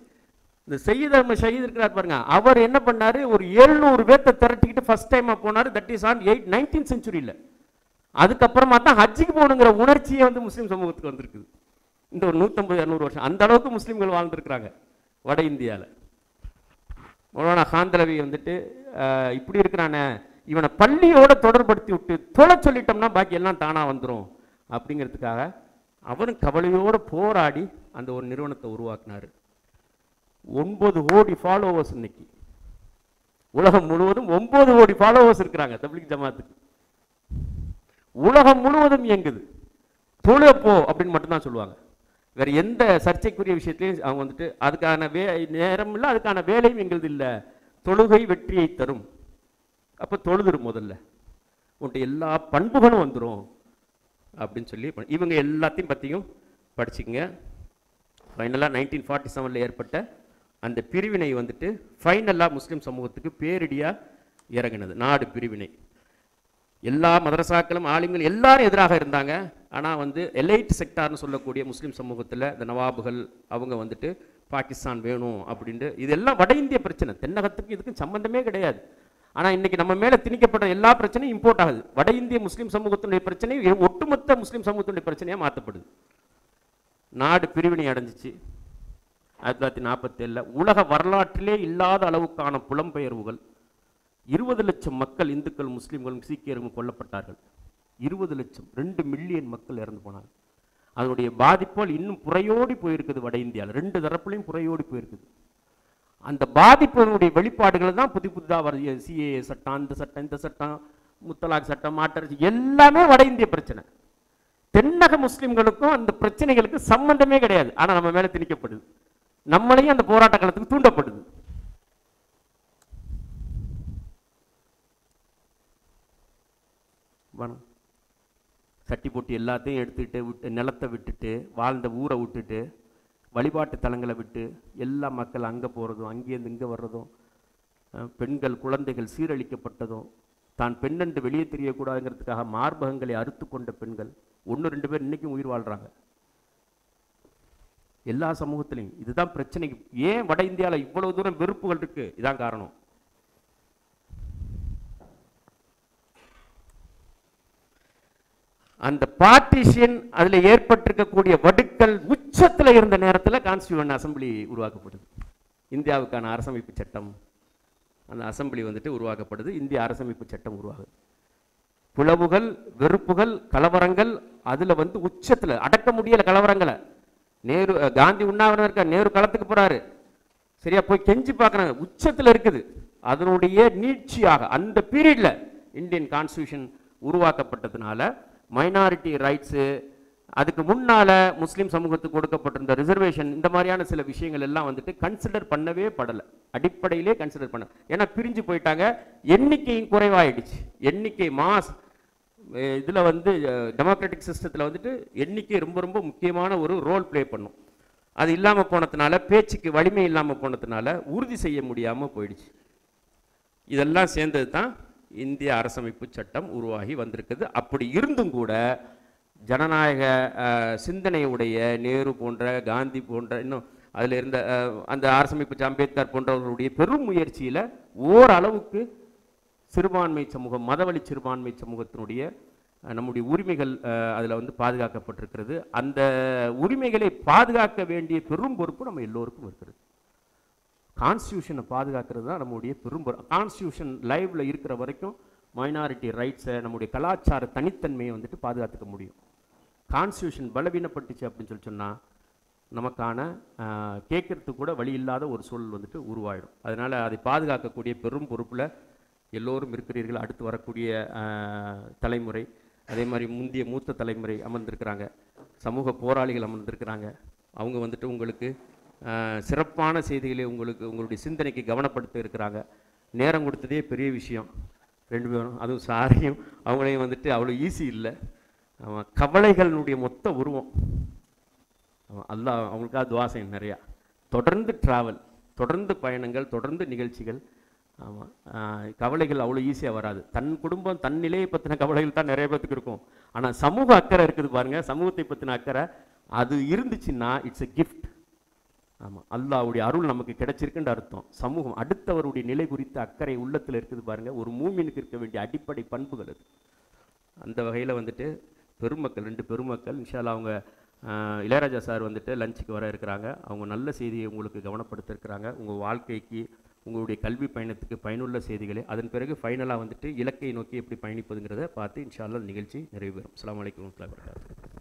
இந்த சையத் அஹ்மத் ஷஹீத் இருக்கிறார் பாருங்க, அவர் என்ன பண்ணார், ஒரு 700 பேர்த்தை திரட்டிக்கிட்டு ஃபர்ஸ்ட் டைமாக போனார். That is on 19th செஞ்சுரியில். அதுக்கப்புறமா தான் ஹஜ்ஜிக்கு போகணுங்கிற உணர்ச்சியே வந்து முஸ்லீம் சமூகத்துக்கு வந்திருக்குது. இந்த ஒரு 150-200 வருஷம் அந்த அளவுக்கு முஸ்லீம்கள் வாழ்ந்துருக்கிறாங்க வட இந்தியாவில். மௌலானா காந்தலவி வந்துட்டு இப்படி இருக்கிறானே, இவனை பள்ளியோட தொடர்படுத்தி விட்டு தொலை சொல்லிட்டோம்னா பாக்கி எல்லாம் தானாக வந்துடும் அப்படிங்கிறதுக்காக அவரும் கவலையோடு போராடி அந்த ஒரு நிறுவனத்தை உருவாக்கினார். 9 கோடி ஃபாலோவர்ஸ் இன்னைக்கு. உலகம் முழுவதும் 9 கோடி ஃபாலோவர்ஸ் இருக்கிறாங்க தப்லீக் ஜமாத்துக்கு. உலகம் முழுவதும் இயங்குது. தொழுப்போ அப்படின்னு மட்டும்தான் சொல்லுவாங்க. வேற எந்த சர்ச்சைக்குரிய விஷயத்திலையும் அவங்க வந்துட்டு அதுக்கான நேரம் இல்லை, அதுக்கான வேலையும் எங்களுது இல்லை. தொழுகை வெற்றியை தரும். அப்போ தொழுதுரு முதல்ல, உன்ட்டு எல்லா பண்புகளும் வந்துடும் அப்படின்னு சொல்லி இவங்க எல்லாத்தையும் பற்றியும் படிச்சுங்க. ஃபைனலாக 1947 ஏற்பட்ட அந்த பிரிவினை வந்துட்டு ஃபைனலாக முஸ்லீம் சமூகத்துக்கு பேரிடியாக இறங்கினது. நாடு பிரிவினை. எல்லா மதரசாக்களும் ஆலிம்கள் எல்லாரும் எதிராக இருந்தாங்க. ஆனால் வந்து எலைட் செக்டார்னு சொல்லக்கூடிய முஸ்லீம் சமூகத்தில் இந்த நவாபுகள் அவங்க வந்துட்டு பாகிஸ்தான் வேணும் அப்படின்ட்டு, இதெல்லாம் வட இந்திய பிரச்சனை, தென்னகத்துக்கு இதுக்கு சம்பந்தமே கிடையாது. ஆனால் இன்னைக்கு நம்ம மேலே திணிக்கப்படுற எல்லா பிரச்சனையும் இம்போர்ட் ஆகுது. வட இந்திய முஸ்லீம் சமூகத்தினுடைய பிரச்சனை ஒட்டுமொத்த முஸ்லீம் சமூகத்தினுடைய பிரச்சனையாக மாற்றப்படுது. நாடு பிரிவினை அடைஞ்சிச்சு 1947. உலக வரலாற்றிலே இல்லாத அளவுக்கான புலம்பெயர்வுகள். 20 லட்சம் மக்கள், இந்துக்கள், முஸ்லீம்களும் சீக்கியர்களும் கொல்லப்பட்டார்கள். 20 லட்சம், 2 மில்லியன் மக்கள் இறந்து போனாங்க. அதனுடைய பாதிப்புகள் இன்னும் புறையோடி போயிருக்குது வட இந்தியாவில். 2 தரப்புலையும் புறையோடி போயிருக்குது. அந்த பாதிப்புடைய வெளிப்பாடுகள் தான் புதுதாக வருது. சிஏஏ சட்டம், அந்த சட்டம், இந்த சட்டம், முத்தலாக் சட்டம், மாற்றரசு, எல்லாமே வட இந்திய பிரச்சனை. தென்னக முஸ்லிம்களுக்கும் அந்த பிரச்சனைகளுக்கு சம்பந்தமே கிடையாது. ஆனால் நம்ம மேலே திணிக்கப்படுது, நம்மளையும் அந்த போராட்ட காலத்துக்கு தூண்டப்படுது. சட்டி போட்டு எல்லாத்தையும் எடுத்துக்கிட்டு விட்டு, நிலத்தை விட்டுட்டு, வாழ்ந்த ஊரை விட்டுட்டு, வழிபாட்டு தலங்களை விட்டு, எல்லா மக்கள் அங்கே போகிறதும், அங்கேருந்து இங்கே வர்றதும், பெண்கள் குழந்தைகள் சீரழிக்கப்பட்டதும், தான் பெண்ணென்று வெளியே தெரியக்கூடாதுங்கிறதுக்காக மார்பகங்களை அறுத்து கொண்ட பெண்கள் 1-2 பேர் இன்றைக்கும் உயிர் வாழ்கிறாங்க எல்லா சமூகத்திலையும். இதுதான் பிரச்சனைக்கு. ஏன் வட இந்தியாவில் இவ்வளவு தூரம் வெறுப்புகள் இருக்கு? இதான் காரணம். அந்த பார்ட்டிஷன் அதில் ஏற்பட்டிருக்கக்கூடிய வடுக்கள் உச்சத்தில் இருந்த நேரத்தில் கான்ஸ்டியூவன்ட் அசம்பிளி உருவாக்கப்படுது. இந்தியாவுக்கான அரசமைப்பு சட்டம், அந்த அசம்பிளி வந்துட்டு உருவாக்கப்படுது. இந்திய அரசமைப்பு சட்டம் உருவாகுது. பிளவுகள், வெறுப்புகள், கலவரங்கள் அதில் வந்து உச்சத்தில் அடக்க முடியல கலவரங்களை. நேரு, காந்தி உண்ணாவிரதம் இருக்க, நேரு களத்துக்கு போறாரு, சரியா போய் கெஞ்சி பார்க்குறாங்க, உச்சத்தில் இருக்குது. அதனுடைய நீட்சியாக அந்த பீரியட்ல இந்தியன் கான்ஸ்டியூஷன் உருவாக்கப்பட்டதுனால மைனாரிட்டி ரைட்ஸு, அதுக்கு முன்னால முஸ்லீம் சமூகத்துக்கு கொடுக்கப்பட்டிருந்த ரிசர்வேஷன், இந்த மாதிரியான சில விஷயங்கள் எல்லாம் வந்துட்டு கன்சிடர் பண்ணவே படலை. அடிப்படையிலே கன்சிடர் பண்ண, ஏன்னா பிரிஞ்சு போயிட்டாங்க, எண்ணிக்கையும் குறைவாயிடுச்சு. எண்ணிக்கை மாஸ் இதில் வந்து டெமோக்ராட்டிக் சிஸ்டத்தில் வந்துட்டு எண்ணிக்கை ரொம்ப ரொம்ப முக்கியமான ஒரு ரோல் ப்ளே பண்ணும். அது இல்லாமல் போனதுனால, பேச்சுக்கு வலிமை இல்லாமல் போனதுனால உறுதி செய்ய முடியாமல் போயிடுச்சு. இதெல்லாம் சேர்ந்தது தான் இந்திய அரசமைப்பு சட்டம் உருவாகி வந்திருக்குது. அப்படி இருந்தும் கூட ஜனநாயக சிந்தனையுடைய நேரு போன்ற, காந்தி போன்ற, இன்னும் அதில் இருந்த அந்த அரசமைப்பு அம்பேத்கர் போன்றவர்களுடைய பெரும் முயற்சியில் ஓரளவுக்கு சிறுபான்மை சமூகம், மதவழி சிறுபான்மை சமூகத்தினுடைய நம்முடைய உரிமைகள் அதில் வந்து பாதுகாக்கப்பட்டிருக்கிறது. அந்த உரிமைகளை பாதுகாக்க வேண்டிய பெரும் பொறுப்பு நம்ம எல்லோருக்கும் இருக்கிறது. கான்ஸ்டியூஷனை பாதுகாக்கிறது தான் நம்முடைய பெரும் பொறுப்பு. கான்ஸ்டியூஷன் லைவ்ல இருக்கிற வரைக்கும் மைனாரிட்டி ரைட்ஸை, நம்முடைய கலாச்சார தனித்தன்மையை வந்துட்டு பாதுகாத்துக்க முடியும். கான்ஸ்டியூஷன் பலவீனப்பட்டுச்சு அப்படின்னு சொல்லி சொன்னால் நமக்கான கேட்கறதுக்கு கூட வழி இல்லாத ஒரு சூழல் வந்துட்டு உருவாயிடும். அதனால் அதை பாதுகாக்கக்கூடிய பெரும் பொறுப்பில் எல்லோரும் இருக்கிறீர்கள். அடுத்து வரக்கூடிய தலைமுறை, அதே மாதிரி முந்தைய மூத்த தலைமுறை அமர்ந்திருக்கிறாங்க, சமூக போராளிகள் அமர்ந்திருக்கிறாங்க. அவங்க வந்துட்டு உங்களுக்கு சிறப்பான செய்திகளை உங்களுடைய சிந்தனைக்கு கவனப்படுத்த இருக்கிறாங்க. நேரம் கொடுத்ததே பெரிய விஷயம். 2 பேரும், அதுவும் சாரியும் அவங்களையும் வந்துட்டு அவ்வளோ ஈஸி இல்லை. கவலைகளினுடைய மொத்த உருவம். அல்லாஹ் அவங்களுக்காக துஆ செய்யணும் நிறையா. தொடர்ந்து ட்ராவல், தொடர்ந்து பயணங்கள், தொடர்ந்து நிகழ்ச்சிகள். ஆமாம், கவலைகள் அவ்வளோ ஈஸியாக வராது. தன் குடும்பம், தன் நிலையை பற்றின கவலைகள் தான் நிறைய பேருக்கு இருக்கும். ஆனால் சமூக அக்கறை இருக்குது பாருங்கள், சமூகத்தை பற்றின அக்கறை அது இருந்துச்சுன்னா இட்ஸ் எ கிஃப்ட். ஆமாம், அல்லாஹ்வுடைய அருள் நமக்கு கிடைச்சிருக்குன்ற அர்த்தம். சமூகம், அடுத்தவருடைய நிலை குறித்த அக்கறை உள்ளத்தில் இருக்குது பாருங்கள், ஒரு மூமினுக்கு இருக்க வேண்டிய அடிப்படை பண்புகள் அது. அந்த வகையில் வந்துட்டு பெருமக்கள், 2 பெருமக்கள் இன்ஷா அல்லாஹ், அவங்க இளையராஜா சார் வந்துட்டு லஞ்சுக்கு வர இருக்கிறாங்க. அவங்க நல்ல செய்தியை உங்களுக்கு கவனப்படுத்த இருக்கிறாங்க. உங்கள் வாழ்க்கைக்கு, உங்களுடைய கல்வி பயணத்துக்கு பயனுள்ள செய்திகளை, அதன் பிறகு ஃபைனலாக வந்துட்டு இலக்கை நோக்கி எப்படி பயணிப்பதுங்கிறத பார்த்து இன்ஷா அல்லாஹ் நிகழ்ச்சி நிறைவு பெறும். அஸ்ஸலாமு அலைக்கும் வரஹ்மத்துல்லாஹி வபரகாத்துஹு.